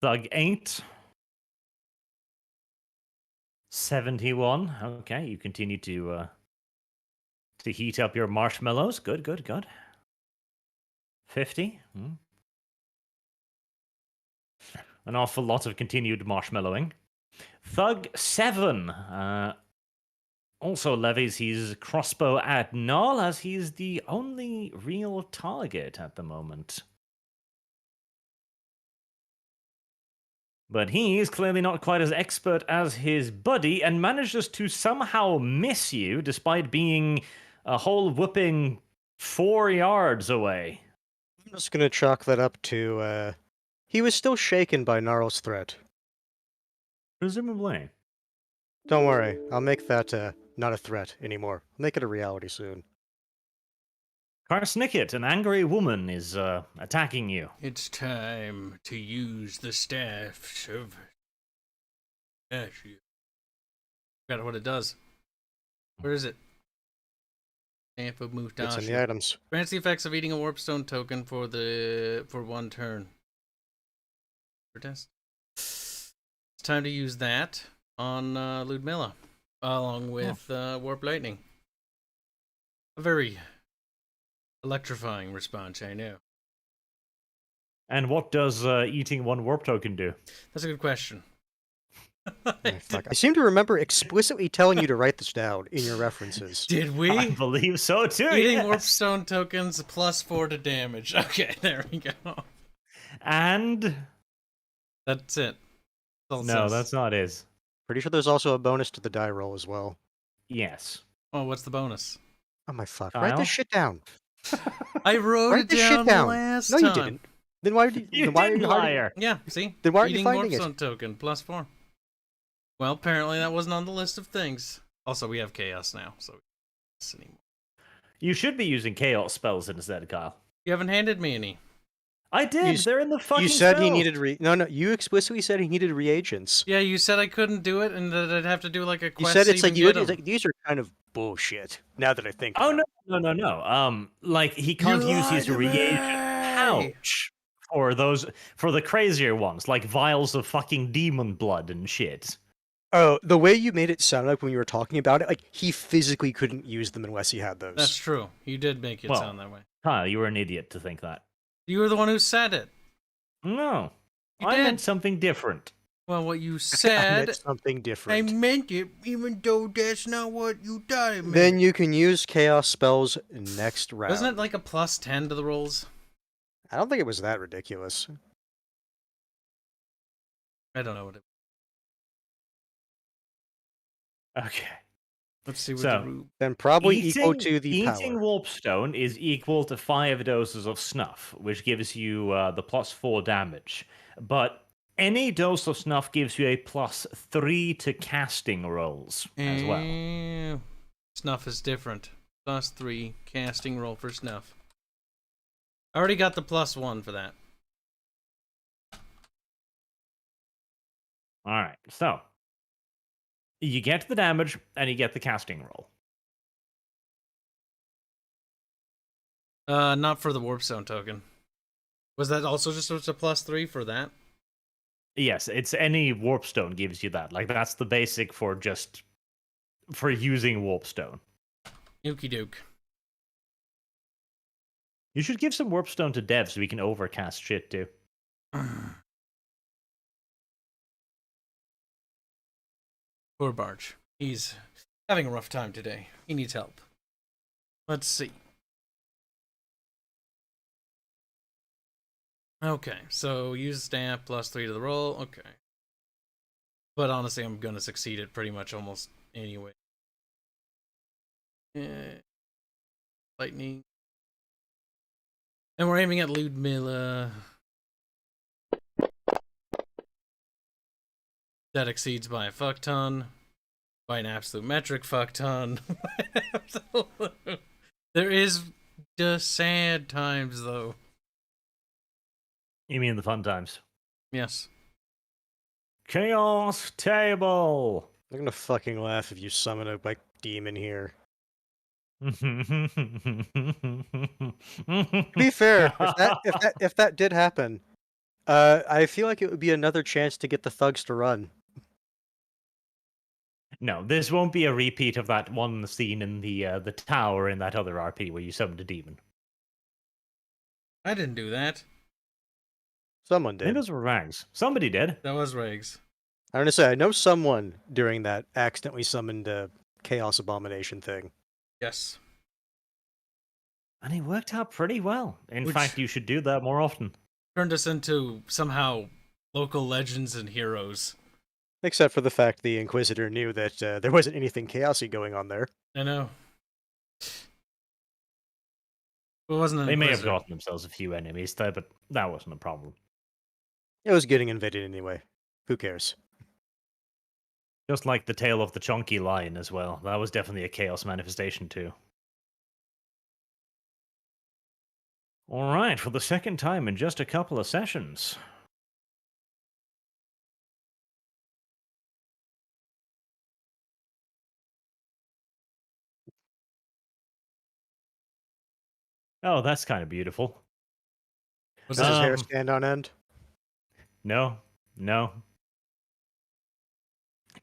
Thug ain't. 71. Okay, you continue to heat up your marshmallows. Good, good, good. 50. An awful lot of continued marshmallowing. Thug 7 also levies his crossbow at Null, as he's the only real target at the moment. But he's clearly not quite as expert as his buddy, and manages to somehow miss you despite being a whole whooping 4 yards away. I'm just going to chalk that up to, he was still shaken by Gnarl's threat. Presumably. Don't worry, I'll make that, not a threat anymore. I'll make it a reality soon. Karsnicket, an angry woman, is attacking you. It's time to use the staff of... Forgot what it does. Where is it? Staff of Mustache. It's in the items. Grants the effects of eating a warpstone token for 1 turn. It's time to use that on Ludmilla, along with Warp Lightning. A very electrifying response, I know. And what does eating 1 warp token do? That's a good question. I seem to remember explicitly telling you to write this down in your references. Did we? I believe so too. Eating yes. warpstone tokens +4 to damage. Okay, there we go. And That's it. That's all it no, says. that's not it. Pretty sure there's also a bonus to the die roll as well. Yes. Oh, what's the bonus? Oh my fuck. Kyle? Write this shit down. I wrote Write it this down shit down. last No, time. you didn't. Then why did You then why are did, you hiding? liar. Yeah, see? Then why are you Eating finding it? warpstone token +4. Well, apparently that wasn't on the list of things. Also, we have chaos now, so we don't do this anymore. You should be using chaos spells instead, Kyle. You haven't handed me any. I did. They're in the fucking You said he spells. needed no. You explicitly said he needed reagents. Yeah, you said I couldn't do it, and that I'd have to do like a You quest said to it's like even get it's 'em. like these are kind of bullshit. Now that I think. Oh about no. Like he can't use his reagent pouch for the crazier ones, like vials of fucking demon blood and shit. Oh, the way you made it sound like when you were talking about it, like he physically couldn't use them unless he had those. That's true. You did make it Well, sound that way. Kyle, you were an idiot to think that. You were the one who said it. No. You I did. meant something different. Well, what you I said, meant something I different. meant it, even though that's not what you thought it meant. Then you can use chaos spells next round. Wasn't it like a +10 to the rolls? I don't think it was that ridiculous. I don't know what it. Okay. Let's see what So- the rube. Then probably equal to the eating power. warpstone is equal to 5 doses of snuff, which gives you the +4 damage. But any dose of snuff gives you a +3 to casting rolls as well. Snuff is different. +3 casting roll for snuff. I already got the +1 for that. All right, so you get the damage and you get the casting roll. Not for the warpstone token. Was that also just a +3 for that? Yes, it's any warpstone gives you that. Like that's the basic for using warpstone. Okie doke. You should give some warpstone to Dev so we can overcast shit too. Poor Barge. He's having a rough time today. He needs help. Let's see. Okay, so use staff +3 to the roll. Okay. But honestly, I'm going to succeed it pretty much almost anyway. Lightning. And we're aiming at Ludmilla. That exceeds by a fuck ton. By an absolute metric fuck ton. There is the sad times, though. You mean the fun times? Yes. Chaos table. I'm gonna fucking laugh if you summon a like demon here. To be fair, if that did happen, I feel like it would be another chance to get the thugs to run. No, this won't be a repeat of that one scene in the tower in that other RP where you summoned a demon. I didn't do that. Someone I think did. those were rags. Somebody did. That was Riggs. I'm gonna say I know someone during that accidentally summoned a chaos abomination thing. Yes. And it worked out pretty well. In Which- fact, you should do that more often. Turned us into somehow local legends and heroes. Except for the fact the Inquisitor knew that there wasn't anything chaosy going on there. I know. It wasn't an They may have Inquisitor. gotten themselves a few enemies there, but that wasn't a problem. It was getting invaded anyway. Who cares? Just like the tail of the chunky lion as well. That was definitely a chaos manifestation too. Alright, for the second time in just a couple of sessions. Oh, that's kind of beautiful. Was Does his hair Um, stand on end? No, no.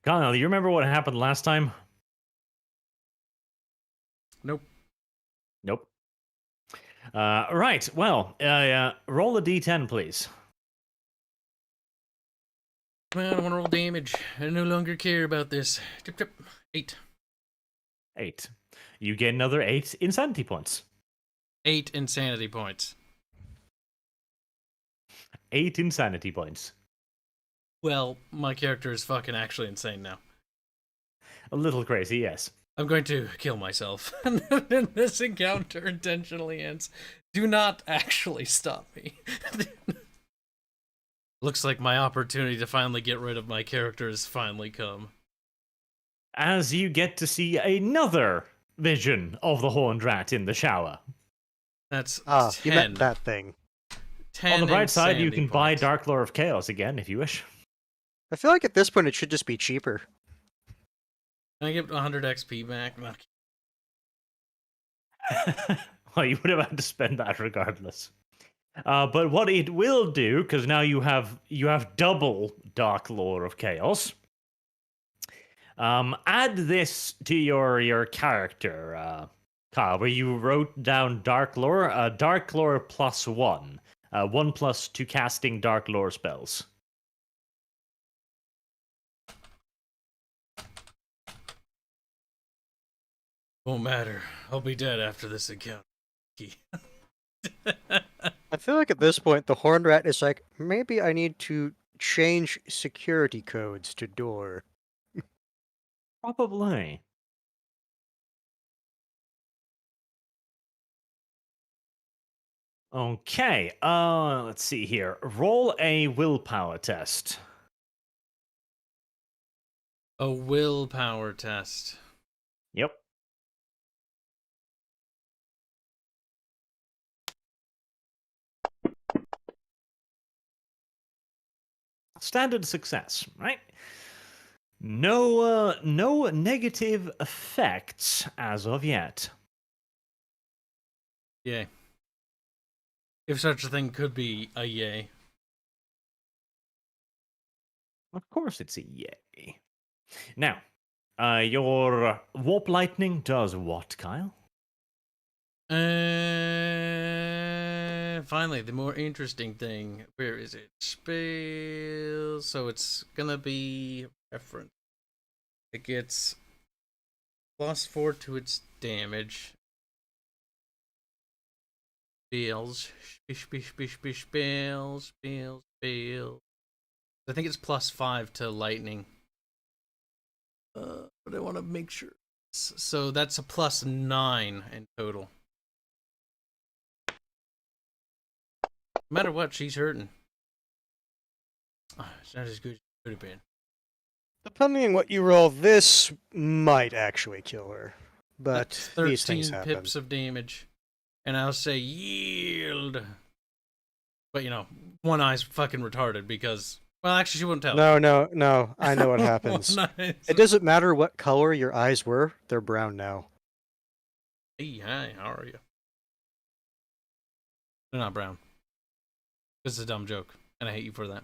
Connell, you remember what happened last time? Nope. Nope. Right, well, roll a d10, please. Man, I want to roll damage. I no longer care about this. Tip, tip. 8. 8. You get another 8 insanity points. 8 insanity points. 8 insanity points. Well, my character is fucking actually insane now. A little crazy, yes. I'm going to kill myself. And then this encounter intentionally ends. Do not actually stop me. Looks like my opportunity to finally get rid of my character has finally come. As you get to see another vision of the Horned Rat in the shower. That's Ah, 10. you meant that thing. 10 On the bright side, you insanity can buy points. Dark Lore of Chaos again if you wish. I feel like at this point it should just be cheaper. Can I get 100 XP back? No. Well, you would have had to spend that regardless. But what it will do, because now you have double Dark Lore of Chaos. Add this to your character, Kyle, where you wrote down Dark Lore. Dark Lore +1. 1+ to casting Dark Lore spells. Won't matter. I'll be dead after this encounter. I feel like at this point the Horned Rat is like, maybe I need to change security codes to door. Probably. Okay, let's see here. Roll a willpower test. A willpower test. Yep. Standard success, right? No negative effects as of yet. Yay. If such a thing could be a yay. Of course it's a yay. Now, your warp lightning does what, Kyle? Finally, the more interesting thing. Where is it? Spells. So it's gonna be reference. It gets +4 to its damage. Spells. Spells. I think it's +5 to lightning. But I want to make sure. So that's a +9 in total. No matter what, she's hurting. It's not as good as it could have been. Depending on what you roll, this might actually kill her. But That's these things 13 happen. pips of damage. And I'll say yield. But, you know, one eye's fucking retarded because... Well, actually, she wouldn't tell. No. I know what happens. Nice. It doesn't matter what color your eyes were. They're brown now. Hey, hi, how are you? They're not brown. This is a dumb joke, and I hate you for that.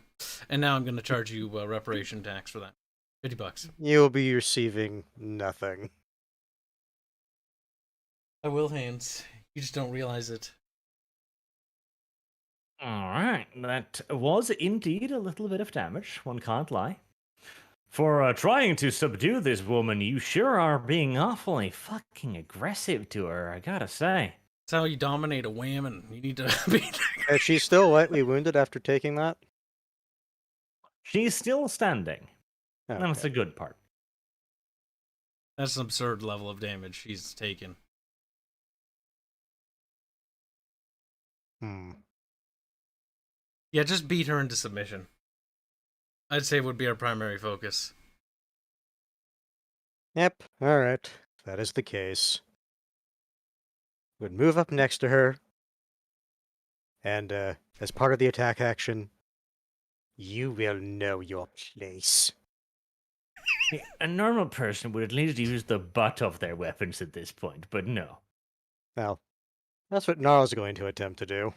And now I'm going to charge you reparation tax for that. $50. You'll be receiving nothing. I will, Hans. You just don't realize it. Alright, that was indeed a little bit of damage, one can't lie. For trying to subdue this woman, you sure are being awfully fucking aggressive to her, I gotta say. That's how you dominate a woman. You need to be... Is she still lightly wounded after taking that? She's still standing. Okay. That's the good part. That's an absurd level of damage she's taken. Yeah, just beat her into submission. I'd say would be our primary focus. Yep, alright. That is the case. Would move up next to her. And, as part of the attack action, you will know your place. A normal person would at least use the butt of their weapons at this point, but no. Well, that's what Gnarl's going to attempt to do.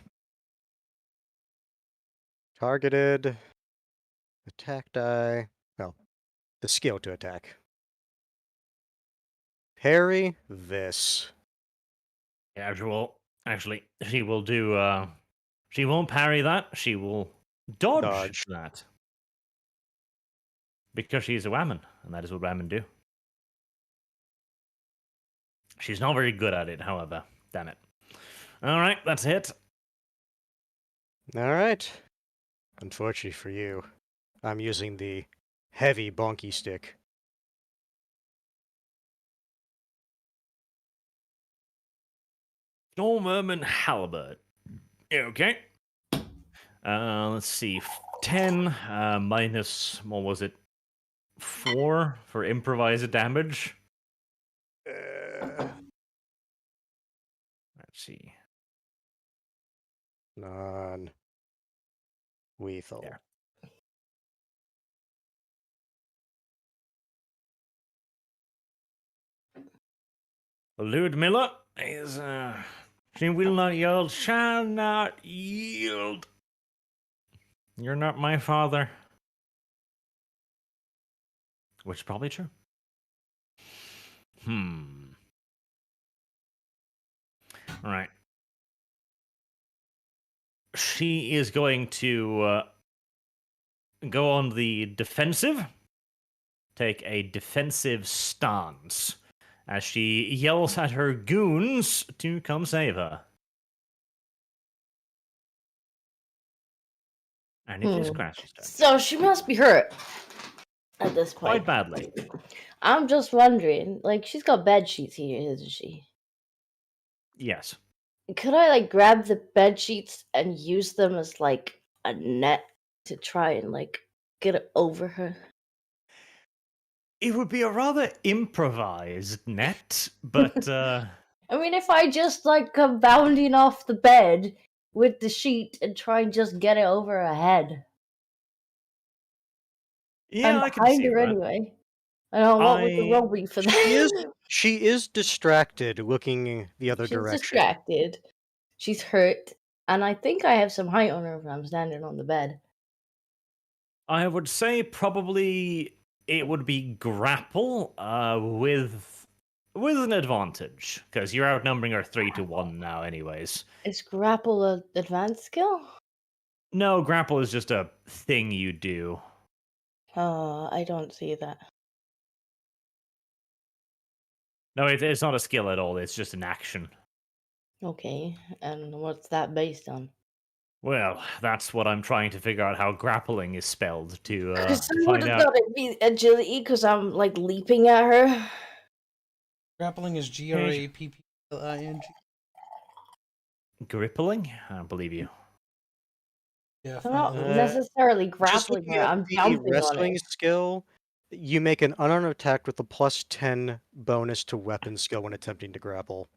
Targeted. Attack die. Well, the skill to attack. Parry this. Actually, she will do, she won't parry that, she will dodge that. Because she's a woman, and that is what women do. She's not very good at it, however. Damn it. Alright, that's it. Alright. Unfortunately for you, I'm using the heavy bonky stick. Stormvermin Halberd. Okay. Let's see. 10 minus, what was it? 4 for improvised damage. Let's see. Non-lethal. There. Ludmilla is, she will not yield, shall not yield. You're not my father. Which is probably true. Alright. She is going to go on the defensive. Take a defensive stance. As she yells at her goons to come save her. And it is Crash's turn. So she must be hurt at this point. Quite badly. I'm just wondering, like, she's got bed sheets here, isn't she? Yes. Could I, like, grab the bed sheets and use them as, like, a net to try and, like, get it over her? It would be a rather improvised net, but I mean, if I just, like, come bounding off the bed with the sheet and try and just get it over her head. yeah, I'm I can behind see her that. anyway. I don't know what would the roll be for that. She is distracted, looking the other She's direction. distracted. She's hurt. And I think I have some height on her if I'm standing on the bed. I would say probably it would be grapple with an advantage, because you're outnumbering her 3-1 now anyways. Is grapple an advanced skill? No, grapple is just a thing you do. I don't see that. No, it's not a skill at all, it's just an action. Okay, and what's that based on? Well, that's what I'm trying to figure out how grappling is spelled to Because I find would have out. thought it'd be agility because I'm like leaping at her. Grappling is grappling. Grippling? I don't believe you. Yeah, I'm not finally. necessarily Just grappling looking her. at I'm the jumping on wrestling it. skill, You make an unarmed attack with a +10 bonus to weapon skill when attempting to grapple.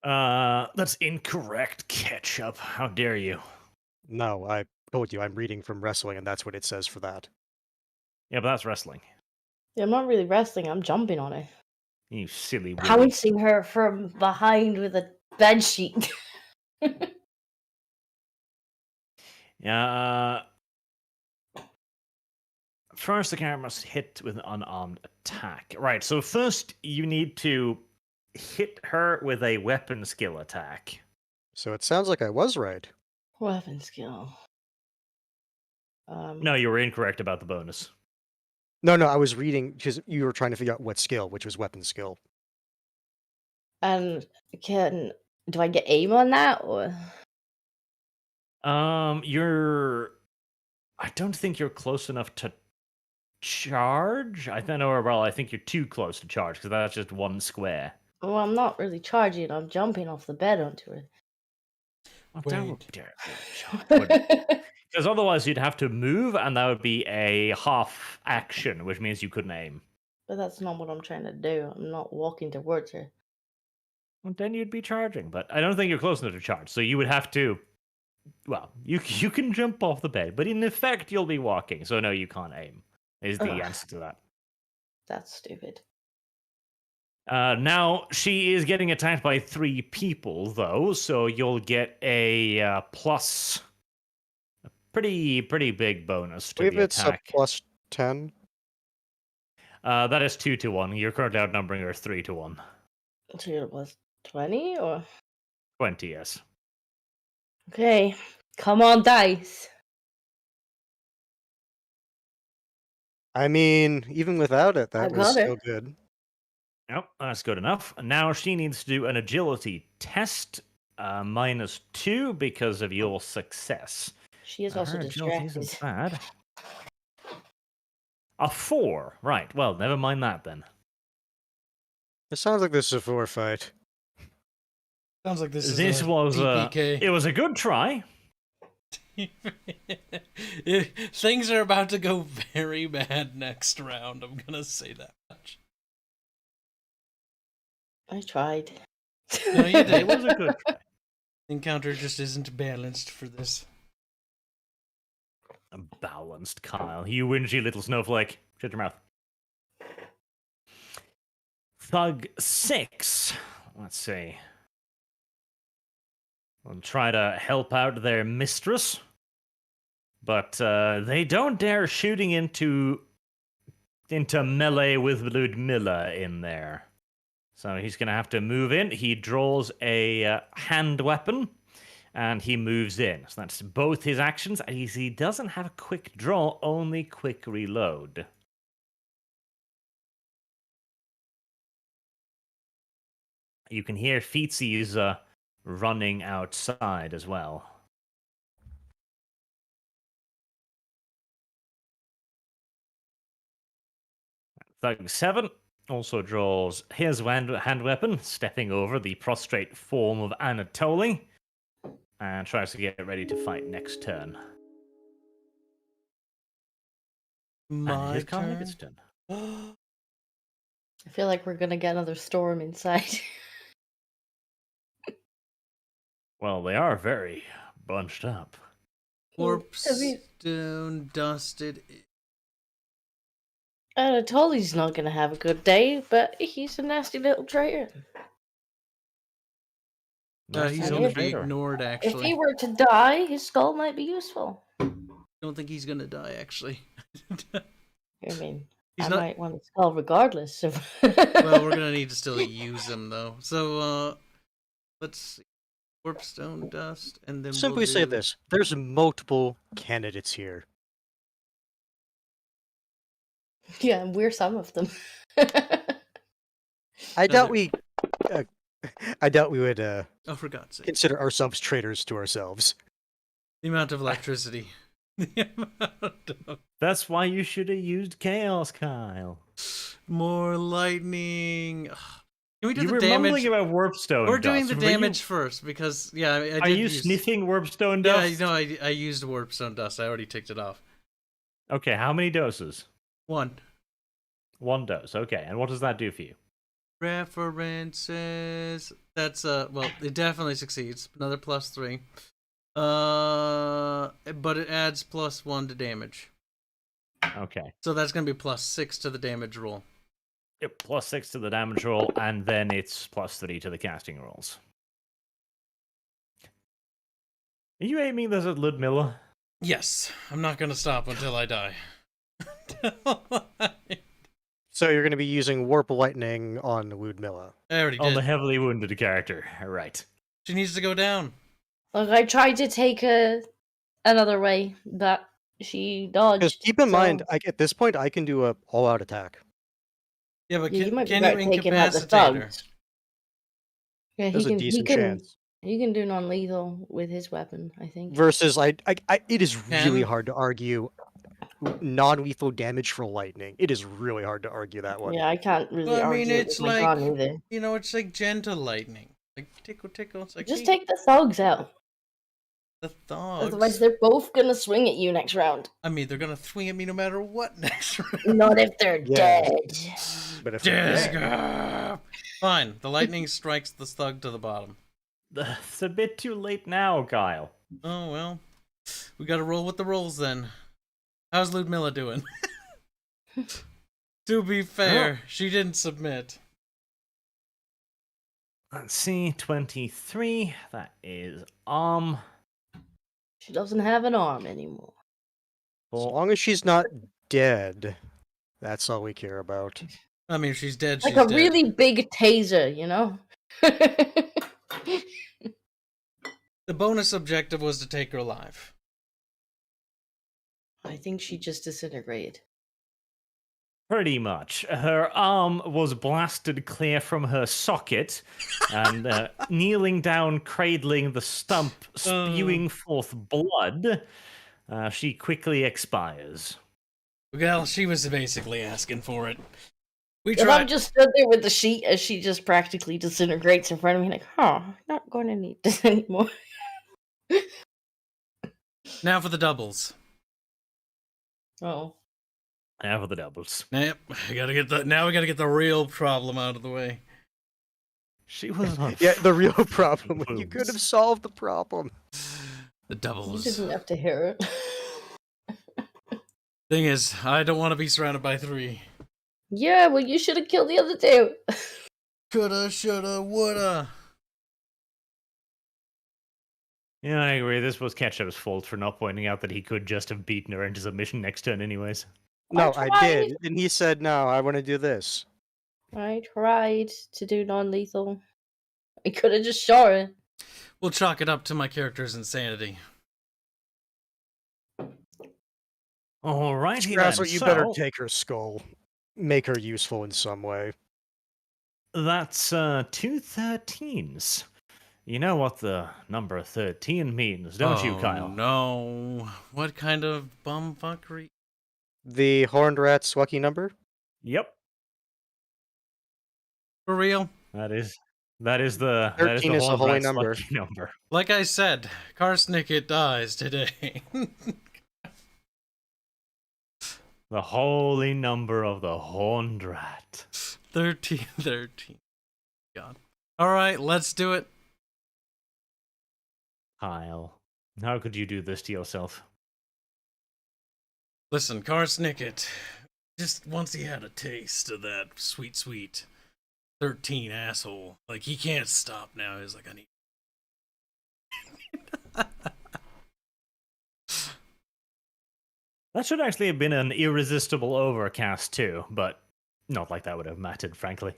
That's incorrect, Ketchup. How dare you? No, I told you I'm reading from wrestling, and that's what it says for that. Yeah, but that's wrestling. Yeah, I'm not really wrestling. I'm jumping on it. You silly willy. Pouncing her from behind with a bed sheet. Yeah. First, the character must hit with an unarmed attack. Right, so first you need to hit her with a weapon skill attack. So it sounds like I was right. Weapon skill. No, you were incorrect about the bonus. No, I was reading because you were trying to figure out what skill, which was weapon skill. And do I get aim on that or? I don't think you're close enough to charge. I think you're too close to charge because that's just one square. Well, I'm not really charging. I'm jumping off the bed onto it. Because otherwise you'd have to move, and that would be a half action, which means you couldn't aim. But that's not what I'm trying to do. I'm not walking towards her. Well, then you'd be charging, but I don't think you're close enough to charge. So you would have to. Well, you can jump off the bed, but in effect you'll be walking. So no, you can't aim. Is the answer to that? That's stupid. Now she is getting attacked by 3 people, though, so you'll get a plus. A pretty big bonus to the attack. It's a +10. That is 2 to 1. You're currently outnumbering her 3 to 1. So it was 20 or 20, yes. okay. Come on, dice. I mean, even without it, that I was got it. still good. Yep, that's good enough. Now she needs to do an agility test, -2 because of your success. She is also Her agility distracted. isn't bad. A 4, right? Well, never mind that then. It sounds like this is a 4 fight. Sounds like this was DPK. it was a good try. Things are about to go very bad next round. I'm gonna say that much. I tried. No, you It did. was a good try. Encounter just isn't balanced for this. Balanced, Kyle. You whingy little snowflake. Shut your mouth. Thug 6. Let's see. We'll try to help out their mistress. But they don't dare shooting into melee with Ludmilla in there. So he's going to have to move in. He draws a hand weapon. And he moves in. So that's both his actions. He doesn't have a quick draw, only quick reload. You can hear Feetsy's running outside as well. Thug 7 also draws his hand weapon, stepping over the prostrate form of Anatoly. And tries to get ready to fight next turn. My his turn? It's turn. I feel like we're gonna get another storm inside. Well, they are very bunched up. Warpstone dusted. Anatoly's not gonna have a good day, but he's a nasty little traitor. He's going to be ignored, If actually. he were to die, his skull might be useful. Don't think he's going to die, actually. I mean, He's I not- might want his skull regardless of. Well, we're going to need to still use him, though. So, let's see. Warpstone dust, and then Simply we'll say do- this. There's multiple candidates here. Yeah, and we're some of them. I doubt we would Oh, for God's sake. consider ourselves traitors to ourselves. The amount of electricity. The amount of... That's why you should have used Chaos, Kyle. More lightning. Can we do You the were damage? mumbling about Warpstone We're doing dust. the damage first, because, yeah, I did Are you use... sniffing Warpstone Yeah, dust? no, I used Warpstone dust. I already ticked it off. Okay, how many doses? 1. 1 dose. Okay, and what does that do for you? References. That's well, it definitely succeeds. Another +3. But it adds +1 to damage. Okay. So that's gonna be +6 to the damage roll. Yep, +6 to the damage roll, and then it's +3 to the casting rolls. Are you aiming this at Ludmilla? Yes, I'm not gonna stop until I die. So you're going to be using Warp Lightning on Ludmilla. I already On did. the heavily wounded character. Right. She needs to go down. Like, I tried to take her another way, but she dodged. Because keep in mind, so- at this point, I can do a all-out attack. Yeah, but Yeah, you might be can you better taking out the incapacitate her? thugs. Yeah, There's a decent chance. He can do non-lethal with his weapon, I think. Versus, it is really Can? hard to argue non-lethal damage for lightning. It is really hard to argue that one. Yeah, I can't really Well, I argue mean, it it's with my like- gun either. You know, it's like gentle lightning. Like tickle, tickle. It's like Just hey, take the thugs out. the thugs. Otherwise, they're both gonna swing at you next round. I mean, they're gonna swing at me no matter what next round. Not if they're Yeah. dead. But if Disgust. Fine. The lightning strikes the thug to the bottom. It's a bit too late now, Kyle. Oh well, we got to roll with the rolls then. How's Ludmilla doing? To be fair, she didn't submit. Let's see, 23. That is She doesn't have an arm anymore. as long as she's not dead, that's all we care about. I mean, if she's dead, Like she's a dead. really big taser, you know? The bonus objective was to take her alive. I think she just disintegrated. Pretty much. Her arm was blasted clear from her socket, and kneeling down, cradling the stump, spewing forth blood, she quickly expires. Well, she was basically asking for it. We If I'm tried. just stood there with the sheet as she just practically disintegrates in front of me, like, not going to need this anymore. Now for the doubles. Oh. Now for the doubles. Yep, now we gotta get the real problem out of the way. She was on Yeah, the real problem. You could have boobs. solved the problem. The You doubles. didn't have to hear it. Thing is, I don't want to be surrounded by 3. Yeah, well, you should have killed the other two. Coulda, shoulda, woulda. Yeah, I agree. This was Ketchup's fault for not pointing out that he could just have beaten her into submission next turn anyways. No, I I did. And he said, no, I want to do this. I tried to do non-lethal. I could have just shot her. We'll chalk it up to my character's insanity. Alrighty That's then. what you better So, take her skull. Make her useful in some way. that's 2 13s. You know what the number 13 means, don't you, Kyle? No. What kind of bumfuckery? The Horned Rat's lucky number? Yep. For real? That is the 13 is a Horned holy Rat's number. lucky number. Like I said, Karsnicket dies today. The holy number of the Horned Rat. 13. God. Alright, let's do it. Kyle, how could you do this to yourself? Listen, Karsnicket, just once he had a taste of that sweet 13 asshole, like he can't stop now. He's like, I need. That should actually have been an irresistible overcast too, but not like that would have mattered, frankly.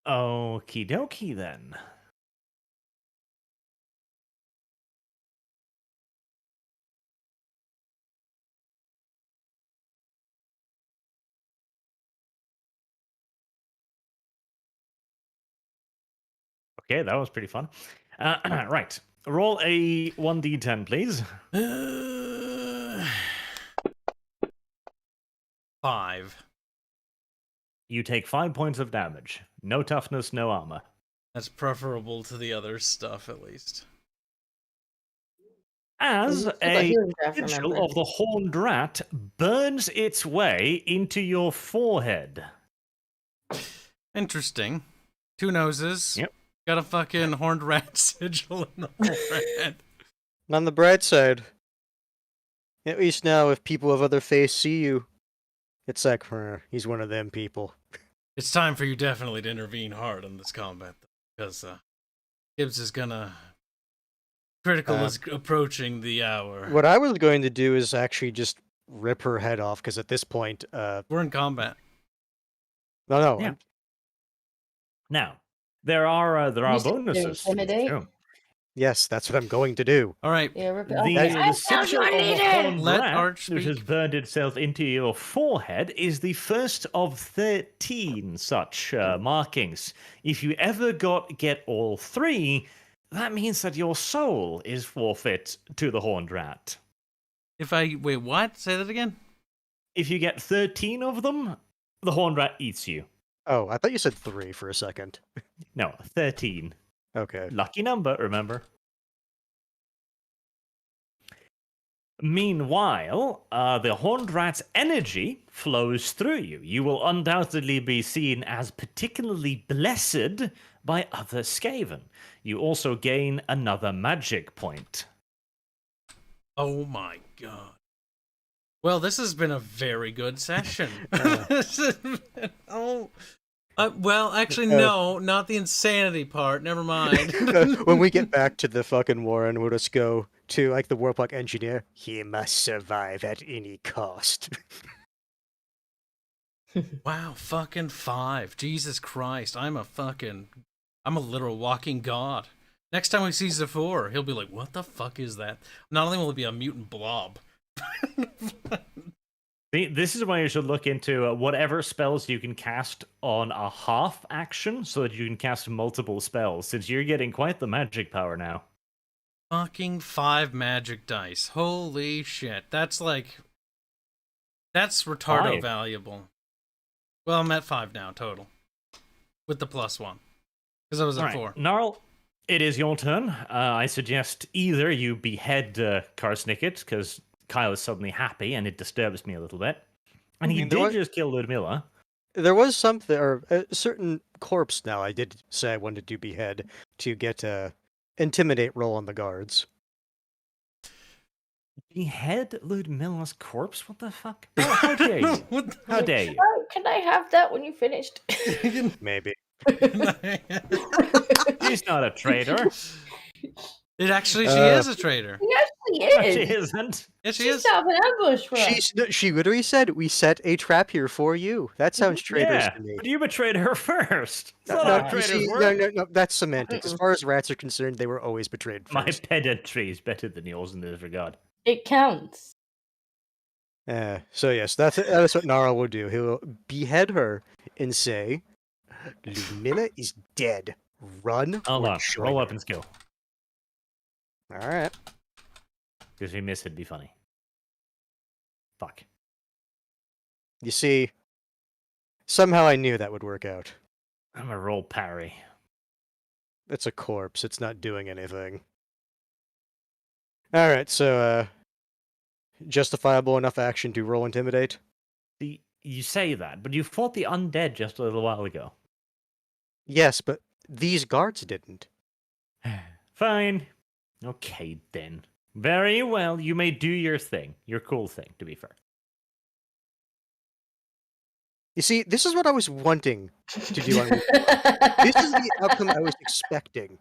Okie dokie then. Okay, that was pretty fun. Right. Roll a 1d10, please. 5. You take 5 points of damage. No toughness, no armor. That's preferable to the other stuff, at least. as still got a healing draft, sigil remember. of the horned rat burns its way into your forehead. Interesting. 2 noses. Yep. Got a fucking horned rat sigil in the forehead. On the bright side, at least now if people of other faiths see you, it's like, he's one of them people. It's time for you definitely to intervene hard in this combat, because Gibbs is gonna... Critical is approaching the hour. What I was going to do is actually just rip her head off, because at this point, We're in combat. no, Yeah. Now, there are You said bonuses. to this intimidate? too. yes, that's what I'm going to do. All right. Yeah, rip it The, off. the sigil of the horned Let rat, Arch which has speak. burned itself into your forehead, is the first of 13 such markings. If you ever get all 3, that means that your soul is forfeit to the horned rat. If I... Wait, what? Say that again? If you get 13 of them, the horned rat eats you. Oh, I thought you said 3 for a second. No, 13. Okay. Lucky number, remember? Meanwhile, the horned rat's energy flows through you. You will undoubtedly be seen as particularly blessed by other Skaven. You also gain another magic point. Oh my god. Well, this has been a very good session. Well, actually, no, not the insanity part. Never mind. When we get back to the fucking Warren, we'll just go to, like, the Warlock engineer. He must survive at any cost. Wow, fucking 5. Jesus Christ. I'm a literal walking god. Next time we see Zephyr, he'll be like, what the fuck is that? Not only will it be a mutant blob. See, this is why you should look into whatever spells you can cast on a half action so that you can cast multiple spells, since you're getting quite the magic power now. Fucking 5 magic dice. Holy shit. That's retardo 5. valuable. Well, I'm at 5 now, total. With the +1. Because I was at 4. Gnarl, it is your turn. I suggest either you behead Karsnicket, because Kyle is suddenly happy, and it disturbs me a little bit. And he did just kill Ludmilla. There was something, or a certain corpse now I did say I wanted to behead to get a intimidate roll on the guards. Behead Ludmilla's corpse? What the fuck? Oh, how dare you? How dare you? Oh, can I have that when you finished? Maybe. She's not a traitor. She is a traitor. He actually No, is. she isn't. Yeah, she She is. set up an ambush for us. She literally said, "We set a trap here for you." That sounds traitorous Yeah, to me. but you betrayed her first. That's No, not how you traitors see, work. no, that's semantics. As far as rats are concerned, they were always betrayed My first. pedantry is better than yours in this regard. It counts. So yes, that's what Nara will do. He'll behead her and say, "Ludmilla is dead. Run Hold or on. join Roll her." up and skill. All right. Because if you miss, it'd be funny. Fuck. You see, somehow I knew that would work out. I'm gonna roll parry. It's a corpse. It's not doing anything. All right, so justifiable enough action to roll intimidate. See, you say that, but you fought the undead just a little while ago. Yes, but these guards didn't. Fine. Okay, then. Very well. You may do your thing. Your cool thing, to be fair. You see, this is what I was wanting to do on week one. This is the outcome I was expecting.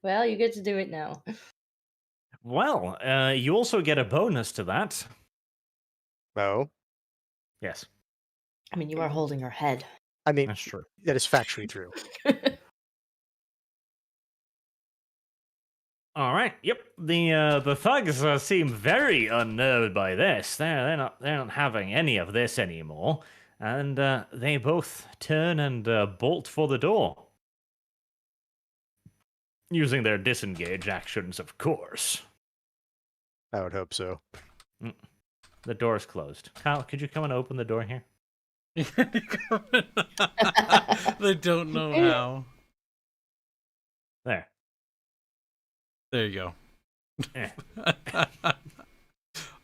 Well, you get to do it now. Well, you also get a bonus to that. Oh, Yes, I mean, you are holding her head. I mean, that's true. that is factually true. All right. Yep. The thugs seem very unnerved by this. They're not having any of this anymore, and they both turn and bolt for the door, using their disengage actions, of course. I would hope so. The door's closed. Kyle, could you come and open the door here? They don't know how. There. There you Eh.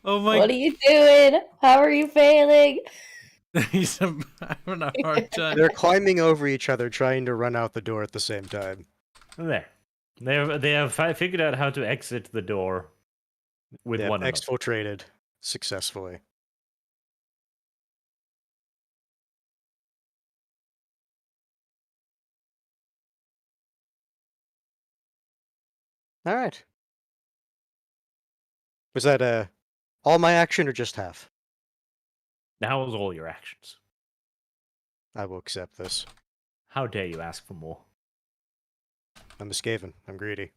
Oh my! What are you doing? How are you failing? He's having a hard time. They're climbing over each other, trying to run out the door at the same time. There. They have figured out how to exit the door with They have one another. exfiltrated successfully. All right. Was that all my action or just half? That was all your actions. I will accept this. How dare you ask for more? I'm a Skaven. I'm greedy.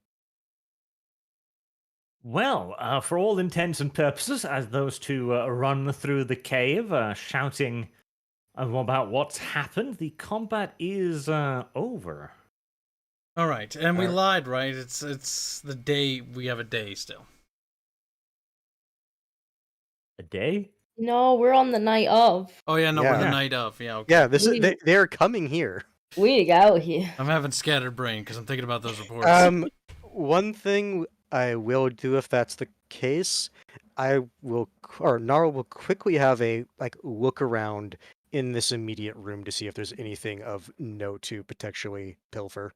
Well, for all intents and purposes, as those two run through the cave, shouting about what's happened, the combat is over. All right, and we lied, right? It's the day. We have a day still. A day? No, we're on the night of. Oh yeah, no, we're the Yeah. night of. Yeah, okay. Yeah, this is they're coming here. We need to get out of here. I'm having scattered brain because I'm thinking about those reports. One thing I will do if that's the case, Nara will quickly have a look around in this immediate room to see if there's anything of note to potentially pilfer.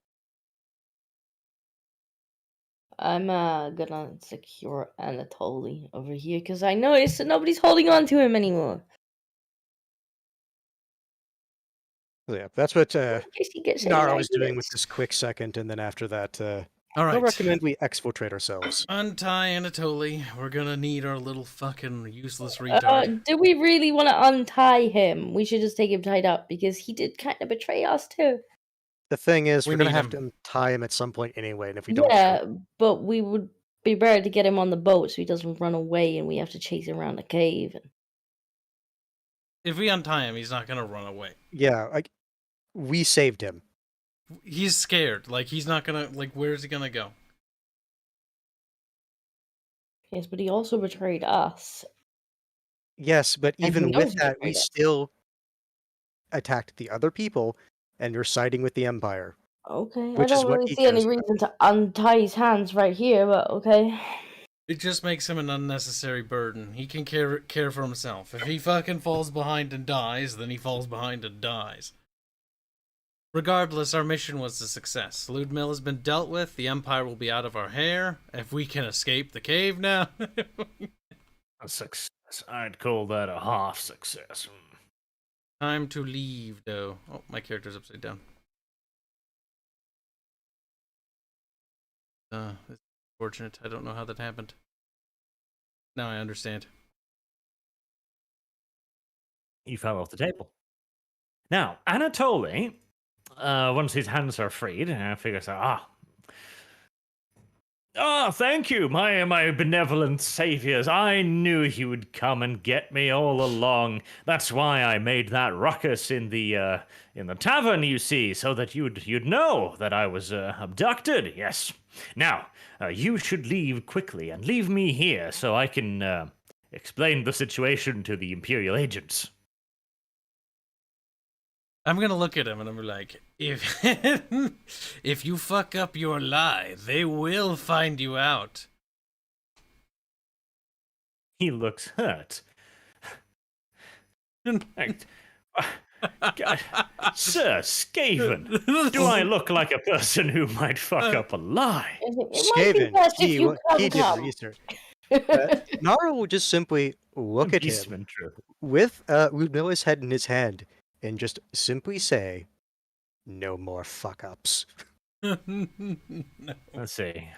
I'm gonna secure Anatoly over here because I noticed that nobody's holding on to him anymore. So yeah, that's what In case he gets any Nara was doing with ideas. this quick second, and then after that, All I'll right, recommend we exfiltrate ourselves. untie Anatoly. We're gonna need our little fucking useless retard. Do we really want to untie him? We should just take him tied up because he did kind of betray us too. The thing is, We we're gonna need have him. to tie him at some point anyway, and if we don't, Yeah, but we would be better to get him on the boat so he doesn't run away and we have to chase him around the cave. If we untie him, he's not gonna run away. yeah, we saved him. He's scared. Like he's not gonna. Like where's he gonna go? Yes, but he also betrayed us. Yes, but And even he knows with he that, we betrayed us. still attacked the other people, and you're siding with the Empire. Okay, Which I is don't what really he see any cares about. reason to untie his hands right here, but okay. It just makes him an unnecessary burden. He can care for himself. If he fucking falls behind and dies, then he falls behind and dies. Regardless, our mission was a success. Ludmilla has been dealt with. The Empire will be out of our hair. If we can escape the cave now. A success. I'd call that a half success. Time to leave, though. Oh, my character's upside down. It's unfortunate. I don't know how that happened. Now I understand. He fell off the table. Now, Anatoly, once his hands are freed, figures out, thank you, my benevolent saviors. I knew you would come and get me all along. That's why I made that ruckus in the tavern, you see, so that you'd know that I was abducted. Yes. Now, you should leave quickly and leave me here so I can explain the situation to the Imperial agents. I'm gonna look at him and I'm like, if if you fuck up your lie, they will find you out. He looks hurt. God, Sir Skaven, do I look like a person who might fuck up a lie? It might be Skaven, best if you he did come. research. Nara will just simply look at him Beastman, true. with Ludmilla's head in his hand and just simply say, "No more fuck ups." Let's see.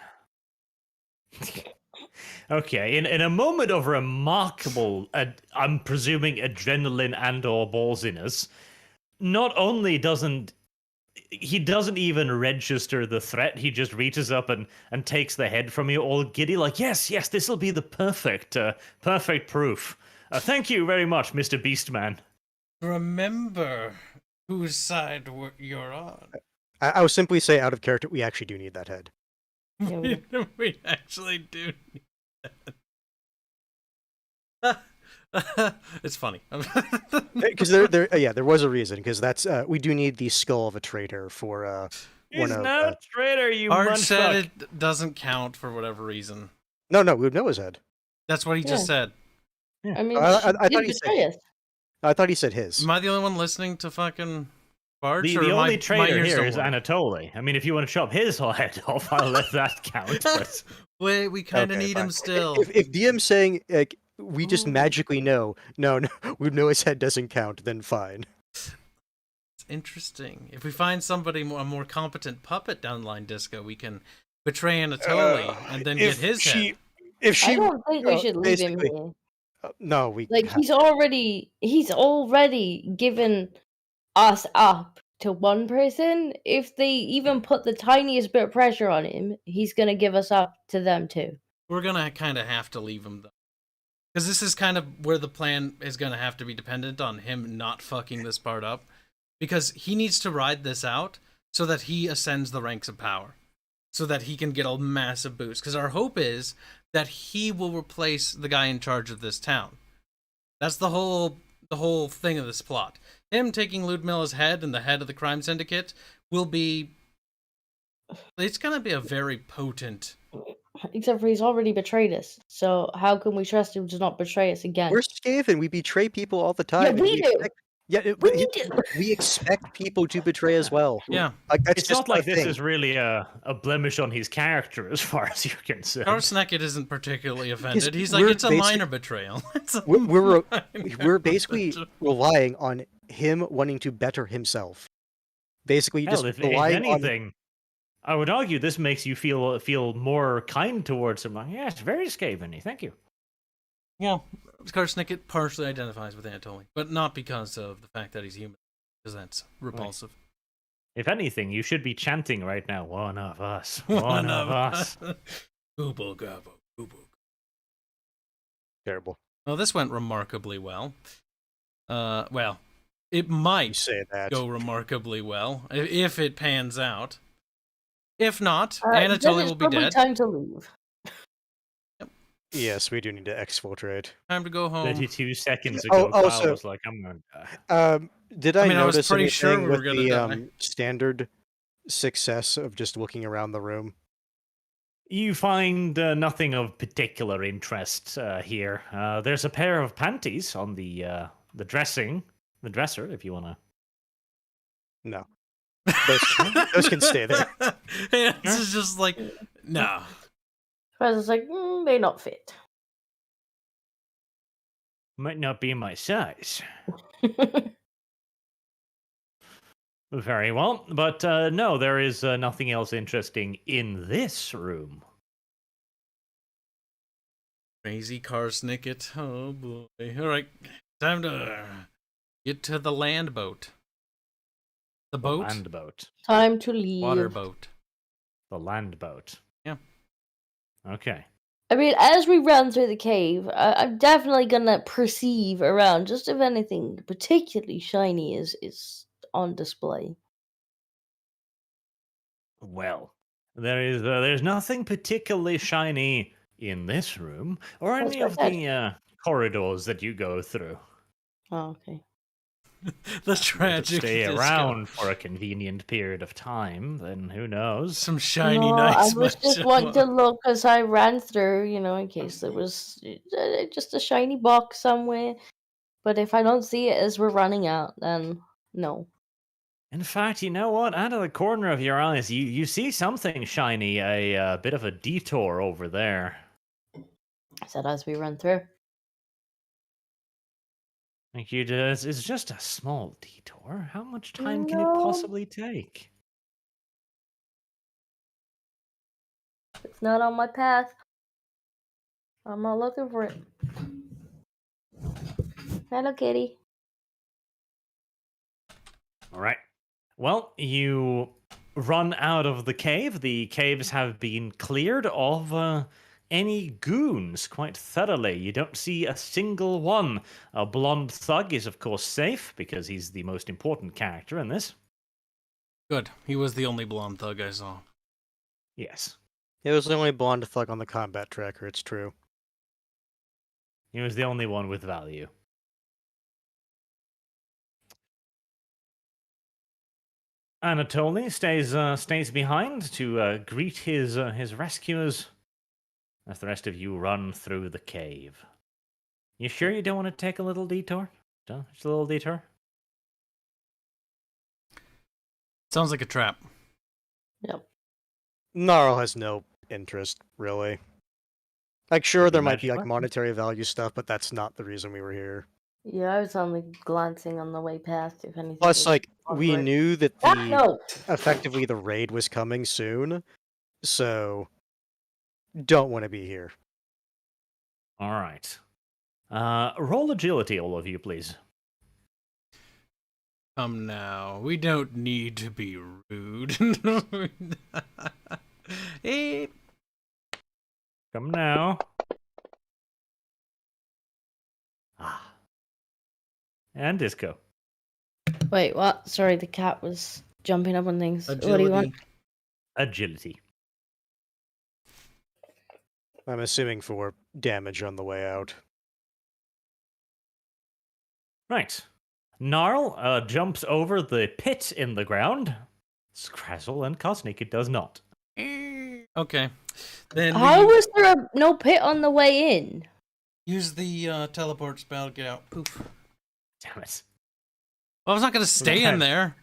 Okay, in a moment of remarkable, I'm presuming adrenaline and/or ballsiness, not only doesn't he doesn't even register the threat, he just reaches up and takes the head from you all giddy, like, yes, this will be the perfect proof. Thank you very much, Mr. Beastman. Remember whose side you're on. I will simply say, out of character, we actually do need that head. Yeah, We actually do need that. It's funny. Because there was a reason. Because that's we do need the skull of a traitor for He's one of. not a traitor, you Art said mundfuck. it doesn't count for whatever reason. No, we would know his head. That's what he just said. I mean, I she thought did he said betray us. I thought he said his. Am I the only one listening to fucking Barge? The or only my traitor ears here don't is work? Anatoly. I mean, if you want to chop his head off, I'll let that count. But Wait, we kind of Okay, need fine. him still. If DM's saying like we just Ooh. magically know, no, we know his head doesn't count, then fine. It's interesting. If we find somebody a more competent puppet down the line, Disco, we can betray Anatoly and then get his head. If she, I don't think we should leave him basically- here. No, we Like he's already given us up to one person. If they even put the tiniest bit of pressure on him, he's gonna give us up to them too. We're gonna kind of have to leave him though, because this is kind of where the plan is gonna have to be dependent on him not fucking this part up, because he needs to ride this out so that he ascends the ranks of power, so that he can get a massive boost. Because our hope is that he will replace the guy in charge of this town. That's the whole thing of this plot. Him taking Ludmilla's head and the head of the crime syndicate will be... It's gonna be a very potent... Except for he's already betrayed us. So how can we trust him to not betray us again? We're Skaven. We betray people all the time. Yeah, and we do. We expect people to betray as well. Yeah. Like, that's it's just not like our this thing. is really a blemish on his character as far as you're concerned. Karsnekit isn't particularly offended. He's we're like, it's a basic- minor betrayal. It's a We're minor basically betrayal. relying on him wanting to better himself. Basically, Hell, just if relying on. anything, I would argue this makes you feel more kind towards him. Like, yes, very Skaven-y. Thank you. Yeah, Karsnikit partially identifies with Anatoly, but not because of the fact that he's human, because that's repulsive. If anything, you should be chanting right now, one of us, one of us. Gooble gobble, gooble. Terrible. Well, this went remarkably well. Well, it You might say that. go remarkably well if it pans out. If not, Then Anatoly it's will be probably dead. time to leave. Yes, we do need to exfiltrate. Time to go home. 32 seconds Oh, ago, Kyle also- was like, I'm going to die. Did I I, mean, I was notice pretty anything sure we were with gonna the die. standard success of just looking around the room? You find nothing of particular interest here. There's a pair of panties on the dresser, if you want to. No. Those can stay there. This is just like, no. I was like, they not fit. Might not be my size. Very well, but no, there is nothing else interesting in this room. Crazy Karsnikit. Oh boy. Alright, time to get to the land boat. The boat? Land boat. Time to leave. Water boat. The land boat. Yeah. Okay. I mean, as we run through the cave, I'm definitely gonna perceive around just if anything particularly shiny is on display. Well, there's nothing particularly shiny in this room or That's any of what I the corridors that you go through. Oh, okay. The If you tragic stay disco. around for a convenient period of time, then who knows? Some shiny No, nice I was just wanting to look as I ran through, in case there was just a shiny box somewhere. But if I don't see it as we're running out, then no. In fact, you know what? Out of the corner of your eyes, you see something shiny, a bit of a detour over there. I said as we run through. Like it's just a small detour. How much time can it No. possibly take? It's not on my path. I'm not looking for it. Hello, kitty. All right. Well, you run out of the cave. The caves have been cleared of any goons quite thoroughly. You don't see a single one. A blonde thug is, of course, safe because he's the most important character in this. Good. He was the only blonde thug I saw. Yes. It was the only blonde thug on the combat tracker, it's true. He was the only one with value. Anatoly stays behind to greet his rescuers. as the rest of you run through the cave. You sure you don't want to take a little detour? Just a little detour? Sounds like a trap. Yep. Gnarl has no interest, really. Like, sure, Maybe there might be magic like weapon? monetary value stuff, but that's not the reason we were here. Yeah, I was only glancing on the way past, if anything. Plus, was like, we awkward. knew that Ah, the no! effectively the raid was coming soon, so don't want to be here. All right. Roll agility, all of you, please. Come now, we don't need to be rude. Hey, Come now. Ah. And Disco. Wait, what? Sorry, the cat was jumping up on things. What do you want? Agility. I'm assuming for damage on the way out. Right. Gnarl jumps over the pit in the ground. Scrazzle and Cosnick, it does not. Okay, then How we was there no pit on the way in? use the teleport spell to get out. Poof. Damn it. Well, I was not going to stay in there.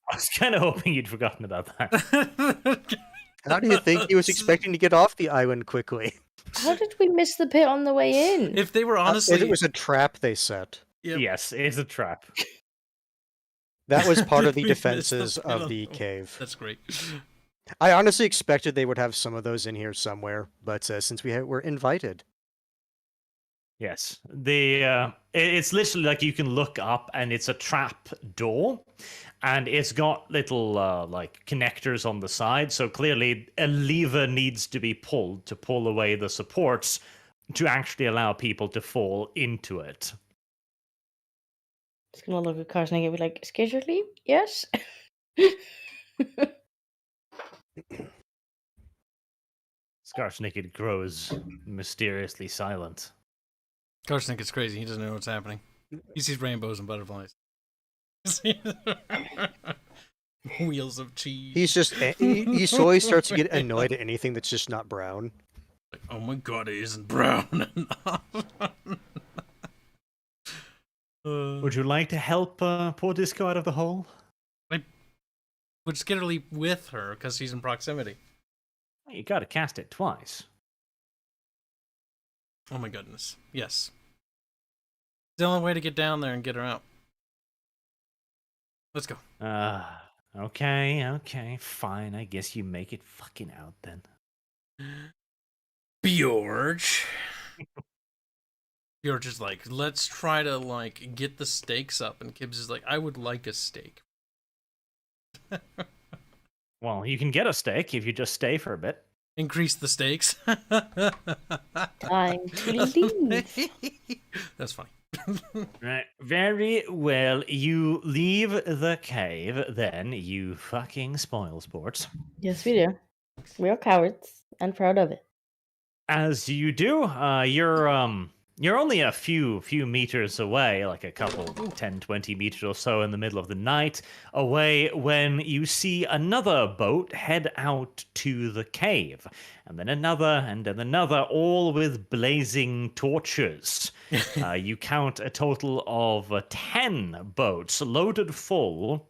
I was kind of hoping you'd forgotten about that. How do you think he was expecting to get off the island quickly? How did we miss the pit on the way in? If they were honestly, It was a trap they set. Yep. Yes, it's a trap. That was part of the We missed the defenses pit of on the the- cave. That's great. I honestly expected they would have some of those in here somewhere, but since we were invited. Yes. It's literally like you can look up and it's a trap door. And it's got little like connectors on the side, so clearly a lever needs to be pulled to pull away the supports to actually allow people to fall into it. Just gonna look at Karsnik and be like, "Excuse your leave? Yes." Skarsnik grows mysteriously silent. Coach think it's crazy. He doesn't know what's happening. He sees rainbows and butterflies. Wheels of cheese. He's just he slowly starts to get annoyed at anything that's just not brown. Like, oh my god, it isn't brown enough. Would you like to help poor Disco out of the hole? Would just get her leap with her because she's in proximity. You gotta cast it twice. Oh my goodness. Yes. It's the only way to get down there and get her out. Let's go. Okay, fine. I guess you make it fucking out then. Bjorge. Bjorge is like, let's try to like get the stakes up, and Kibbs is like, I would like a steak. Well, you can get a steak if you just stay for a bit. Increase the stakes. Time to leave. That's funny. Right, very well. You leave the cave, then you fucking spoil sports. Yes, we do. We are cowards and proud of it. As you do, you're only a few meters away, like a couple 10, 20 meters or so in the middle of the night away, when you see another boat head out to the cave, and then another, all with blazing torches. You count a total of 10 boats loaded full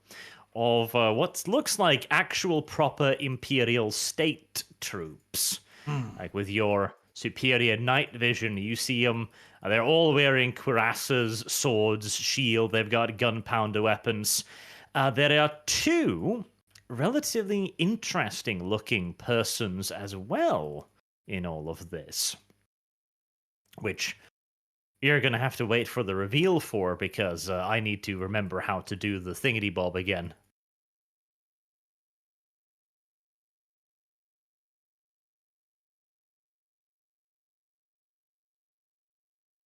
of what looks like actual proper Imperial state troops. Like with your superior night vision, you see them. They're all wearing cuirasses, swords, shield. They've got gunpowder weapons. There are two relatively interesting-looking persons as well in all of this, which you're going to have to wait for the reveal for, because I need to remember how to do the thingity-bob again.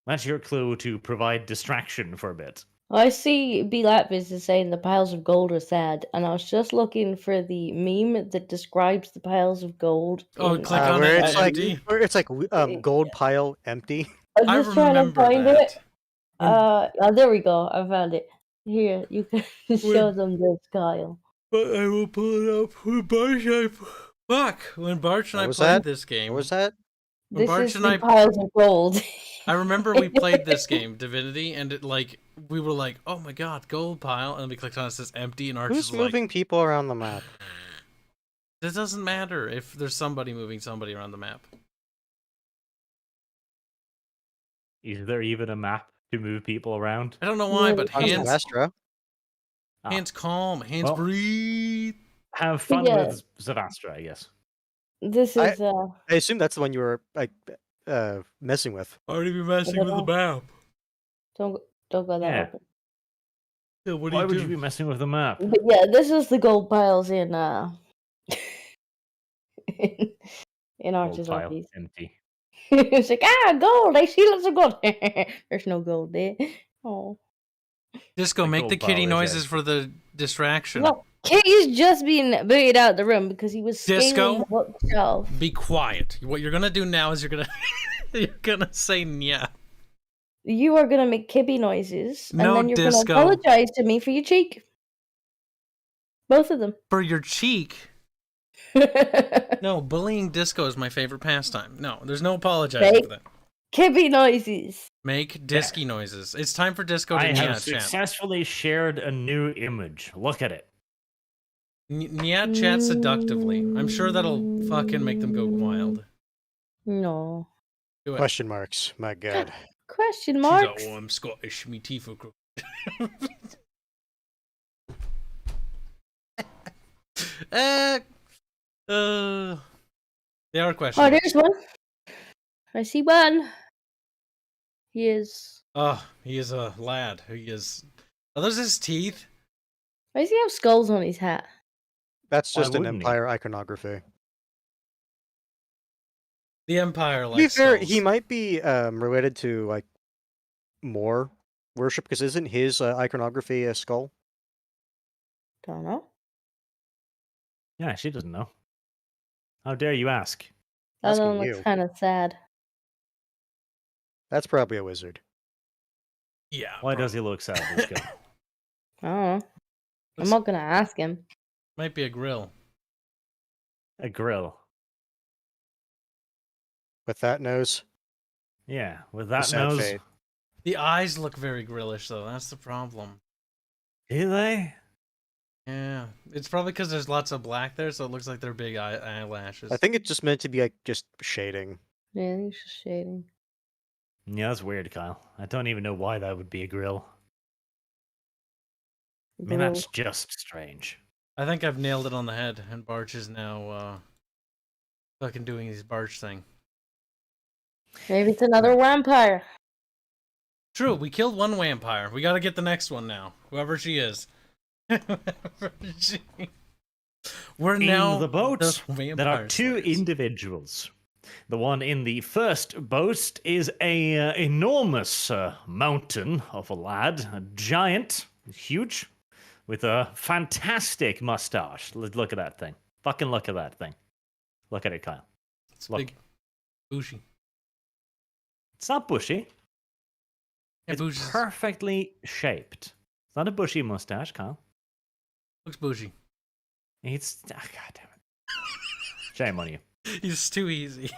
That's your clue to provide distraction for a bit. I see B. Latvis is saying the piles of gold are sad, and I was just looking for the meme that describes the piles of gold. Oh, in, click on where it, it's like empty. gold pile empty. I'm I just trying to remember find that. it. There we go. I found it. Here, you can show them this, Kyle. But I will pull it up when Barch and I... Fuck! When Barch and What I was played that? this game... What was that? When This Barch is and the I- piles of gold. I remember we played this game, Divinity, and it we were like, "Oh my god, gold pile!" And we clicked on it, it says empty, and Arch Who's is like, moving people around the map? "This doesn't matter if there's somebody moving somebody around the map." Is there even a map to move people around? I don't know why, but On hands, Sinestro. hands calm, hands Well- breathe. Have fun Yeah. with Zavastra, I guess. This is I assume that's the one you were like messing with. Already be messing with the map. don't go that Yeah. way. Yeah, what Why would you be messing with the map? But yeah, this is the gold piles in in Gold Arch's pile, office. empty. It's like, gold! I see lots of gold. There's no gold there. Oh. Disco, The make gold the kitty pile is noises empty. for the distraction. No, Kitty's just being booted out of the room because he was Disco? scaling the bookshelf. Be quiet. What you're gonna do now is you're gonna you're gonna say yeah. You are gonna make Kippy noises, and No, then you're Disco. gonna apologize to me for your cheek. Both of them. For your cheek. No, bullying Disco is my favorite pastime. No, there's no apologizing Fake. for that. Kippy noises. Make disky noises. It's time for Disco to I have Nyat chat. successfully shared a new image. Look at it. Nyat chat seductively. I'm sure that'll fucking make them go wild. No. Do it. Question marks. My God. Question She's marks. like, oh, I'm Scottish. Me teeth are crooked. They are questions. Oh, there's one. I see one. He is. Oh, he is a lad. He is. Are those his teeth? Why does he have skulls on his hat? That's Why just an wouldn't he? Empire iconography. The Empire, To be like fair, skulls. he might be related to like more worship because isn't his iconography a skull? Don't know. Yeah, she doesn't know. How dare you ask? That Asking one looks you. kind of sad. That's probably a wizard. Yeah. Why does he look sad, this guy? I don't know. I'm Looks- not gonna ask him. Might be a grill. A grill. With that nose, Yeah, with the that sad nose. fate. The eyes look very grillish, though. That's the problem. Do they? Yeah. It's probably because there's lots of black there, so it looks like they're big eyelashes. I think it's just meant to be like just shading. Yeah, I think it's just shading. Yeah, that's weird, Kyle. I don't even know why that would be a grill. I mean, that's just strange. I think I've nailed it on the head, and Barch is now fucking doing his Barch thing. Maybe it's another vampire. True, we killed one vampire. We gotta get the next one now. Whoever she is. We're now In the boat, the there are vampire two slayers. individuals. The one in the first boat is a enormous mountain of a lad, a giant, huge, with a fantastic mustache. Look at that thing. Fucking look at that thing. Look at it, Kyle. It's Look. big. Bushy. It's not bushy. Yeah, It's Bushy's- perfectly shaped. It's not a bushy mustache, Kyle. looks bushy. It's God damn it. Shame on you. He's too easy.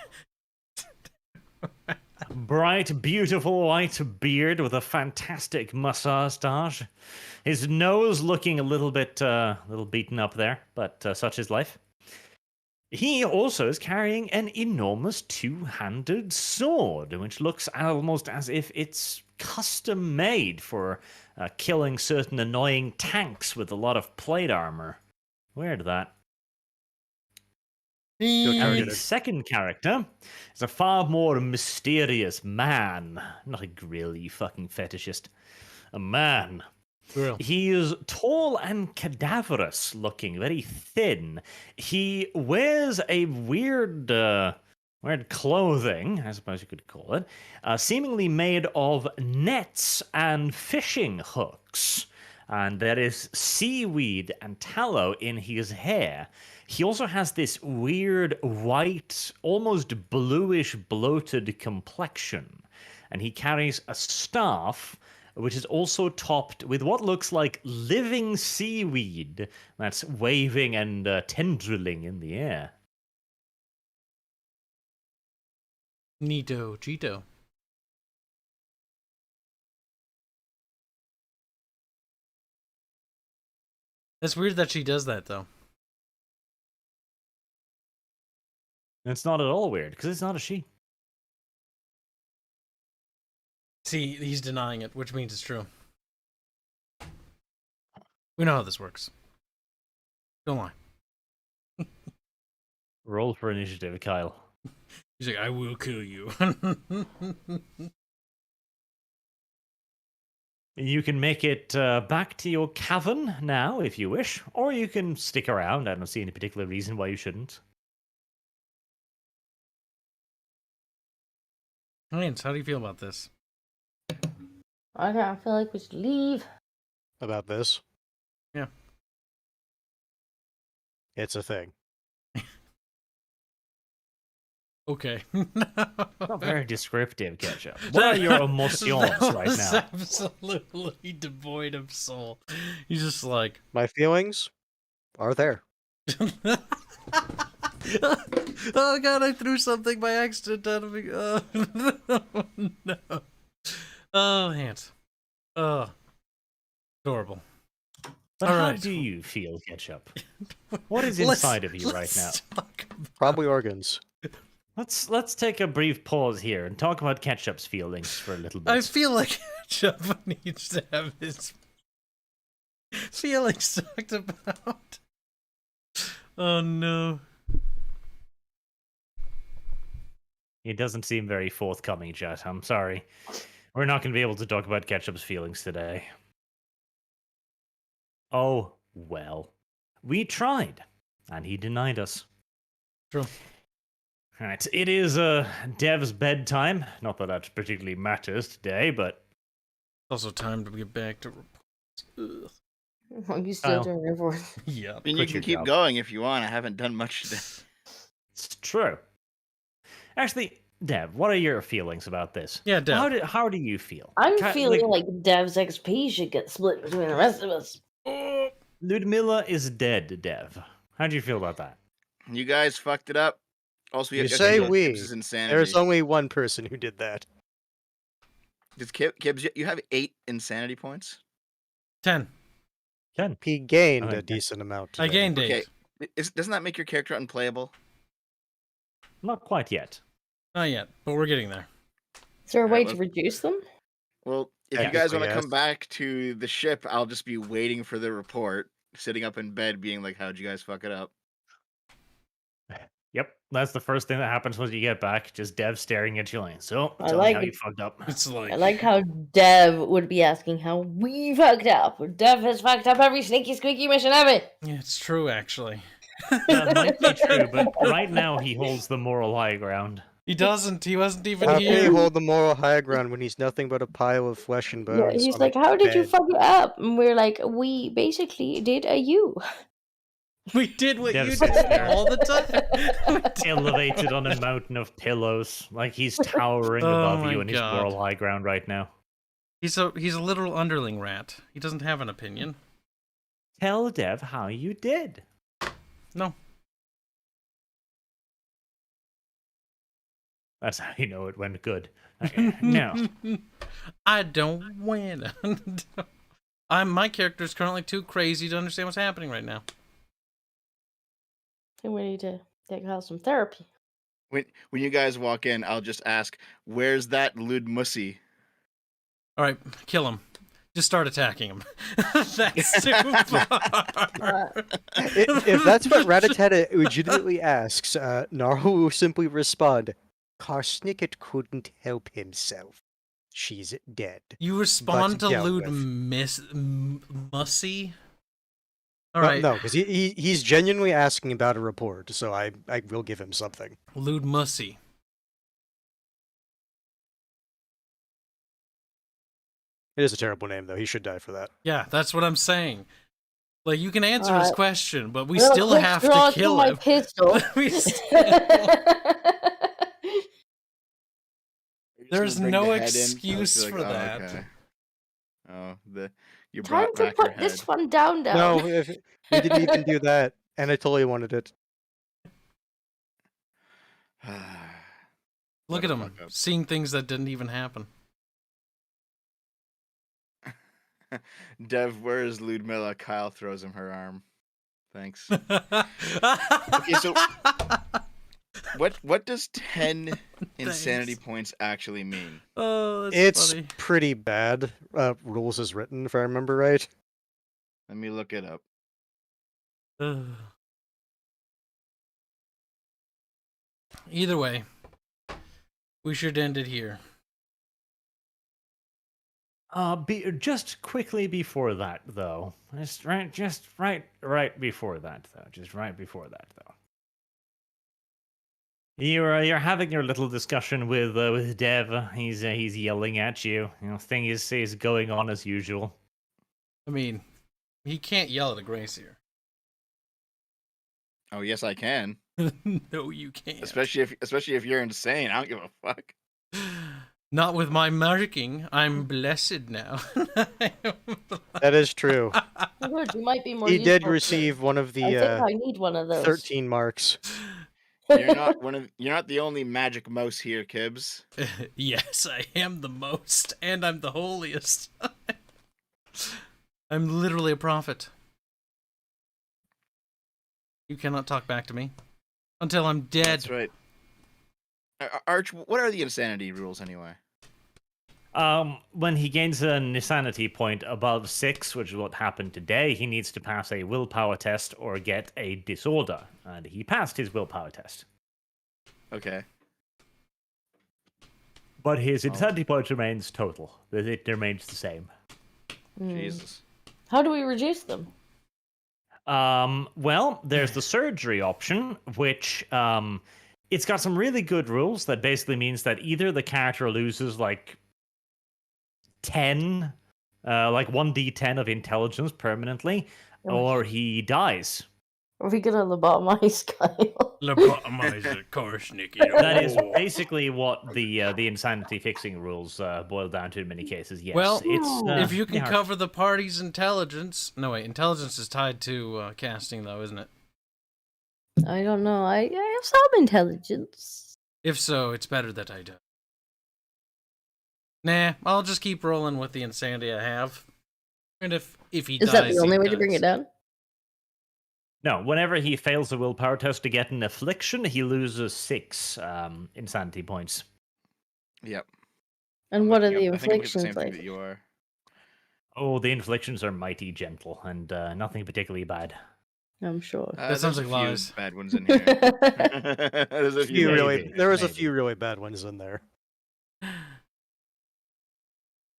Bright, beautiful white beard with a fantastic mustache. His nose looking a little bit, little beaten up there, but such is life. He also is carrying an enormous two-handed sword, which looks almost as if it's custom made for killing certain annoying tanks with a lot of plate armor. Weird that. And the second character is a far more mysterious man. Not a grill, you fucking fetishist. A man. Grill. He is tall and cadaverous looking, very thin. He wears a weird clothing, I suppose you could call it, seemingly made of nets and fishing hooks. And there is seaweed and tallow in his hair. He also has this weird white, almost bluish bloated complexion. And he carries a staff, which is also topped with what looks like living seaweed that's waving and tendriling in the air. Neato, Cheeto. It's weird that she does that, though. It's not at all weird, because it's not a she. See, he's denying it, which means it's true. We know how this works. Don't lie. Roll for initiative, Kyle. He's like, I will kill you. You can make it back to your cavern now, if you wish, or you can stick around. I don't see any particular reason why you shouldn't. Lance, how do you feel about this? I feel like we should leave. About this. Yeah. It's a thing. Okay. Not very descriptive, Ketchup. What are your emotions right was now? absolutely devoid of soul. He's just like... My feelings are there. Oh god, I threw something by accident out of me. Oh, no. Oh, Hans. Oh. Adorable. But All how right. do you feel, Ketchup? What is inside of you right now? Probably organs. Let's take a brief pause here and talk about Ketchup's feelings for a little bit. I feel like Java needs to have his feelings talked about. Oh no. He doesn't seem very forthcoming, Jet. I'm sorry. We're not going to be able to talk about Ketchup's feelings today. Oh, well. We tried, and he denied us. True. Alright, it is Dev's bedtime. Not that that particularly matters today, but... Also time to get back to reports. Are you still Kyle. doing report? Yeah. I mean, you Quit can your keep job. going if you want. I haven't done much today. It's true. Actually, Dev, what are your feelings about this? Yeah, Dev. How do you feel? I'm Ki- feeling like Dev's XP should get split between the rest of us. Ludmilla is dead, Dev. How do you feel about that? You guys fucked it up. Also, You guys say know we. Kibbs is insanity. There's only one person who did that. Does Kibbs, you have 8 insanity points? 10. Ken. He gained Okay. a decent amount. I today. gained 8. Okay. Doesn't that make your character unplayable? Not quite yet. Not yet, but we're getting there. Is there a way Alright, to let's- reduce them? Well, if you guys Technically, want to yes. come back to the ship, I'll just be waiting for the report, sitting up in bed being like, how'd you guys fuck it up? Yep, that's the first thing that happens once you get back. Just Dev staring at you like, so, I tell like me how it. you fucked up. It's like... I like how Dev would be asking how we fucked up. Dev has fucked up every sneaky squeaky mission ever. Yeah, it's true, actually. That might be true, but right now he holds the moral high ground. He doesn't. He wasn't even How can here. he hold the moral high ground when he's nothing but a pile of flesh and Yeah, bones? he's on like, a how did you bed? fuck it up? And we're like, we basically did a you. We did what Dev you sits did there. all the time. Elevated on a mountain of pillows, like he's towering Oh above my you in his God. moral high ground right now. He's a literal underling rat. He doesn't have an opinion. Tell Dev how you did. No. That's how you know it went good. Okay, now, I don't win. My character is currently too crazy to understand what's happening right now. And we need to take her some therapy. When you guys walk in, I'll just ask, where's that Lud Mussy? All right, kill him. Just start attacking him. That's too far. If that's what Rattata legitimately asks, Naru will simply respond, Karsnicket couldn't help himself. She's dead. You respond But to dealt Lewd with. Mussy? All Well, right, no, because he's genuinely asking about a report, so I will give him something. Lewd Mussy. It is a terrible name, though. He should die for that. Yeah, that's what I'm saying. Like, you can answer his question, but we Real still quick have draw to kill my him. pistol. We There's no excuse for that. Okay. Oh, you Time brought to back your put this head. one down. No, if, he didn't even do that, and I totally wanted it. Look Shut at the him, fuck up. seeing things that didn't even happen. Dev, where is Ludmilla? Kyle throws him her arm. Thanks. Okay, so What does 10 insanity Thanks. points actually mean? Oh, that's It's funny. pretty bad. Rules is written, if I remember right. Let me look it up. Either way, we should end it here. Just quickly before that, though. Just right before that, though. You're having your little discussion with Dev. He's yelling at you. You know, thing is going on as usual. I mean, he can't yell at a Gracier. Oh, yes, I can. No, you can't. Especially if you're insane. I don't give a fuck. Not with my marking. I'm blessed now. That is true. Good, you might be more He did useful to me. receive one of I think the I need one of those. 13 marks. You're not the only magic mouse here, Kibbs. Yes, I am the most, and I'm the holiest. I'm literally a prophet. You cannot talk back to me until I'm dead. That's right. Arch, what are the insanity rules anyway? When he gains an insanity point above 6, which is what happened today, he needs to pass a willpower test or get a disorder. And he passed his willpower test. Okay. But his insanity point remains total. It remains the same. Jesus. How do we reduce them? Well, there's the surgery option, which it's got some really good rules that basically means that either the character loses like 10, like 1d10 of intelligence permanently, or he dies. Are we gonna lobotomize Kyle? Lobotomize of course, Nikki. That is basically what the insanity fixing rules boil down to in many cases. Yes. Well, it's if you can yeah. cover the party's intelligence... No, wait, intelligence is tied to casting, though, isn't it? I don't know. I have some intelligence. If so, it's better that I don't. Nah, I'll just keep rolling with the insanity I have. And if he dies, Is that the only he way to bring dies. it down? No, whenever he fails a willpower test to get an affliction, he loses 6 insanity points. Yep. And what are the I think I'm looking at the same inflictions thing like? that you are. Oh, the inflictions are mighty gentle and nothing particularly bad. I'm sure. That sounds There's like a few lies. bad ones in here. There's a few. Maybe. There was a Maybe. few really bad ones in there.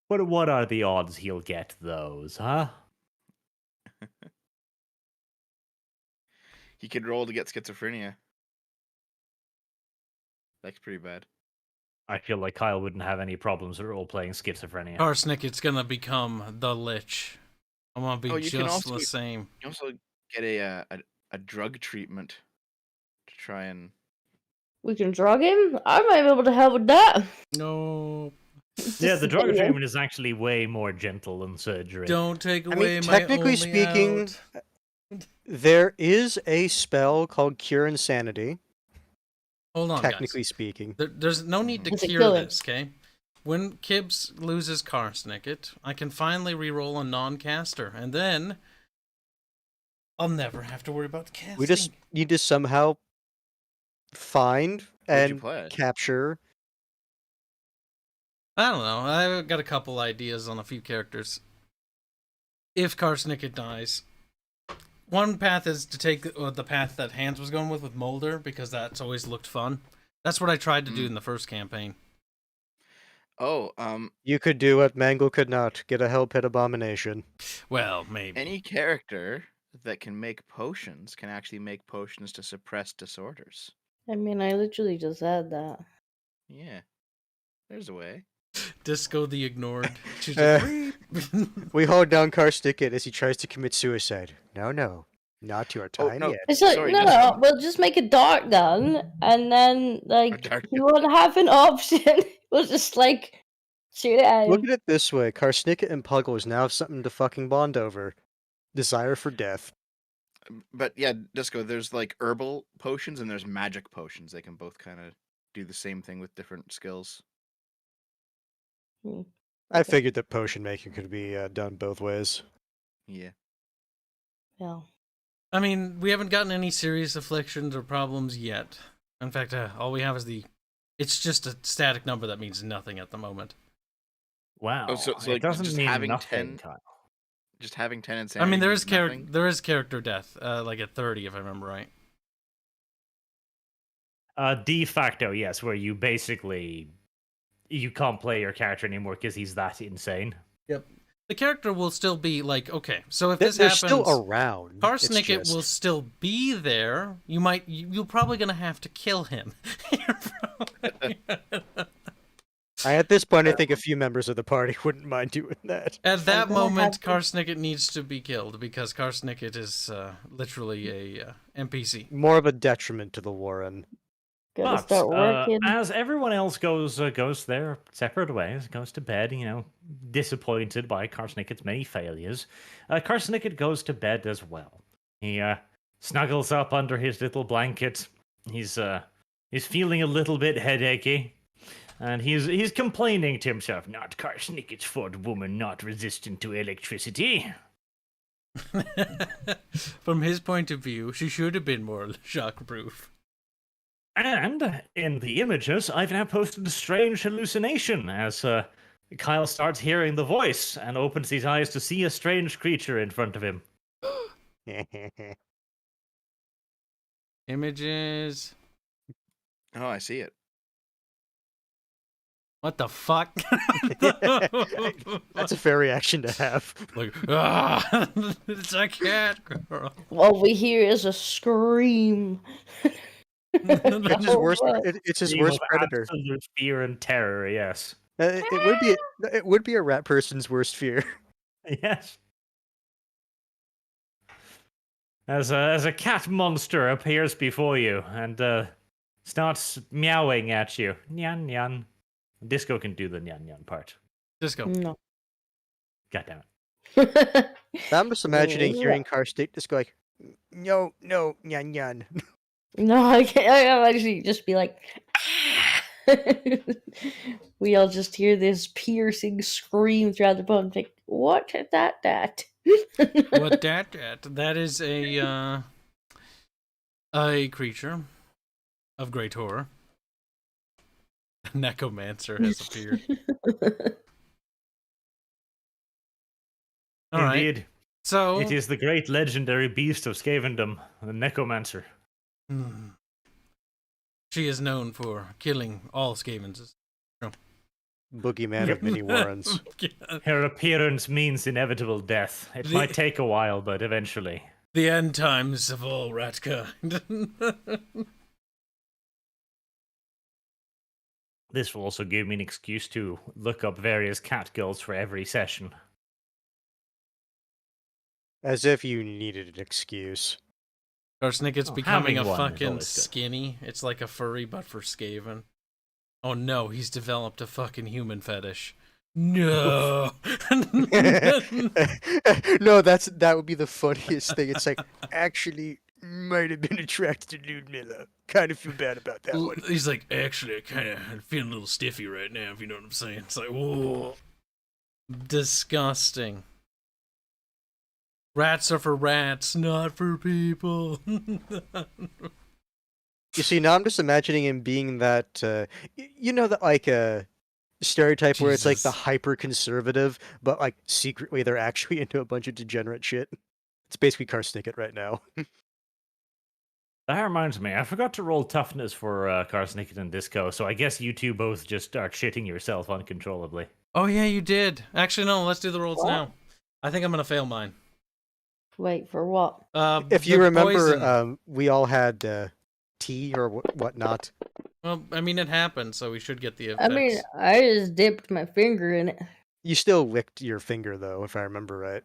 But what are the odds he'll get those, huh? He could roll to get schizophrenia. That's pretty bad. I feel like Kyle wouldn't have any problems role-playing schizophrenia. Arsenic, it's gonna become the Lich. I'm gonna be Oh, you can just also- the same. You also get a drug treatment to try and. We can drug him? I might be able to help with that. No, Yeah, the drug Yeah. treatment is actually way more gentle than surgery. don't take I away mean, my technically only speaking, out. there is a spell called Cure Insanity. Hold on, Technically guys. speaking. There's no need to Does it cure kill him? this, okay? When Kibbs loses Karsnicket, I can finally re-roll a non-caster, and then I'll never have to worry about casting. We just need to somehow find Where'd you and play it? capture. I don't know. I've got a couple ideas on a few characters. If Karsnicket dies, one path is to take the path that Hans was going with Molder, because that's always looked fun. That's what I tried to do in the first campaign. Oh, You could do what Mangle could not. Get a Hell Pit Abomination. Well, maybe. any character that can make potions can actually make potions to suppress disorders. I mean, I literally just said that. Yeah, there's a way. Disco the Ignored. She's Uh, just... We hold down Karsnicket as he tries to commit suicide. No. Not your Oh, time no. yet. It's like, Sorry, no, Disco. we'll just make a dart gun, and then, like, dart you gun. won't have an option. We'll just, like, shoot at Look him. at it this way. Karsnicket and Puggles now have something to fucking bond over. Desire for death. But yeah, Disco, there's like herbal potions and there's magic potions. They can both kind of do the same thing with different skills. I figured that potion making could be done both ways. Yeah. Yeah. I mean, we haven't gotten any serious afflictions or problems yet. In fact, all we have is it's just a static number that means nothing at the moment. Wow. Oh, so it like, doesn't just mean having nothing, 10 Kyle. Just having 10 I insanity. mean, there is nothing? character death, like at 30, if I remember right. De facto, yes, where you basically you can't play your character anymore because he's that insane. Yep. The character will still be like, okay, so if They're this happens, still around. Karsnicket It's will just... still be there. You're probably gonna have to kill him. At this point, I think a few members of the party wouldn't mind doing that. At that gonna moment, have to- Karsnicket needs to be killed because Karsnicket is literally a NPC. More of a detriment to the Warren. Gotta But start working. as everyone else goes their separate ways, goes to bed, disappointed by Karsnicket's many failures, Karsnicket goes to bed as well. He snuggles up under his little blanket. He's feeling a little bit headachy, and he's complaining to himself, "Not Karsnicket's fault, woman not resistant to electricity." From his point of view, she should have been more shockproof. And in the images, I've now posted a strange hallucination as Kyle starts hearing the voice and opens his eyes to see a strange creature in front of him. Images. Oh, I see it. What the fuck? That's a fair reaction to have. Like, it's a cat girl. All we hear is a scream. It's his worst. Oh, It's his Scream worst of predator. Absolute fear and terror, yes. It would be a rat person's worst fear. Yes. As a cat monster appears before you and starts meowing at you. Nyan nyan. Disco can do the nyan nyan part. Disco. No. God damn it. I'm just imagining hearing Karsnick just go like, no, nyan nyan. No, I can't. I actually just be like, we all just hear this piercing scream throughout the phone. Like, what? That? What that is a creature of great horror. A necromancer has appeared. All right. Indeed. So It is the great legendary beast of Skavendom, the Necromancer. She is known for killing all Skavens. Boogeyman of many Warrens. Her appearance means inevitable death. It might take a while, but eventually. The end times of all rat kind. This will also give me an excuse to look up various cat girls for every session. As if you needed an excuse. Karsnicket's Oh, becoming a having one is fucking always good. skinny. It's like a furry, but for Skaven. Oh no, he's developed a fucking human fetish. No. No, that would be the funniest thing. It's like, actually, might have been attracted to Ludmilla. Kind of feel bad about that one. He's like, actually, I kind of feeling a little stiffy right now, if you know what I'm saying. It's like, whoa. Disgusting. Rats are for rats, not for people. You see, now I'm just imagining him being that, that like stereotype where it's like the Jesus. hyper conservative, but like secretly they're actually into a bunch of degenerate shit. It's basically Karsnicket right now. That reminds me, I forgot to roll toughness for Karsnicket and Disco, so I guess you two both just start shitting yourself uncontrollably. Oh yeah, you did. Actually, no, let's do the rolls What? now. I think I'm going to fail mine. Wait, for what? If you the remember, poison. we all had tea or whatnot. Well, I mean, it happened, so we should get the effects. I mean, I just dipped my finger in it. You still licked your finger though, if I remember right.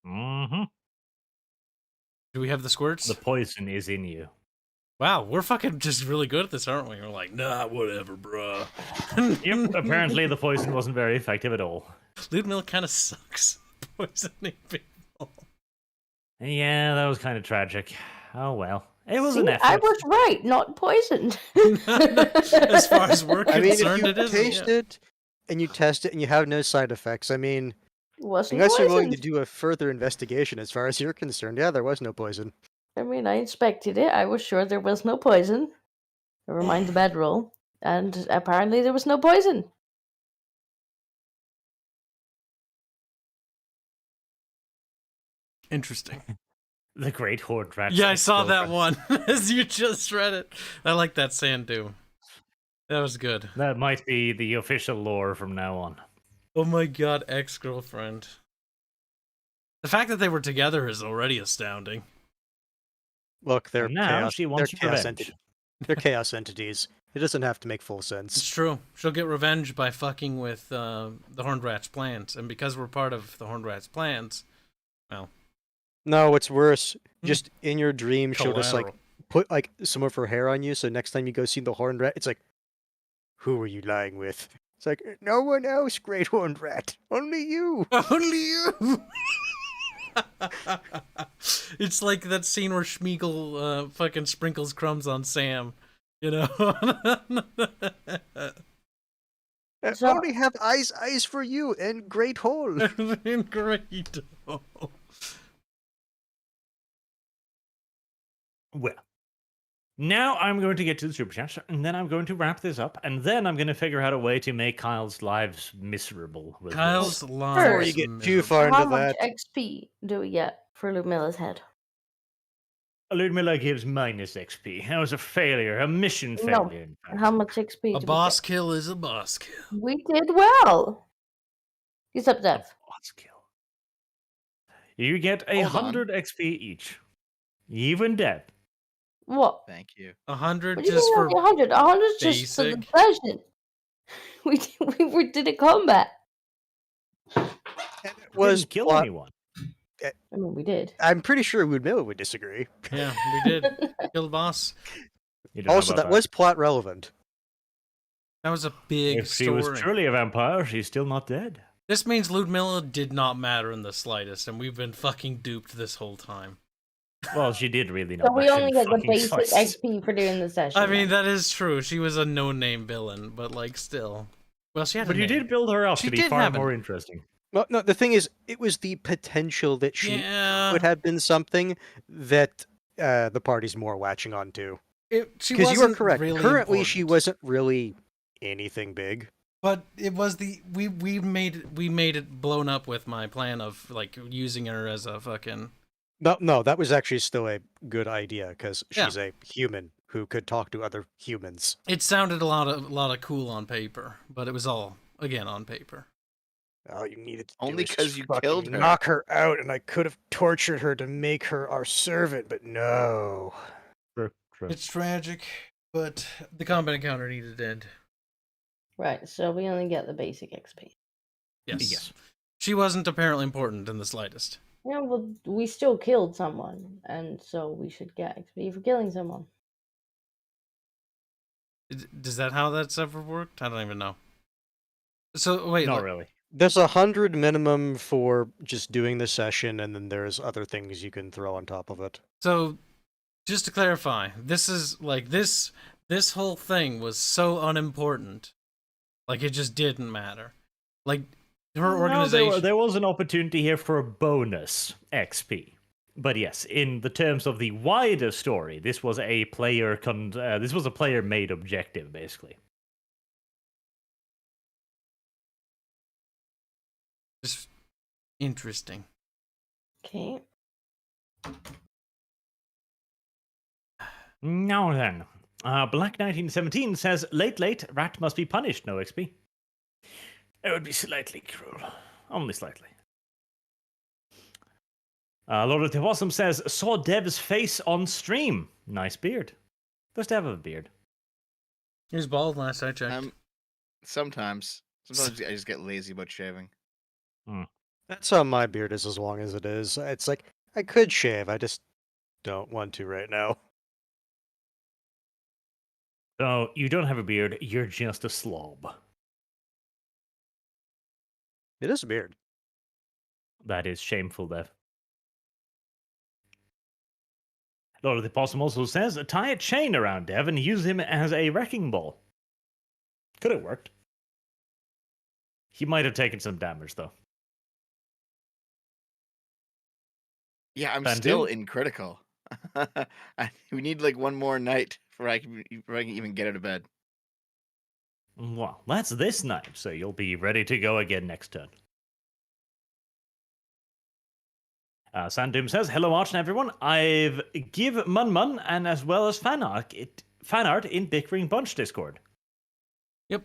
Mm-hmm. Do we have the squirts? The poison is in you. Wow, we're fucking just really good at this, aren't we? We're like, nah, whatever, bruh. Yep, apparently the poison wasn't very effective at all. Ludmilla kind of sucks poisoning people. Yeah, that was kind of tragic. Oh well. It was See, an I effort. was right, not poisoned. As far as we're I mean, if concerned, you it isn't. taste Yeah. it and you test it and you have no side effects, I mean, Wasn't unless you're willing to poisoned. do a further investigation as far as you're concerned, yeah, there was no poison. I mean, I inspected it. I was sure there was no poison. Never mind the bedroll. And apparently there was no poison. Interesting. The Great Horde Rat. Yeah, I saw that one as you just read it. I like that Sandu. That was good. That might be the official lore from now on. Oh my god, ex-girlfriend. The fact that they were together is already astounding. Look, they're And now chaos. she They're wants chaos revenge. They're chaos entities. It doesn't have to make full It's sense. true. She'll get revenge by fucking with the Horned Rat's plans, and because we're part of the Horned Rat's plans, well, No, what's worse, just in your dream, she'll just like collateral. put like some of her hair on you. So next time you go see the horned rat, it's like, who are you lying with? It's like, no one else, great horned rat, only you. Only you. It's like that scene where Schmeagol fucking sprinkles crumbs on Sam, you know. I So- only have eyes for you and great hole. Great. Well, now I'm going to get to the super chat, and then I'm going to wrap this up, and then I'm going to figure out a way to make Kyle's lives miserable. With Kyle's this. lives. Before you get too far How into much that, XP do we get for Ludmilla's head? Ludmilla gives minus XP. That was a failure, a mission No. failure. in fact. How much XP A do boss kill is a boss kill. we get? We did well. Except A Dev. boss kill. You get Hold on. 100 XP each. Even dead. What? Thank you. 100 What do you just mean for only 100? 100 is just for the basic. session. We did a combat. and it was Didn't kill plot. anyone. I mean, we did. I'm pretty sure Ludmilla would disagree. Yeah, we did kill the boss. You don't know Also, about that was plot relevant. That was a big If she story. was truly a vampire, she's still not dead. This means Ludmilla did not matter in the slightest, and we've been fucking duped this whole time. Well, she did really So not. we matter only in get the fucking basic slices. XP for doing the session. I mean, then. that is true. She was a no-name villain, but like still. Well, she had But a you name. did build her up She to be did far have more an- interesting. Well, no, the thing is, it was the potential that she Yeah. would have been something that the party's more latching on to. She Because you are wasn't correct. really Currently, she important. wasn't really anything big. But it was we made it blown up with my plan of like using her as a fucking. No, that was actually still a good idea because Yeah. she's a human who could talk to other humans. It sounded a lot of cool on paper, but it was all again on paper. All you needed to Only do is 'cause you fucking killed her. knock her out, and I could have tortured her to make her our servant, but no. True. It's tragic, but the combat encounter needed to end. Right, so we only get the basic XP. Yes. Yes. She wasn't apparently important in the slightest. Yeah, well, we still killed someone, and so we should get XP for killing someone. Does that how that's ever worked? I don't even know. So wait, Not like- really. There's 100 minimum for just doing the session, and then there's other things you can throw on top of it. so just to clarify, this is like this whole thing was so unimportant, like it just didn't matter. Like her No, organization. there was an opportunity here for a bonus XP. But yes, in the terms of the wider story, this was a player-made objective, basically. Just interesting. Okay. Now then, Black 1917 says, late, rat must be punished, no XP. It would be slightly cruel. Only slightly. Lord of the Possum says, saw Dev's face on stream. Nice beard. Does Dev have a beard? He was bald last I checked. Sometimes I just get lazy about shaving. That's how my beard is as long as it is. It's like, I could shave, I just don't want to right now. So, you don't have a beard, you're just a slob. It is a beard. That is shameful, Dev. Lord of the Possum also says, tie a chain around Dev and use him as a wrecking ball. Could have worked. He might have taken some damage, though. Yeah, I'm Bantu? still in critical. We need like one more night before I can even get out of bed. Well, that's this night, so you'll be ready to go again next turn. Sandum says, hello, Arch and everyone. I've give Mun and as well as fan art in Bickering Bunch Discord. Yep.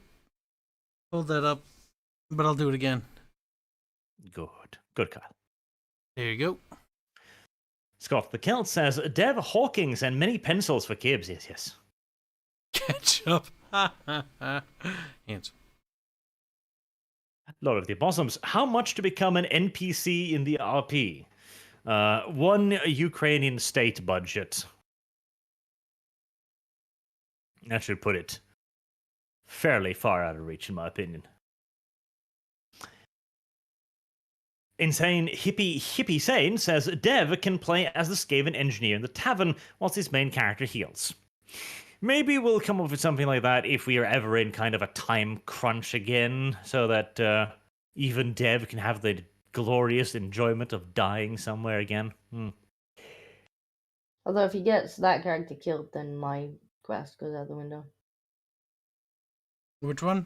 Hold that up, but I'll do it again. Good. Good, Kyle. There you go. Scott the Celt says, Dev Hawkins and many pencils for Gibbs. Yes, yes. Ketchup. Hands. Lord of the Possums, how much to become an NPC in the RP? One Ukrainian state budget. That should put it fairly far out of reach, in my opinion. Insane Hippie Sane says Dev can play as the Skaven engineer in the tavern whilst his main character heals. Maybe we'll come up with something like that if we are ever in kind of a time crunch again, so that even Dev can have the glorious enjoyment of dying somewhere again. Although if he gets that character killed, then my quest goes out the window. Which one?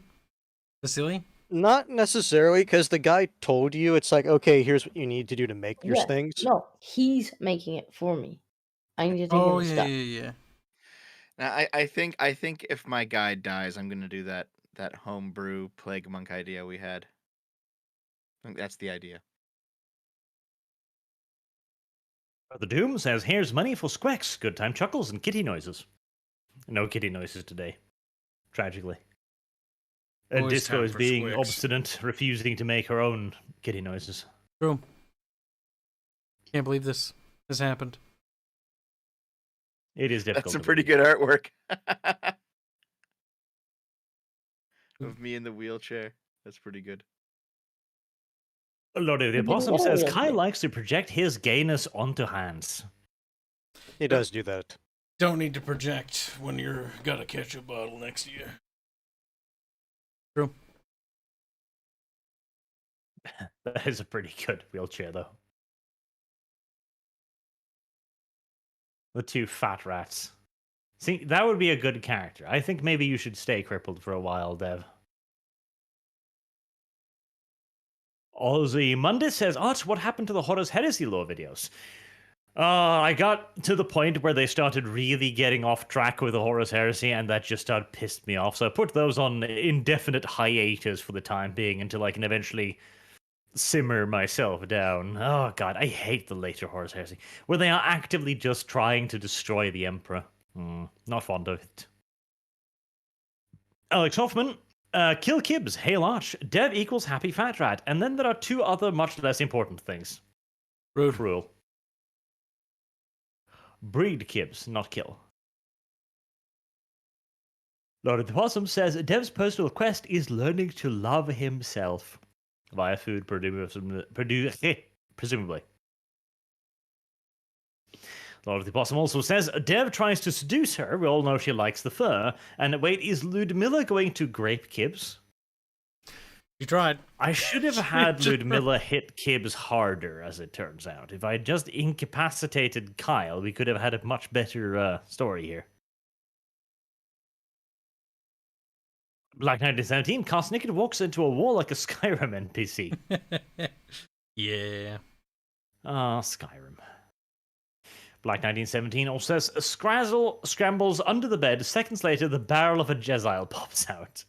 Vasily? Not necessarily, because the guy told you, it's like, okay, here's what you need to do to make your Yeah, things. No, he's making it for me. I need to take Oh, his yeah, stuff. yeah. Now, I think if my guy dies, I'm gonna do that homebrew plague monk idea we had. I think that's the idea. The Doom says, here's money for Squex, good time chuckles, and kitty noises. No kitty noises today, tragically. And Always Disco time is for being Squex. obstinate, refusing to make her own kitty noises. True. Can't believe this happened. It is difficult. That's some to pretty believe. good artwork of me in the wheelchair. That's pretty good. Lord of the He didn't Opossum get a says, wheelchair. Kai likes to project his gayness onto hands. He does do that. Don't need to project when you're got a ketchup bottle next to you. True. That is a pretty good wheelchair, though. The two fat rats. See, that would be a good character. I think maybe you should stay crippled for a while, Dev. Ozzy Mundis says, Arch, what happened to the Horus Heresy lore videos? I got to the point where they started really getting off track with the Horus Heresy, and that just started pissed me off. So I put those on indefinite hiatus for the time being until I can eventually simmer myself down. Oh god, I hate the later Horus Heresy, where they are actively just trying to destroy the Emperor. Not fond of it. Alex Hoffman, kill Kibbs, hail Arch, Dev equals happy fat rat, and then there are two other much less important things. Rude. Rule. Breed Kibbs, not kill. Lord of the Possum says, Dev's personal quest is learning to love himself. Via food, presumably. Lord of the Possum also says, Dev tries to seduce her. We all know she likes the fur. And wait, is Ludmilla going to grape Kibbs? You tried. I should have had Ludmilla hit Kibbs harder, as it turns out. If I had just incapacitated Kyle, we could have had a much better story here. Black 1917, Kosnick walks into a wall like a Skyrim NPC. Yeah. Ah, Skyrim. Black 1917 also says, Scrazzle scrambles under the bed. Seconds later, the barrel of a Jezile pops out.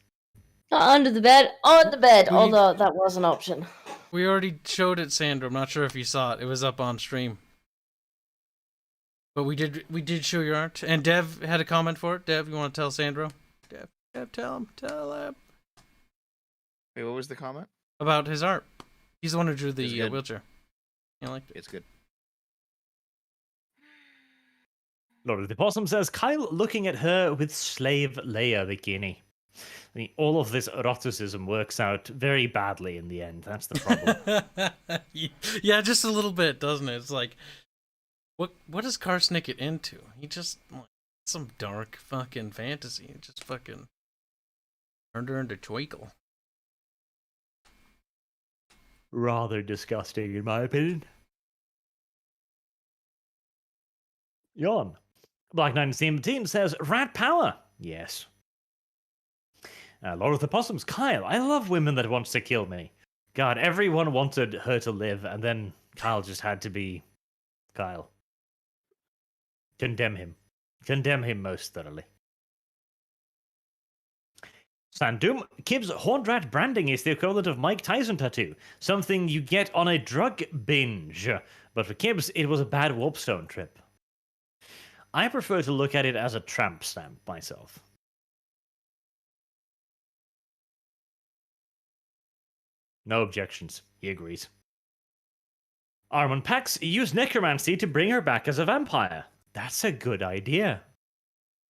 Not under the bed, on the bed. Although that was an option. We already showed it, Sandra. I'm not sure if you saw it. It was up on stream. But we did show your art. And Dev had a comment for it. Dev, you want to tell Sandro? Dev, tell him. Wait, what was the comment? About his art. He's the one who drew It's the good. wheelchair. I liked it. It's good. Lord of the Possum says, Kyle looking at her with slave Leia bikini. I mean, all of this eroticism works out very badly in the end. That's the problem. Yeah, just a little bit, doesn't it? It's like, What does Karsnick get into? He just some dark fucking fantasy. He just fucking turned her into Twinkle. Rather disgusting, in my opinion. Yawn. Black 1917 says, Rat Power. Yes. Lord of the Possums, Kyle. I love women that wants to kill me. God, everyone wanted her to live, and then Kyle just had to be Kyle. Condemn him. Condemn him most thoroughly. Sandum, Kibb's Horned Rat branding is the equivalent of Mike Tyson tattoo, something you get on a drug binge. But for Kibbs, it was a bad Warpstone trip. I prefer to look at it as a tramp stamp myself. No objections. He agrees. Armand Pax used necromancy to bring her back as a vampire. That's a good idea.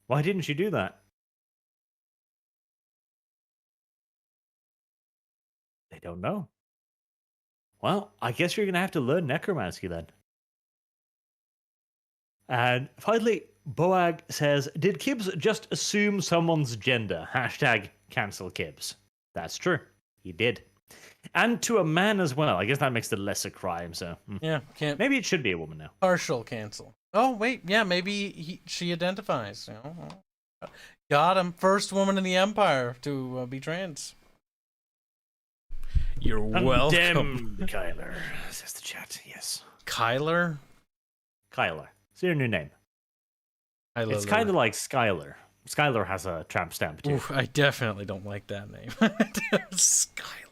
Why didn't you do that? They don't know. Well, I guess you're going to have to learn necromancy then. And finally, Boag says, did Kibbs just assume someone's gender? Hashtag cancel Kibbs. That's true. He did. And to a man as well. I guess that makes it less a crime, so... Yeah, can't... Maybe it should be a woman now. Partial cancel. Oh, wait, yeah, maybe she identifies. You know? Got him. First woman in the Empire to be trans. You're welcome. Condemned, Kyler, says the chat. Yes. Kyler? Kyler. It's your new name. It's kind of like Skylar. Skylar has a tramp stamp, too. Oof, I definitely don't like that name. Skylar.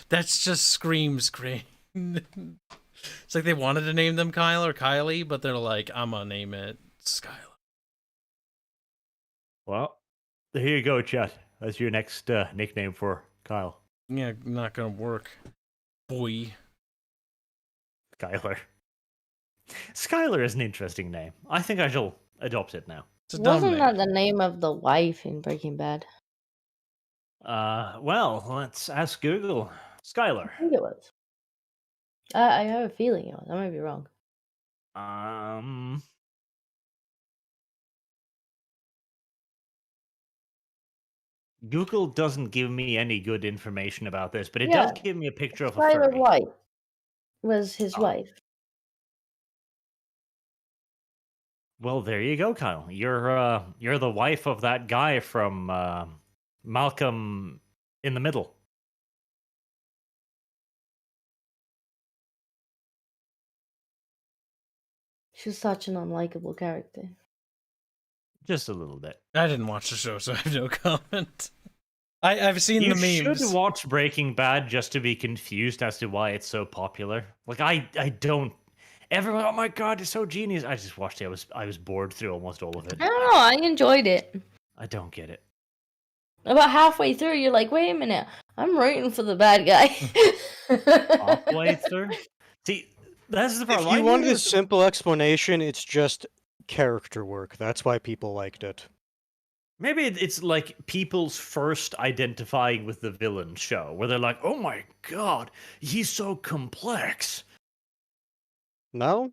That's just screams great. It's like they wanted to name them Kyle or Kylie, but they're like, I'm gonna name it Skylar. Well, here you go, chat. That's your next nickname for Kyle. Yeah, not gonna work. Boy. Skylar. Skylar is an interesting name. I think I shall adopt it now. It's a dumb Wasn't name. that the name of the wife in Breaking Bad? Well, let's ask Google. Skylar. I think it was. I have a feeling it was. I might be wrong. Google doesn't give me any good information about this, but it Yeah. does give me a picture of a Skylar furry. White was his Oh. wife. Well, there you go, Kyle. You're the wife of that guy from Malcolm in the Middle. She's such an unlikable character. Just a little bit. I didn't watch the show, so I have no comment. I've seen You the memes. should watch Breaking Bad just to be confused as to why it's so popular. Like I don't. Everyone, oh my god, it's so genius. I just watched it. I was bored through almost all of it. I don't know. I enjoyed it. I don't get it. About halfway through, you're like, wait a minute. I'm rooting for the bad guy. Halfway through. See, that's the problem. If you wanted a simple explanation, it's just character work. That's why people liked it. Maybe it's like people's first identifying with the villain show, where they're like, oh my god, he's so complex. No?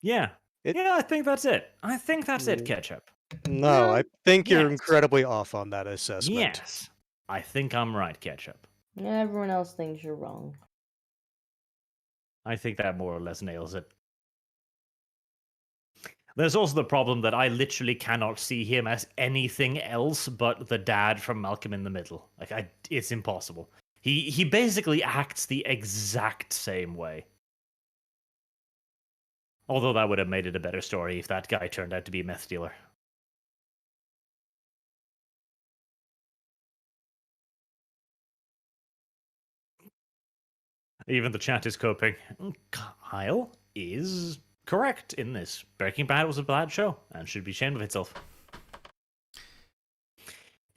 Yeah. Yeah, I think that's it. I think that's it, Mm. Ketchup. No, I think you're Yes. incredibly off on that assessment. Yes. I think I'm right, Ketchup. Yeah, everyone else thinks you're wrong. I think that more or less nails it. There's also the problem that I literally cannot see him as anything else but the dad from Malcolm in the Middle. It's impossible. He basically acts the exact same way. Although that would have made it a better story if that guy turned out to be a meth dealer. Even the chat is coping. Kyle is correct in this. Breaking Bad was a bad show and should be ashamed of itself.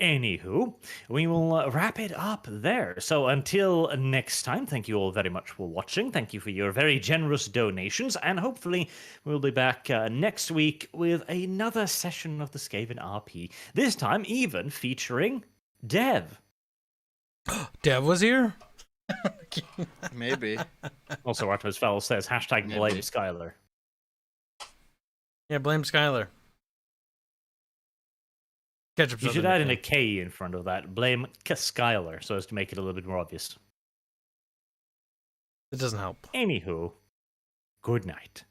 Anywho, we will wrap it up there. So until next time, thank you all very much for watching. Thank you for your very generous donations. And hopefully we'll be back next week with another session of the Skaven RP. This time even featuring Dev. Dev was here? Maybe. Also, Artemis Fellow says hashtag blame Maybe. Skylar. Yeah, blame Skylar. Ketchup's You should other add in a nickname. K in front of that. Blame Skylar so as to make it a little bit more obvious. It doesn't help. Anywho, good night.